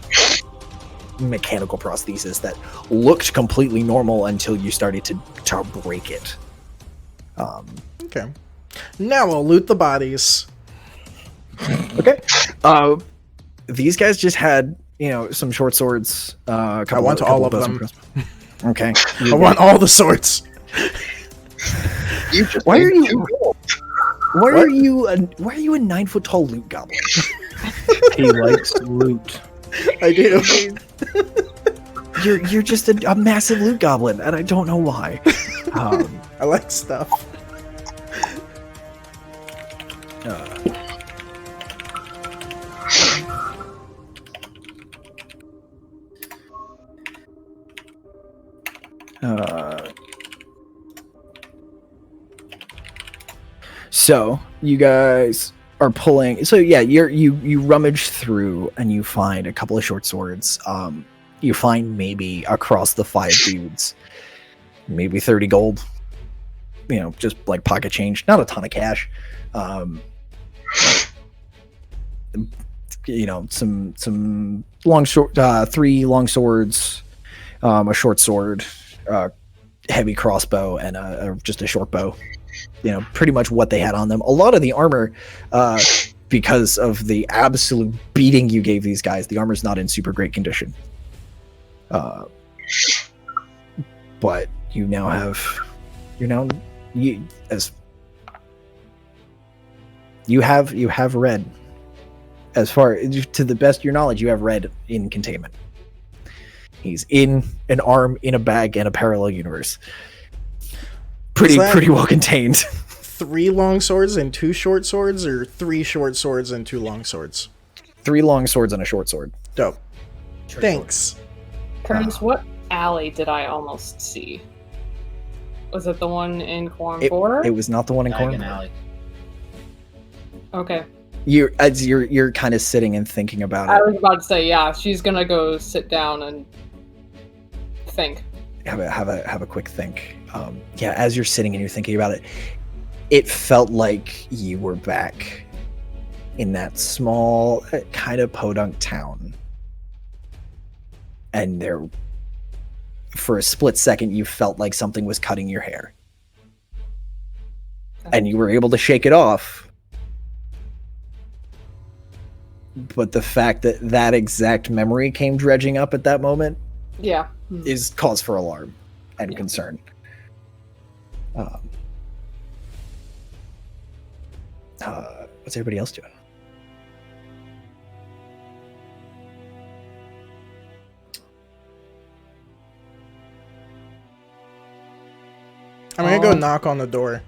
mechanical prosthesis that looked completely normal until you started to break it.
Okay. Now I'll loot the bodies.
Okay. These guys just had, some short swords.
I want all of them.
Okay.
I want all the swords.
Why are you?
Why are you a 9-foot tall loot goblin?
He likes loot.
I do.
You're just a massive loot goblin, and I don't know why.
I like stuff.
So you guys are pulling. So yeah, you rummage through and you find a couple of short swords. You find maybe across the 5 dudes, maybe 30 gold. You know, just like pocket change, not a ton of cash. You know, some long short, 3 long swords, a short sword, heavy crossbow, and just a short bow. You know, pretty much what they had on them. A lot of the armor, because of the absolute beating you gave these guys, the armor's not in super great condition. But you now have, you have red. As far to the best of your knowledge, you have red in containment. He's in an arm, in a bag, and a parallel universe. Pretty well contained.
3 long swords and 2 short swords, or 3 short swords and 2 long swords?
3 long swords and a short sword.
Dope. Thanks.
Kerns, what alley did I almost see? Was it the one in Quorum 4?
It was not the one in Quorum 4.
Alley.
Okay.
You're kind of sitting and thinking about
I
it.
was about to say, yeah, she's gonna go sit down and think.
Have a quick think. Yeah, as you're sitting and you're thinking about it, it felt like you were back in that small, kind of podunk town. And there, for a split second, you felt like something was cutting your hair. And you were able to shake it off. But the fact that that exact memory came dredging up at that moment
Yeah.
is cause for alarm and concern. What's everybody else doing?
I'm gonna go knock on the door.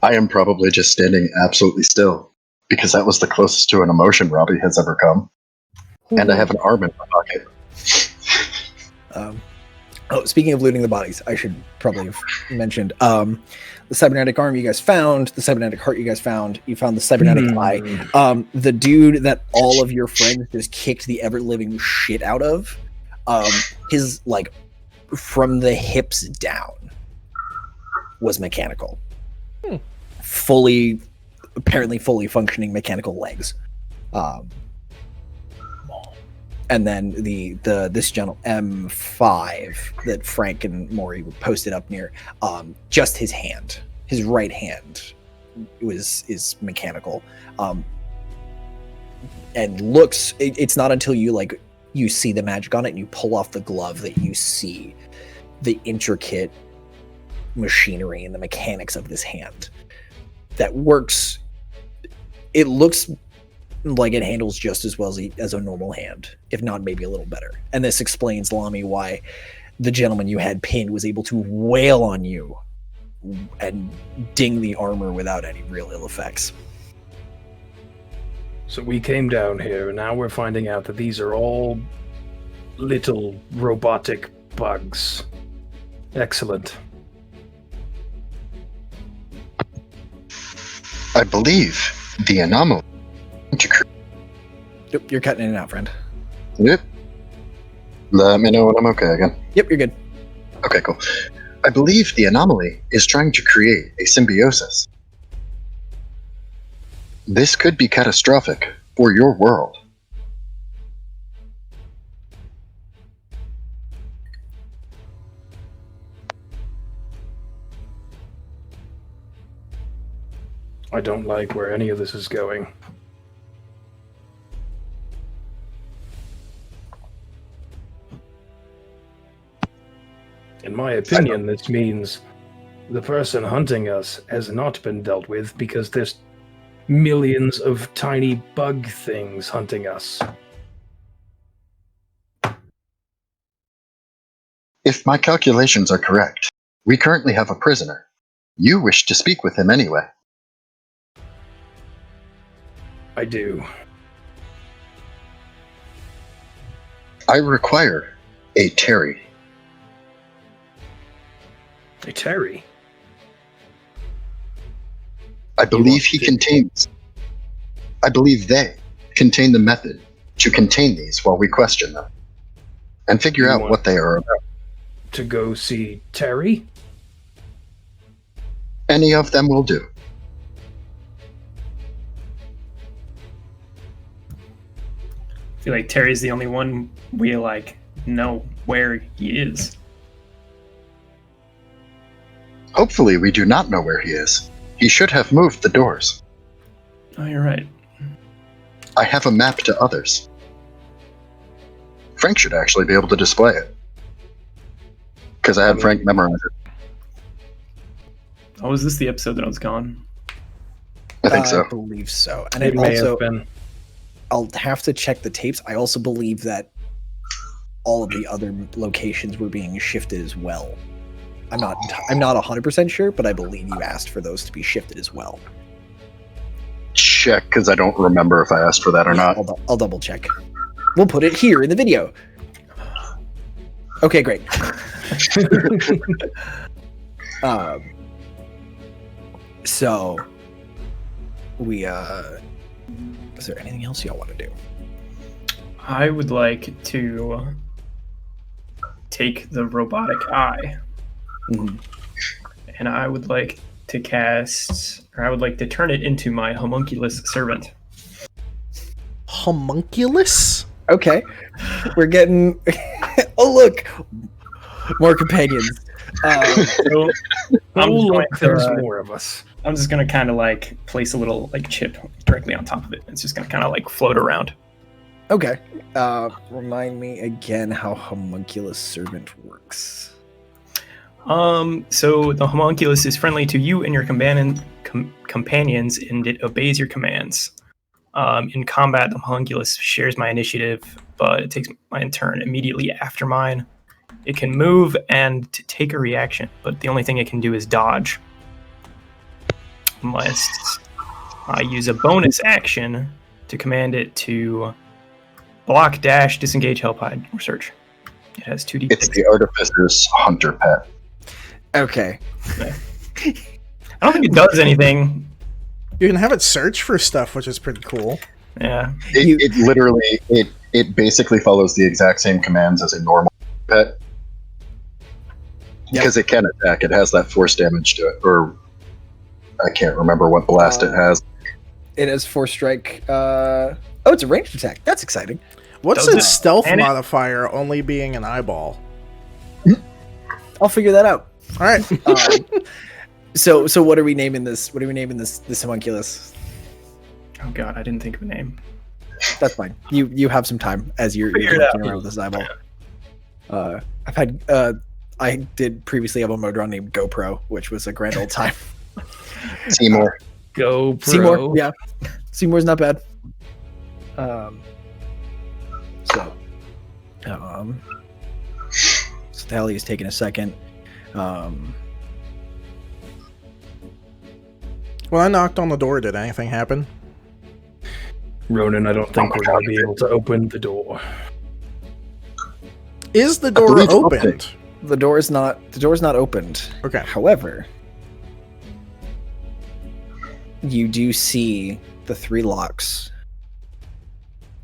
I am probably just standing absolutely still, because that was the closest to an emotion Robbie has ever come. And I have an arm in my pocket.
Speaking of looting the bodies, I should probably have mentioned the cybernetic arm you guys found, the cybernetic heart you guys found, you found the cybernetic eye. The dude that all of your friends just kicked the ever-living shit out of, his, like, from the hips down was mechanical. Apparently fully functioning mechanical legs. And then this gentleman M5 that Frank and Maury posted up near, just his hand, his right hand, is mechanical, and looks. It's not until you see the magic on it and you pull off the glove that you see the intricate machinery and the mechanics of this hand that works. It looks like it handles just as well as a normal hand, if not maybe a little better. And this explains, Lamy, why the gentleman you had pinned was able to wail on you and ding the armor without any real ill effects.
So we came down here, and now we're finding out that these are all little robotic bugs. Excellent.
I believe the anomaly.
Yep, you're cutting in and out, friend.
Yep. Let me know when I'm okay again.
Yep, you're good.
Okay, cool. I believe the anomaly is trying to create a symbiosis. This could be catastrophic for your world.
I don't like where any of this is going. In my opinion, this means the person hunting us has not been dealt with because there's millions of tiny bug things hunting us.
If my calculations are correct, we currently have a prisoner. You wish to speak with him anyway.
I do.
I require a Terry.
Hey, Terry.
I believe he contains. I believe they contain the method to contain these while we question them and figure
You
out
want-
what they are about.
To go see Terry?
Any of them will do.
I feel like Terry's the only one we know where he is.
Hopefully, we do not know where he is. He should have moved the doors.
Oh, you're right.
I have a map to others. Frank should actually be able to display it. Because I had Frank memorize it.
Oh, was this the episode that I was gone?
I think so.
I believe so. And
It
it
may
also,
have been.
I'll have to check the tapes. I also believe that all of the other locations were being shifted as well. I'm not 100% sure, but I believe you asked for those to be shifted as well.
Check, because I don't remember if I asked for that or not.
I'll double check. We'll put it here in the video. Okay, great. So we is there anything else y'all want to do?
I would like to take the robotic eye, and I would like to turn it into my Homunculus Servant.
Homunculus?
Okay. We're getting oh look, more companions.
So
Oh,
I'm
look,
just
there's
going to,
more of us.
I'm just gonna kind of place a little chip directly on top of it. It's just gonna kind of float around.
Okay. Remind me again how Homunculus Servant works.
So the homunculus is friendly to you and your companions, and it obeys your commands. In combat, the homunculus shares my initiative, but it takes my turn immediately after mine. It can move and take a reaction, but the only thing it can do is dodge. Unless I use a bonus action to command it to block, dash, disengage, help, hide, or search. It has 2d6.
It's the Artificer's Hunter Pet.
Okay.
I don't think it does anything.
You can have it search for stuff, which is pretty cool.
Yeah.
It literally, it basically follows the exact same commands as a normal pet. Because it can attack. It has that force damage to it. Or, I can't remember what blast it has.
It has 4 strike. Oh, it's a ranged attack. That's exciting.
What's
Does
its
it?
stealth
And it-
modifier only being an eyeball?
I'll figure that out.
All right.
So what are we naming this? What are we naming this homunculus?
Oh god, I didn't think of a name.
That's fine. You have some time as you're
Figure it
looking
out.
around with this eyeball. I've had I did previously have a Modron named GoPro, which was a grand old time.
Seymour.
Go pro.
Seymour, yeah. Seymour's not bad. So Tally is taking a second.
When I knocked on the door, did anything happen?
Ronan, I don't think we're going to be able to open the door.
Is the door
believe it's
opened?
The door is not opened.
Okay.
However, you do see the 3 locks,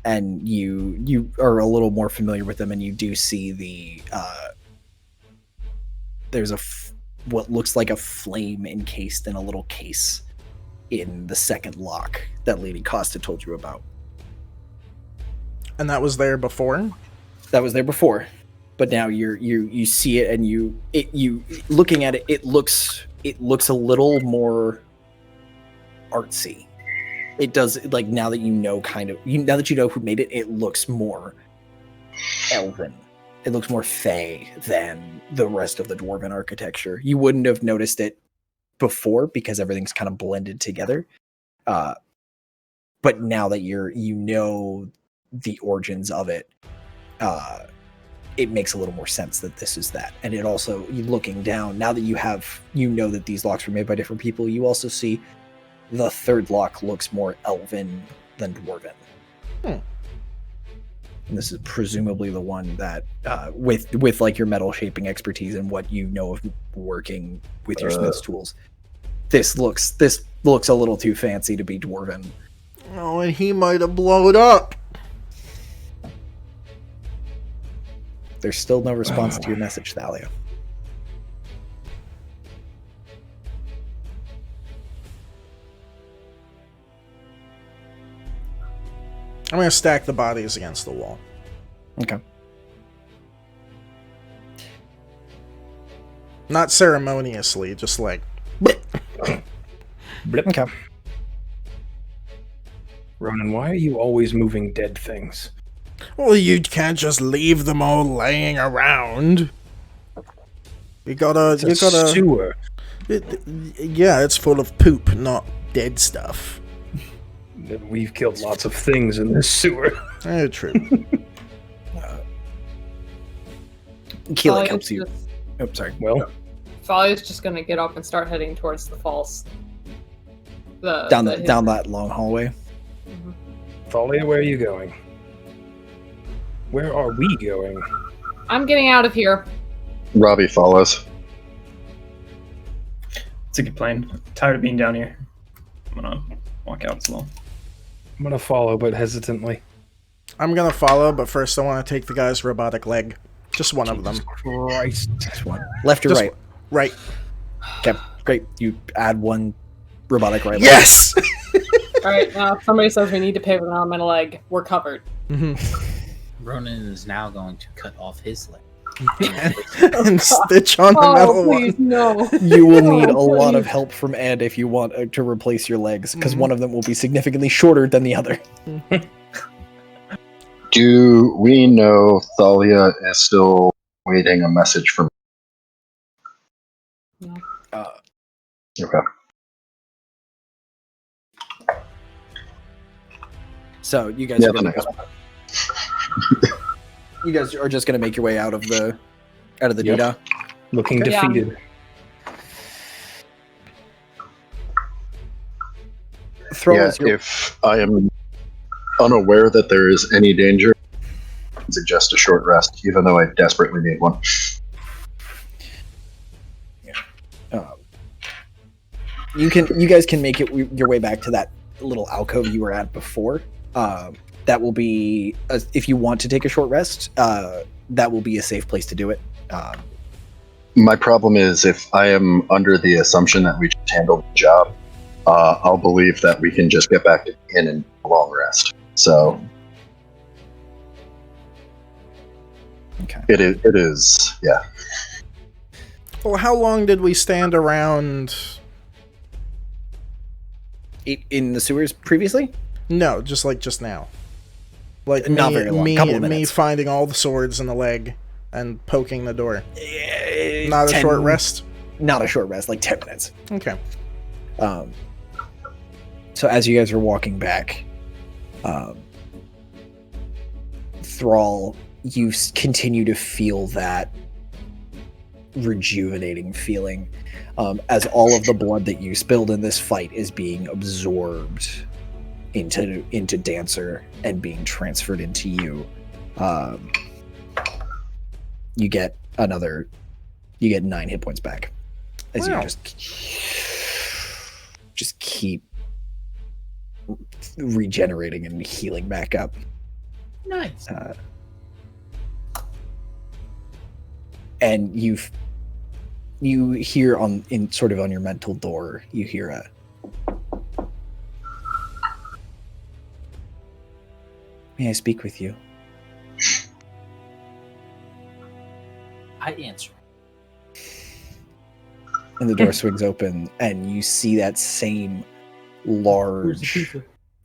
and you are a little more familiar with them, and you do see the there's what looks like a flame encased in a little case in the second lock that Lady Costa told you about.
And that was there before?
That was there before, but now you see it, and you looking at it, it looks a little more artsy. It does, now that you know now that you know who made it, it looks more elven it looks more fey than the rest of the dwarven architecture. You wouldn't have noticed it before because everything's kind of blended together. But now that you know the origins of it, it makes a little more sense that this is that. And it also, you looking down, now that you know that these locks were made by different people, you also see the third lock looks more elven than dwarven. And this is presumably the one that, with like your metal shaping expertise and what you know of working with your smith's tools, this looks a little too fancy to be dwarven.
Oh, and he might have blown up.
There's still no response to your message, Thalia.
I'm going to stack the bodies against the wall.
Okay.
Not ceremoniously, just like...
Okay.
Ronan, why are you always moving dead things?
Well, you can't just leave them all laying around. You gotta...
Sewer.
Yeah, it's full of poop, not dead stuff.
We've killed lots of things in this sewer.
True.
Keelik helps you. Oh, sorry.
Well,
Thalia's just gonna get up and start heading towards the falls.
Down that long hallway.
Mhm.
Thalia, where are you going? Where are we going?
I'm getting out of here.
Robbie follows.
It's a good plan. I'm tired of being down here. I'm gonna walk out as well.
I'm gonna follow, but hesitantly.
I'm gonna follow, but first I want to take the guy's robotic leg. Just one of them.
Christ.
Just one. Left or
Just
right?
Right.
Okay, great. You add one robotic right leg.
Yes!
Alright, now if somebody says we need to pay with an arm and a leg, we're covered.
Ronan is now going to cut off his leg.
And stitch on the metal
please,
one.
no.
You will need a
Oh,
lot of
please.
help from Ed if you want to replace your legs, because one of them will be significantly shorter than the other.
Do we know Thalia is still waiting a message from... Okay.
So you guys
Yeah,
are gonna,
the
you guys are just gonna make your way out of the
Yep.
doodah.
Looking
Yeah.
defeated.
Throw
if I am unaware that there is any danger, I suggest a short rest, even though I desperately need one.
You guys can make your way back to that little alcove you were at before. That will be if you want to take a short rest. That will be a safe place to do it.
My problem is if I am under the assumption that we just handled the job, I'll believe that we can just get back to the inn and a long rest. So
Okay.
it is, yeah.
Well, how long did we stand around?
In the sewers previously?
No, just now. Like
Not very long, couple of
me
minutes.
finding all the swords in the leg and poking the door. Not a
10
short rest?
Not a short rest, like 10 minutes.
Okay.
So as you guys are walking back, Thrall, you continue to feel that rejuvenating feeling as all of the blood that you spilled in this fight is being absorbed into Dancer and being transferred into you. You get 9 hit points back as
Wow.
you just keep regenerating and healing back up.
Nice.
And you hear on your mental door, you hear a "May I speak with you?"
I answer.
And the door swings open, and you see that same large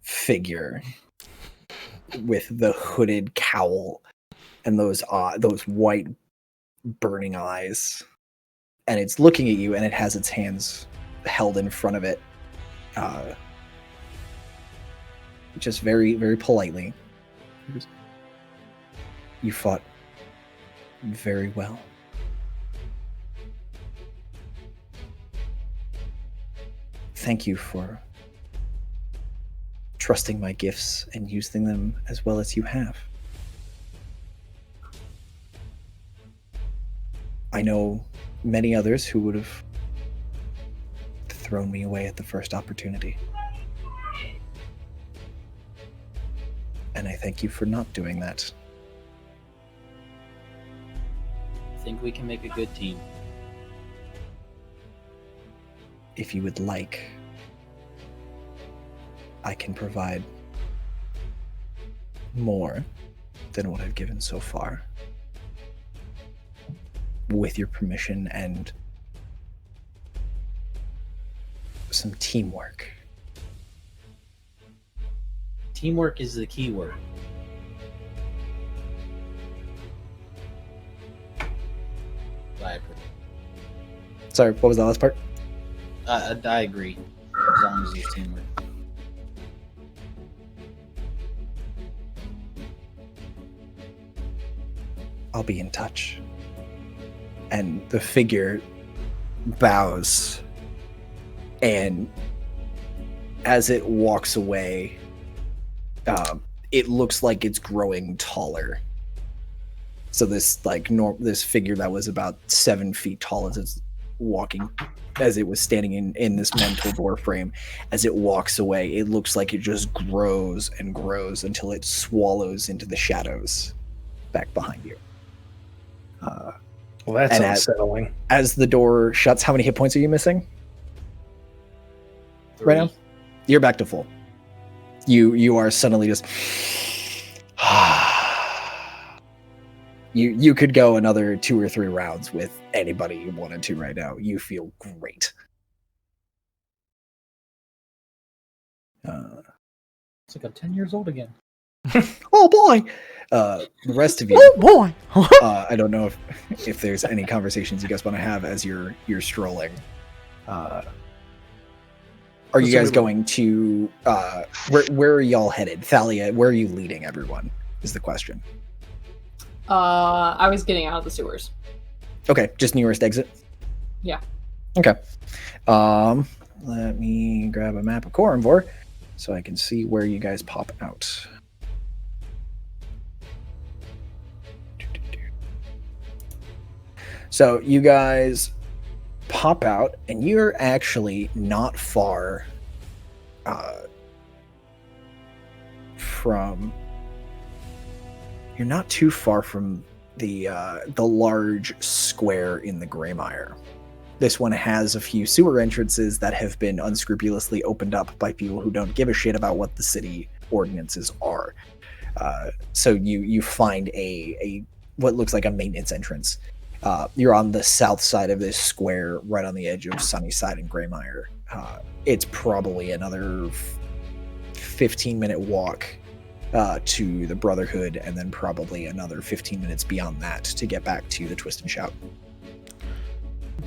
figure with the hooded cowl and those white burning eyes, and it's looking at you, and it has its hands held in front of it, just very, very politely. You fought very well. Thank you for trusting my gifts and using them as well as you have. I know many others who would have thrown me away at the first opportunity. And I thank you for not doing that.
I think we can make a good team.
If you would like, I can provide more than what I've given so far. With your permission and some teamwork.
Teamwork is the key word. I agree.
Sorry, what was the last part?
I agree. As long as it's teamwork.
I'll be in touch. And the figure bows, and as it walks away, it looks like it's growing taller. So this this figure that was about 7 feet tall as it's walking, as it was standing in this mental door frame, as it walks away, it looks like it just grows and grows until it swallows into the shadows back behind you.
Well, that's
and
unsettling.
As the door shuts, how many hit points are you missing
3.
right now? You're back to full. You are suddenly just you could go another 2 or 3 rounds with anybody you wanted to right now. You feel great.
It's like I'm 10 years old again.
Oh boy! The rest of you,
Oh boy!
I don't know if there's any conversations you guys want to have as you're strolling. Are you guys going to where are y'all headed? Thalia, where are you leading everyone? Is the question.
I was getting out of the sewers.
Okay, just nearest exit?
Yeah.
Okay. Let me grab a map of Korumvor so I can see where you guys pop out. So you guys pop out, and you're actually not far from. You're not too far from the large square in the Greymire. This one has a few sewer entrances that have been unscrupulously opened up by people who don't give a shit about what the city ordinances are. So you find a what looks like a maintenance entrance. You're on the south side of this square, right on the edge of Sunnyside and Greymire. It's probably another 15-minute walk to the Brotherhood, and then probably another 15 minutes beyond that to get back to the Twist and Shout.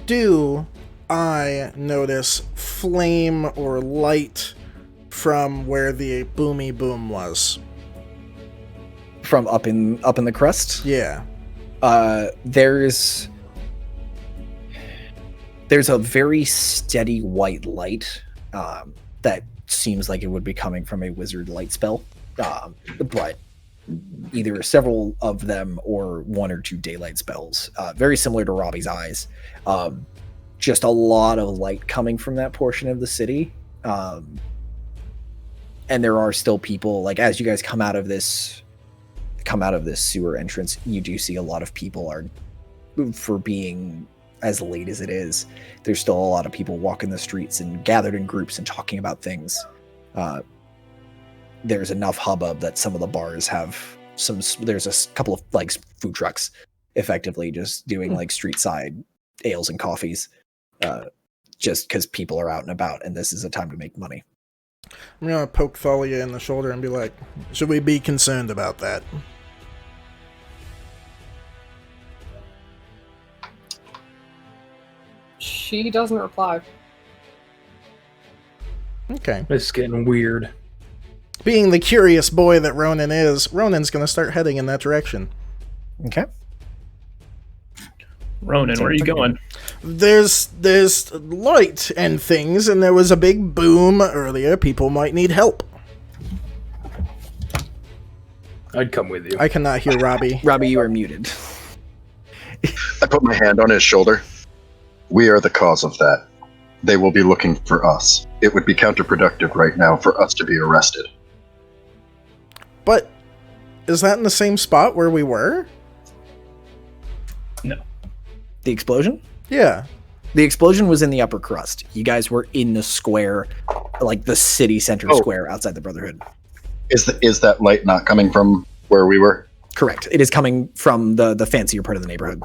Do I notice flame or light from where the boomy boom was?
From up in the crust?
Yeah.
There's a very steady white light that seems like it would be coming from a wizard light spell, but either several of them or 1 or 2 daylight spells, very similar to Robbie's eyes. Just a lot of light coming from that portion of the city, and there are still people, like, as you guys come out of this sewer entrance, you do see a lot of people are, for being as late as it is, there's still a lot of people walking the streets and gathered in groups and talking about things. There's enough hubbub that some of the bars have there's a couple of like food trucks effectively just doing like street side ales and coffees, just because people are out and about and this is a time to make money.
I'm gonna poke Thalia in the shoulder and be like, should we be concerned about that?
She doesn't reply.
Okay.
It's getting weird.
Being the curious boy that Ronan is, Ronan's going to start heading in that direction.
Okay.
Ronan, where are you going?
There's light and things, and there was a big boom earlier. People might need help.
I'd come with you.
I cannot hear Robbie.
Robbie, you are muted.
I put my hand on his shoulder. We are the cause of that. They will be looking for us. It would be counterproductive right now for us to be arrested.
But is that in the same spot where we were?
No.
The explosion?
Yeah.
The explosion was in the upper crust. You guys were in the square, like the city center square outside the Brotherhood.
Is that light not coming from where we were?
Correct. It is coming from the fancier part of the neighborhood.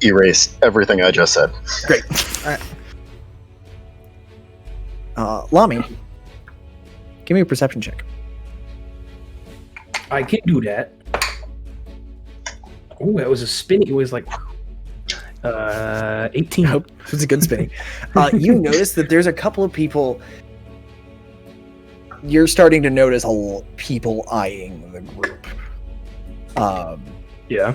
Erase everything I just said.
Great.
All right.
Lami, give me a perception check.
I can do that. Oh, that was a spin. It was like 18.
Nope. It was a good spinning. You notice that there's a couple of people. You're starting to notice people eyeing the group.
Yeah.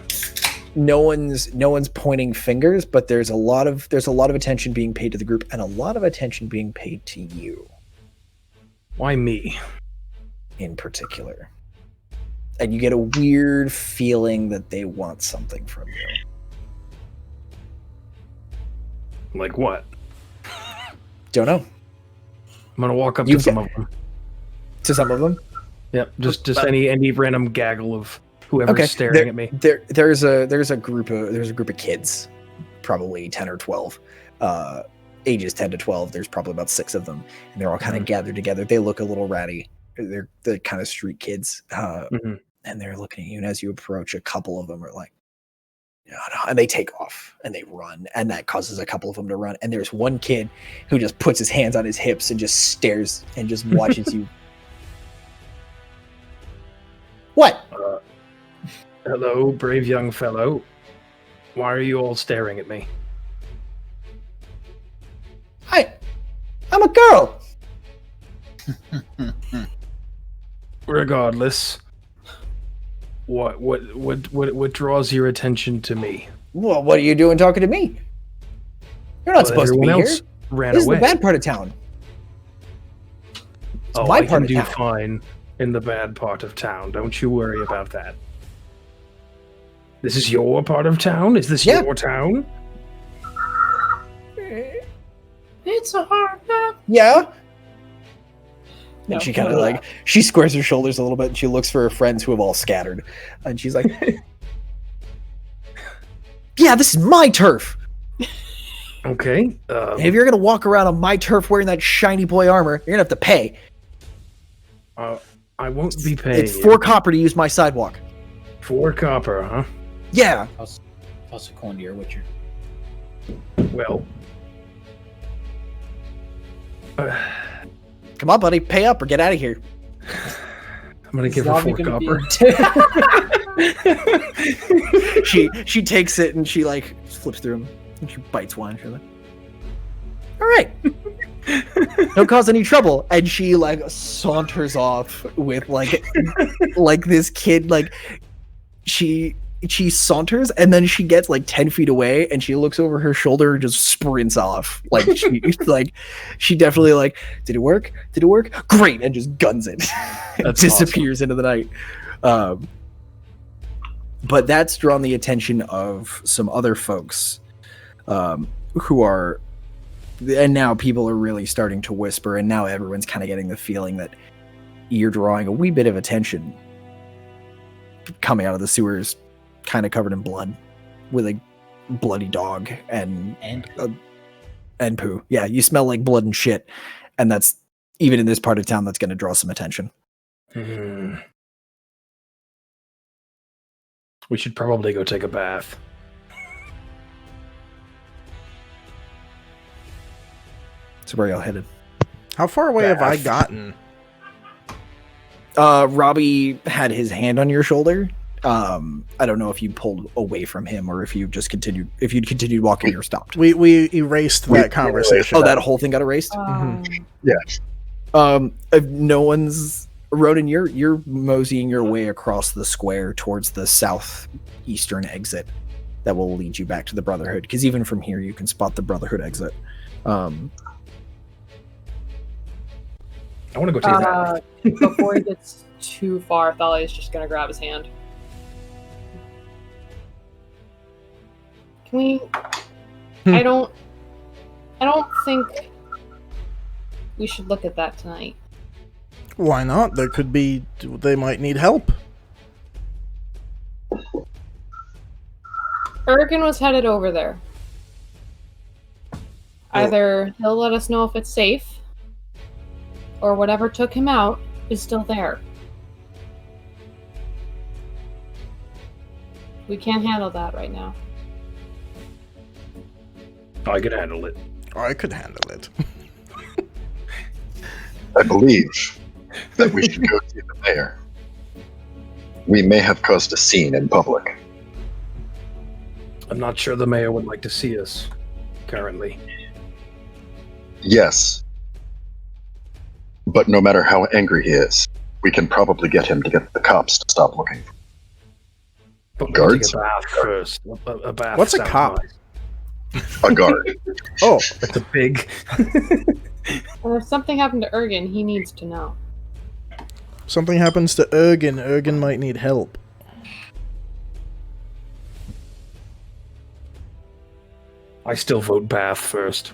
No one's pointing fingers, but there's a lot of attention being paid to the group and a lot of attention being paid to you
Why me?
in particular. And you get a weird feeling that they want something from you.
Like what?
Don't know.
I'm gonna walk up
You
to some
get-
of them.
To some of them.
Yep. Just any random gaggle of whoever's staring at me.
There's a group of kids, probably 10 or 12, ages 10 to 12. There's probably about 6 of them, and they're all kind of gathered together. They look a little ratty. They're the kind of street kids, and they're looking at you. And as you approach, a couple of them are like, "No," and they take off and they run, and that causes a couple of them to run. And there's one kid who just puts his hands on his hips and just stares and just watches you. What?
Hello, brave young fellow. Why are you all staring at me?
I'm a girl.
Regardless, what draws your attention to me?
Well, what are you doing talking to me? You're not supposed to be
everyone
here.
else ran
This
away.
is the bad part of town.
Oh,
my
I
part
can
of
do
town.
fine in the bad part of town. Don't you worry about that. This is your part of town? Is this
Yeah.
your town?
It's a hard knock.
Yeah.
No,
And she kind of she squares her shoulders a little bit and she looks for her friends who have all scattered. And she's like, yeah, this is my turf.
Okay.
And if you're going to walk around on my turf wearing that shiny boy armor, you're going to have to pay.
I won't be paid.
It's 4 copper to use my sidewalk.
4 copper, huh?
Yeah.
Toss a coin to your witcher.
Well.
Come on, buddy. Pay up or get out of here.
I'm going to give her 4
Gonna be-
copper.
She takes it and she like flips through them and she bites one. She's like, all right. Don't cause any trouble. And she like saunters off with like this kid. Like she saunters and then she gets like 10 feet away and she looks over her shoulder and just sprints off. Like she definitely like, did it work? Great. And just guns it.
That's
disappears into the night. But that's drawn the attention of some other folks who are, and now people are really starting to whisper, and now everyone's kind of getting the feeling that you're drawing a wee bit of attention coming out of the sewers, kind of covered in blood, with a bloody dog and poo. Yeah, you smell like blood and shit, and that's, even in this part of town, that's going to draw some attention.
We should probably go take a bath.
So where y'all headed?
How far away have I gotten?
Robbie had his hand on your shoulder, I don't know if you pulled away from him or if you just continued. If you'd continued walking or stopped.
We erased that conversation.
Oh, that whole thing got erased. If no one's Ronan, you're moseying your way across the square towards the southeastern exit that will lead you back to the Brotherhood. Because even from here, you can spot the Brotherhood exit.
I want to go take that.
Before he gets too far, Thalia's just gonna grab his hand. Can we? I don't think we should look at that tonight.
Why not? They might need help.
Ergen was headed over there. Either he'll let us know if it's safe, or whatever took him out is still there. We can't handle that right now.
I could handle it.
I could handle it.
I believe that we should go see the mayor. We may have caused a scene in public.
I'm not sure the mayor would like to see us currently.
Yes. But no matter how angry he is, we can probably get him to get the cops to stop looking.
But
Guards?
a bath first. A bath.
What's a
sounds
cop?
nice.
A guard.
Oh,
That's a big.
And if something happened to Ergen, he needs to know.
something happens to Ergen. Ergen might need help.
I still vote bath first.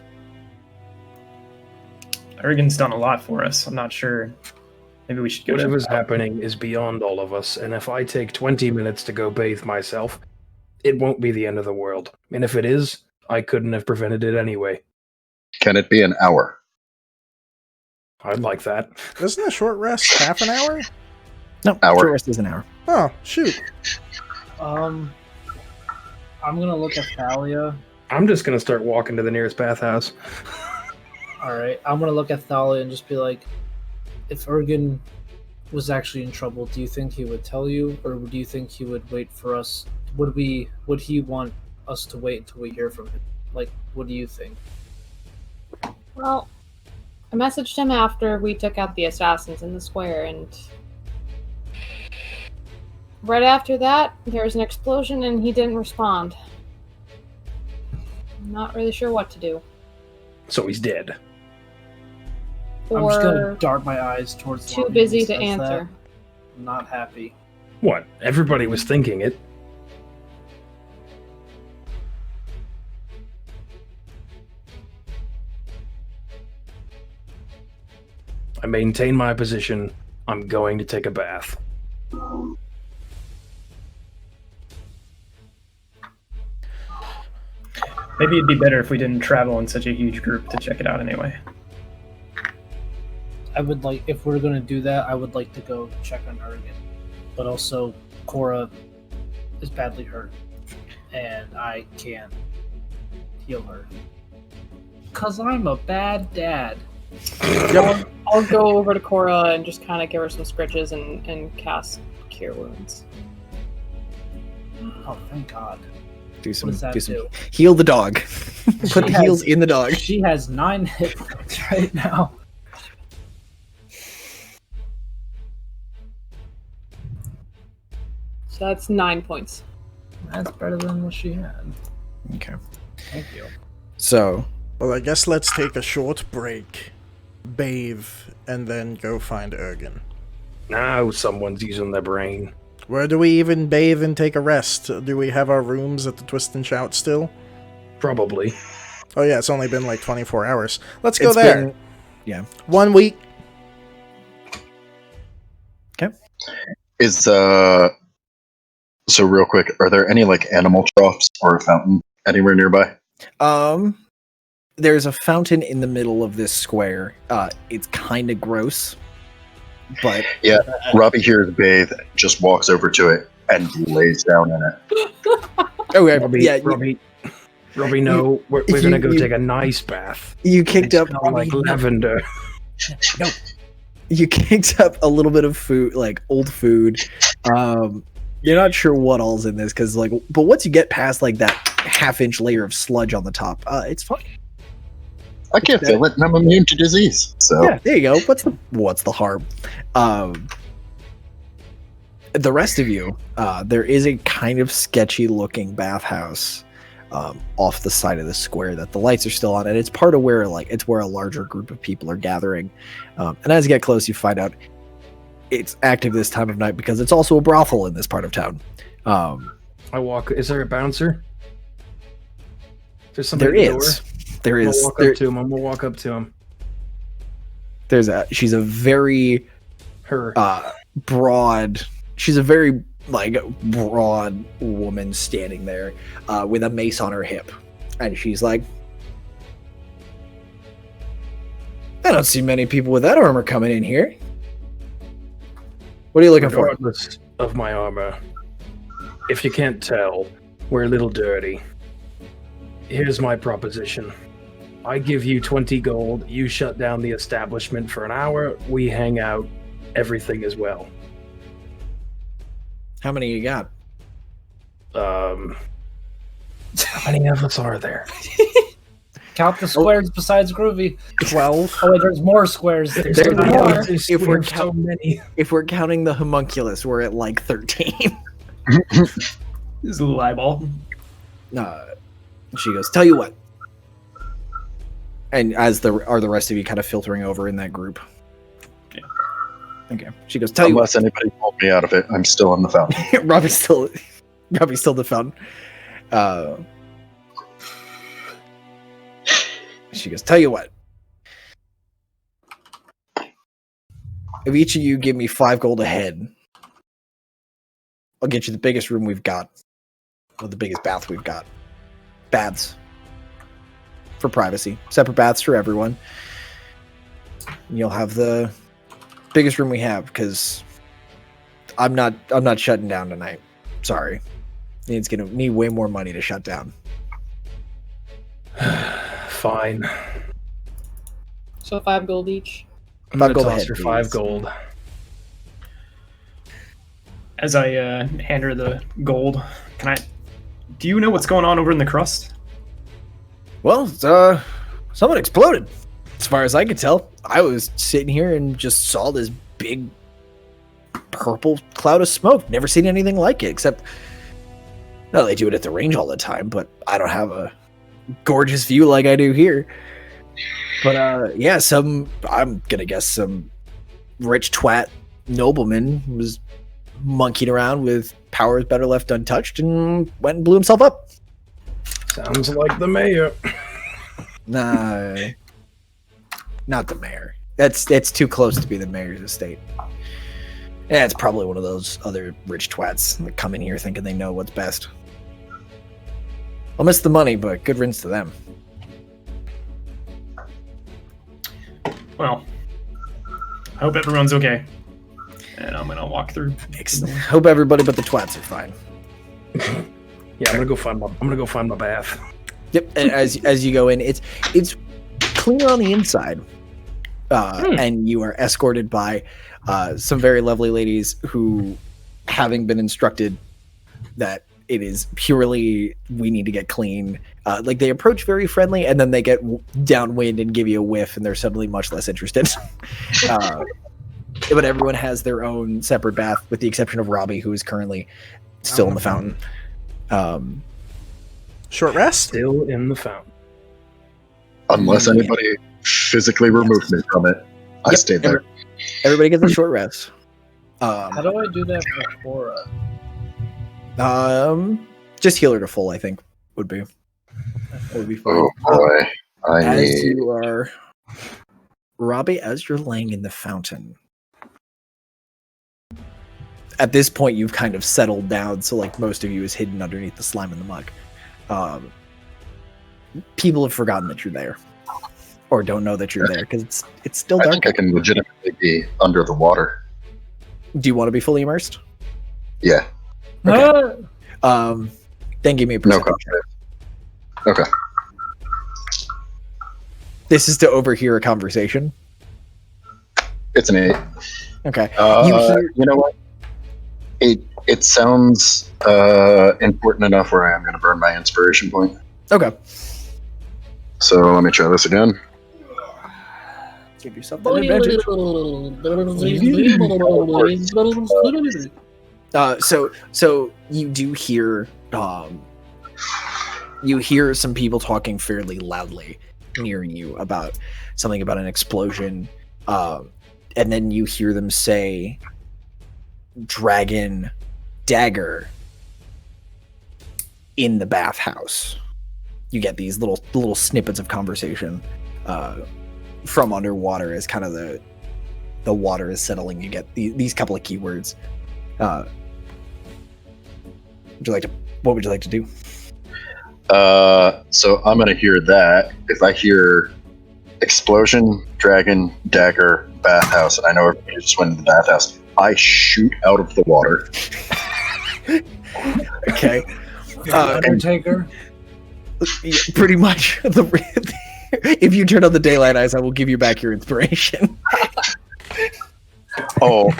Ergen's done a lot for us. I'm not sure. Maybe we should go.
Whatever's happening is beyond all of us, and if I take 20 minutes to go bathe myself, it won't be the end of the world. And if it is, I couldn't have prevented it anyway.
Can it be an hour?
I'd like that.
Isn't a short rest half an hour?
No,
Hour.
short rest is an hour.
Oh, shoot.
I'm gonna look at Thalia.
I'm just gonna start walking to the nearest bathhouse.
Alright, I'm gonna look at Thalia and just be like, if Ergen was actually in trouble, do you think he would tell you? Or do you think he would wait for us? Would he want us to wait until we hear from him? Like, what do you think?
Well, I messaged him after we took out the assassins in the square, and right after that, there was an explosion and he didn't respond. I'm not really sure what to do.
So he's dead.
I'm just
Or
gonna dart my eyes towards
too
Lonnie
busy
when
to
he says that.
answer.
I'm not happy.
What? Everybody was thinking it. I maintain my position. I'm going to take a bath.
Maybe it'd be better if we didn't travel in such a huge group to check it out anyway.
I would like, if we're gonna do that, I would like to go check on Ergen. But also, Cora is badly hurt, and I can't heal her. 'Cause I'm a bad dad.
I'll go over to Cora and just kind of give her some scritches and cast Cure Wounds.
Oh, thank God.
Do some,
What does that
do some.
do?
Heal the dog. Put the
She has-
heals in the dog.
She has 9 hit points right now.
So that's 9 points.
That's better than what she had.
Okay.
Thank you.
So,
Well, I guess let's take a short break, bathe, and then go find Ergen.
Now someone's using their brain.
Where do we even bathe and take a rest? Do we have our rooms at the Twist and Shout still?
Probably.
Oh yeah, it's only been like 24 hours. Let's go
it's
there.
been- yeah.
1 week.
Is so real quick, are there any like animal troughs or a fountain anywhere nearby?
There's a fountain in the middle of this square. It's kind of gross, but
Yeah, Robbie hears bathe, just walks over to it and lays down in it.
okay,
Robbie,
yeah,
Robbie, no, we're
you-
gonna go
you-
take a nice bath.
you kicked
It
up
smell like lavender.
you kicked up a little bit of food, like old food. You're not sure what all's in this because, like, but once you get past like that half-inch layer of sludge on the top, it's fine.
I can't feel it, and I'm immune to disease. So
Yeah, there you go. What's the harm? The rest of you, there is a kind of sketchy-looking bathhouse off the side of the square that the lights are still on, and it's part of where it's where a larger group of people are gathering. And as you get close, you find out it's active this time of night because it's also a brothel in this part of town.
I walk. Is there a bouncer? There's
There
somebody at the
is.
door?
There
I'm
is.
gonna walk up to him. I'm gonna walk up to him.
She's a very broad. She's a very broad woman standing there with a mace on her hip, and she's like, "I don't see many people with that armor coming in here. What are you looking for?"
Regardless of my armor, if you can't tell, we're a little dirty. Here's my proposition. I give you 20 gold, you shut down the establishment for an hour, we hang out, everything is well.
How many you got?
How many of us are there?
Count the squares besides Groovy.
12.
Oh wait, there's more squares.
There
There's
we
more.
go. If we're
so many.
If we're counting the homunculus, we're at like 13.
This is a little eyeball.
She goes, "Tell you what." And as the rest of you kind of filtering over in that group.
Yeah.
Okay. She goes, "Tell you what."
unless anybody pulled me out of it, I'm still in the fountain.
Robbie's still the fountain. She goes, "Tell you what. If each of you give me 5 gold a head, I'll get you the biggest room we've got. Or the biggest bath we've got. Baths. For privacy. Separate baths for everyone. And you'll have the biggest room we have, because I'm not shutting down tonight. Sorry. It's gonna need way more money to shut down."
Fine.
So 5 gold each.
I'm
5
gonna
gold
toss
ahead,
her
please.
5 gold.
As I hand her the gold, do you know what's going on over in the crust?
Well, someone exploded. As far as I could tell, I was sitting here and just saw this big purple cloud of smoke. Never seen anything like it, except, no, they do it at the range all the time, but I don't have a gorgeous view like I do here. But yeah, I'm gonna guess some rich twat nobleman was monkeying around with powers better left untouched and went and blew himself up.
Sounds like the mayor.
Nah, not the mayor. That's too close to be the mayor's estate. Yeah, it's probably one of those other rich twats that come in here thinking they know what's best. I'll miss the money, but good riddance to them.
Well, I hope everyone's okay. And I'm gonna walk through.
Hope everybody but the twats are fine.
Yeah, I'm gonna go find my bath.
Yep. And as you go in, it's cleaner on the inside, and you are escorted by some very lovely ladies who, having been instructed that it is purely we need to get clean, like they approach very friendly, and then they get downwind and give you a whiff, and they're suddenly much less interested. But everyone has their own separate bath, with the exception of Robbie, who is currently still in the fountain.
Short rest?
Still in the fountain.
Unless anybody physically removed me from it, I stayed there.
Everybody gets a short rest.
How do I do that for Aura?
Just heal her to full, I think, would be fine.
Oh boy,
As you are, Robbie, as you're laying in the fountain, at this point you've kind of settled down, so like most of you is hidden underneath the slime and the muck. People have forgotten that you're there, or don't know that you're there, because it's still
I
dark.
think I can legitimately be under the water.
Do you want to be fully immersed?
Yeah.
Okay. Then give me a
No
perception check.
conflict. Okay.
This is to overhear a conversation.
It's an 8.
Okay.
You know what? It sounds important enough where I am going to burn my inspiration point.
Okay.
So let me try this again.
Give yourself that advantage. So you do hear some people talking fairly loudly near you about something about an explosion, and then you hear them say dragon dagger in the bathhouse. You get these little snippets of conversation from underwater as kind of the water is settling. You get these couple of keywords. What would you like to do?
So I'm gonna hear that. If I hear explosion, dragon, dagger, bathhouse, and I know everybody just went into the bathhouse, I shoot out of the water.
Okay.
Undertaker.
Pretty much. If you turn on the daylight eyes, I will give you back your inspiration.
Oh.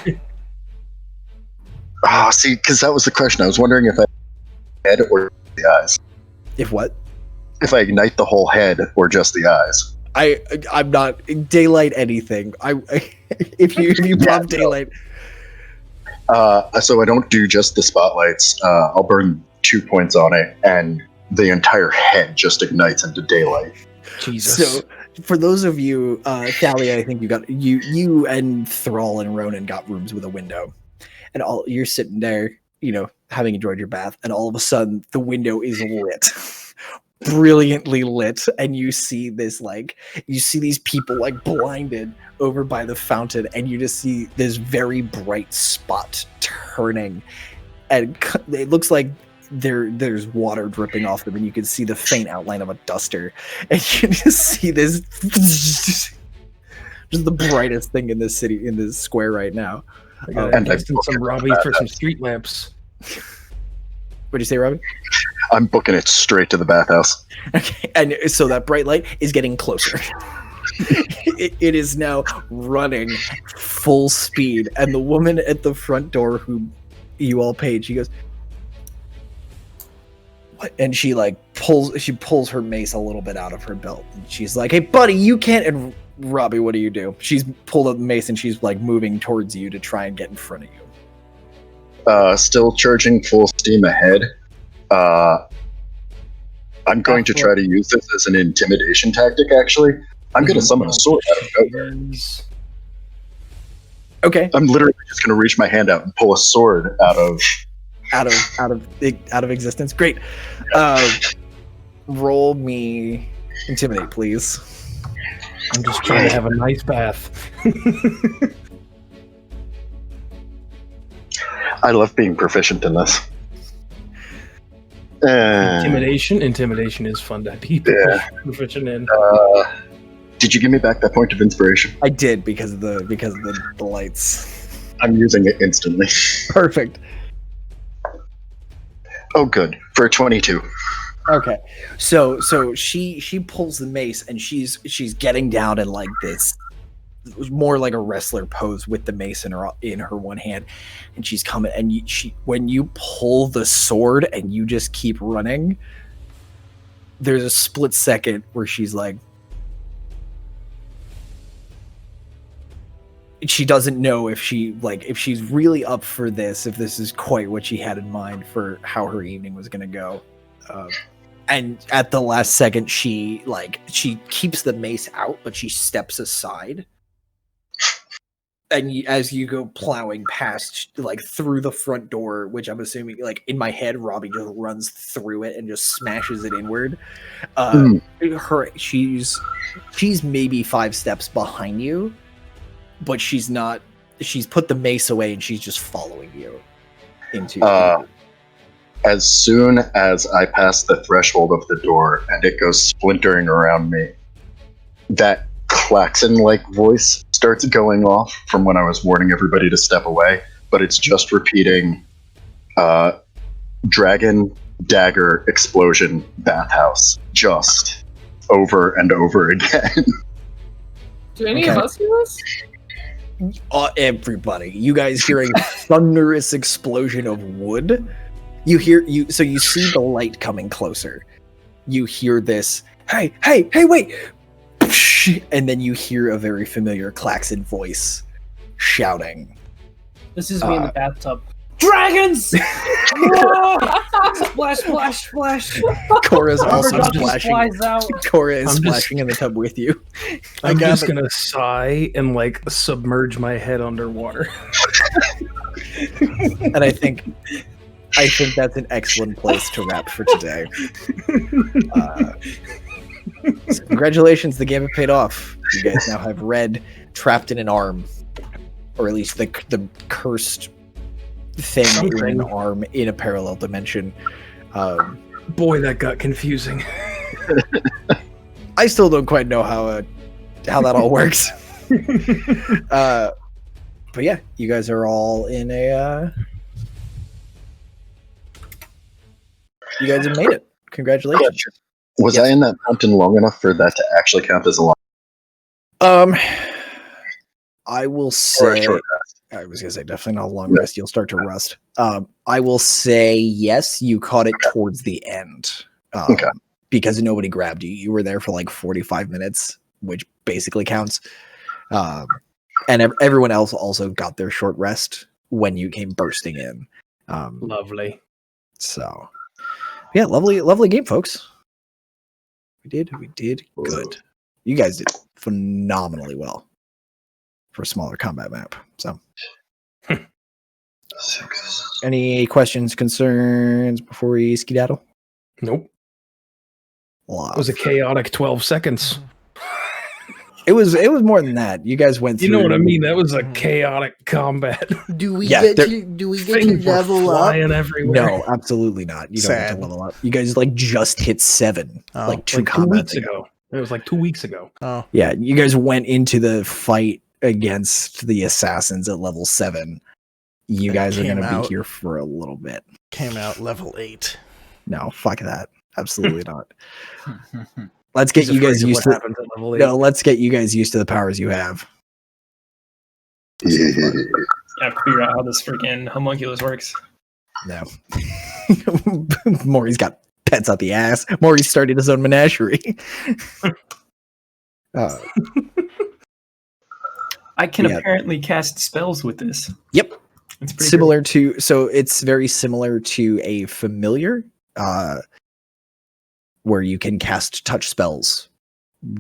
See, because that was the question. I was wondering if I head or the eyes.
If what?
If I ignite the whole head or just the eyes.
I'm not daylight anything. If you pop daylight.
So I don't do just the spotlights. I'll burn 2 points on it, and the entire head just ignites into daylight.
Jesus.
So for those of you, Thalia, I think you and Thrall and Ronan got rooms with a window, and you're sitting there, having enjoyed your bath, and all of a sudden the window is lit. Brilliantly lit, and you see these people blinded over by the fountain, and you just see this very bright spot turning, and it looks like there's water dripping off them, and you can see the faint outline of a duster, and you just see this just the brightest thing in this city, in this square right now.
And I've some Robbie for some street lamps.
What'd you say, Robbie?
I'm booking it straight to the bathhouse.
Okay, and so that bright light is getting closer. It is now running full speed, and the woman at the front door who you all paid, she goes, what? And she pulls her mace a little bit out of her belt, and she's like, hey buddy, you can't. And Robbie, what do you do? She's pulled up the mace and she's moving towards you to try and get in front of you.
Still charging full steam ahead. I'm going to try to use this as an intimidation tactic, actually. I'm going to summon a sword out of nowhere.
Okay.
I'm literally just going to reach my hand out and pull a sword out of
existence. Great. Roll me intimidate, please.
I'm just trying to have a nice bath.
I love being proficient in this.
Intimidation is fun to be proficient in.
Did you give me back that point of inspiration?
I did because of the lights.
I'm using it instantly.
Perfect.
Oh, good. For a 22.
Okay. So she pulls the mace, and she's getting down in this more like a wrestler pose with the mace in her one hand, and she's coming, and when you pull the sword and you just keep running, there's a split second where she's like, she doesn't know if she's really up for this, if this is quite what she had in mind for how her evening was going to go. And at the last second, she keeps the mace out, but she steps aside. And as you go plowing past, through the front door, which I'm assuming, in my head, Robbie just runs through it and just smashes it inward. She's maybe 5 steps behind you, but she's not. She's put the mace away and she's just following you into.
As soon as I pass the threshold of the door and it goes splintering around me, that klaxon-like voice starts going off from when I was warning everybody to step away, but it's just repeating dragon, dagger, explosion, bathhouse, just over and over again.
Do any of us do this?
Everybody, you guys hear a thunderous explosion of wood. You see the light coming closer. You hear this, hey, wait! And then you hear a very familiar Klaxon voice shouting.
This is me in the bathtub. Dragons! Splash, splash, splash!
Cora's also
Just
splashing.
flies out.
Cora is splashing in the tub with you.
I'm just gonna sigh and like submerge my head underwater.
And I think that's an excellent place to wrap for today. So congratulations, the Gambit paid off. You guys now have Red trapped in an arm, or at least the cursed thing in an arm in a parallel dimension.
Boy, that got confusing.
I still don't quite know how that all works. But yeah, you guys are all in a. You guys have made it. Congratulations.
Was I in that mountain long enough for that to actually count as a line?
I will
Or a
say.
short rest?
I was gonna say definitely not a long rest. You'll start to rust. I will say yes. You caught it towards the end.
Okay.
Because nobody grabbed you. You were there for like 45 minutes, which basically counts. And everyone else also got their short rest when you came bursting in.
Lovely.
So, yeah, lovely game, folks. We did good. You guys did phenomenally well for a smaller combat map. So, any questions, concerns before we skedaddle?
Nope. It was a chaotic 12 seconds.
It was more than that. You guys went through.
You know what I mean? That was a chaotic combat.
Do we get to level up?
Everywhere.
No, absolutely not. You don't get to level up. You guys like just hit 7 like two
weeks ago. It was like 2 weeks ago.
Oh.
Yeah, you guys went into the fight against the assassins at level 7. You guys are going to be here for a little bit.
Came out level 8.
No, fuck that. Absolutely not. Let's get you guys used to let's get you guys used to the powers you have.
I have to figure out how this freaking homunculus works.
No. Maury's got pets out the ass. Maury's started his own menagerie.
I can apparently cast spells with this.
Yep.
It's pretty
similar to, so it's very similar to a familiar, where you can cast touch spells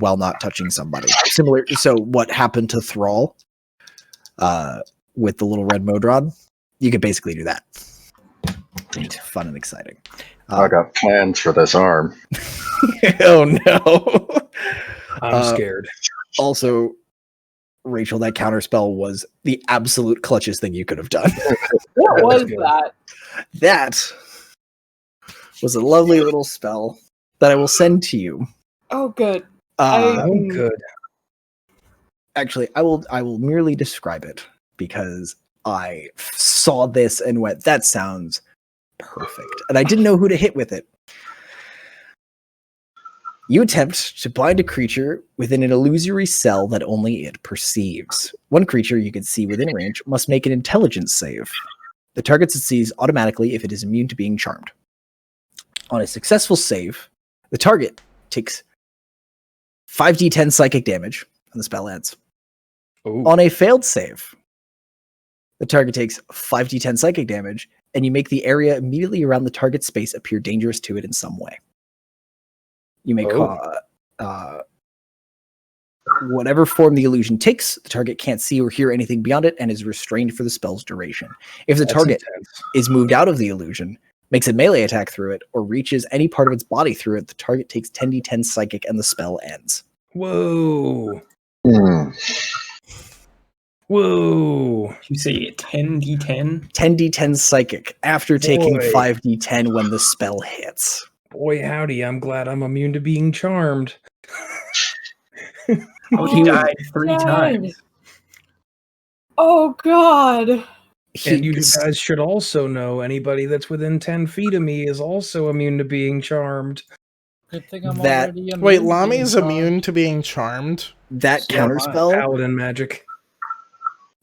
while not touching somebody. Similar. So what happened to Thrall, with the little red Modron, you could basically do that. It's fun and exciting.
I got plans for this arm.
Oh no.
I'm scared.
Also, Rachel, that counterspell was the absolute clutchest thing you could have done.
What was that?
That was a lovely little spell that I will send to you.
Oh, good.
Good.
Actually, I will merely describe it because I saw this and went, that sounds perfect. And I didn't know who to hit with it. You attempt to blind a creature within an illusory cell that only it perceives. One creature you can see within range must make an intelligence save. The target succeeds automatically if it is immune to being charmed. On a successful save, the target takes 5d10 psychic damage, and the spell ends.
Ooh.
On a failed save, the target takes 5d10 psychic damage, and you make the area immediately around the target space appear dangerous to it in some way. You may whatever form the illusion takes, the target can't see or hear anything beyond it and is restrained for the spell's duration. If the target is moved out of the illusion, makes a melee attack through it, or reaches any part of its body through it, the target takes 10d10 psychic and the spell ends.
Whoa.
Hmm.
Whoa. You say 10d10?
10d10 psychic after taking 5d10 when the spell hits.
Boy, howdy, I'm glad I'm immune to being charmed.
Oh, he died 3 times.
Oh, God.
And you guys should also know anybody that's within 10 feet of me is also immune to being charmed.
Good thing I'm
That-
already immune.
Wait,
to
Lami's
being
immune to being charmed?
That counterspell,
Paladin magic.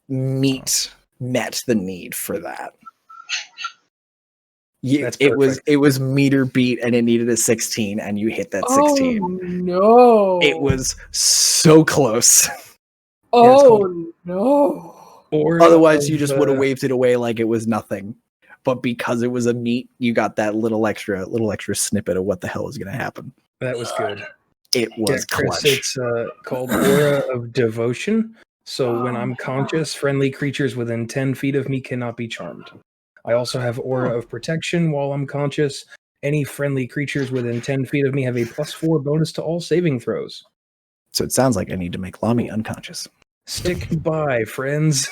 meat met the need for that.
That's
it was
perfect.
meter beat, and it needed a 16, and you hit that
Oh
16.
no!
It was so close.
Oh no!
Aura
Otherwise, you
of,
just would have waved it away like it was nothing. But because it was a meat, you got that little extra snippet of what the hell was going to happen.
That was good.
It was
Chris,
clutch.
it's called Aura of Devotion. So when I'm conscious, friendly creatures within 10 feet of me cannot be charmed. I also have Aura of Protection while I'm conscious. Any friendly creatures within 10 feet of me have a +4 bonus to all saving throws.
So it sounds like I need to make Lami unconscious.
Stick by, friends.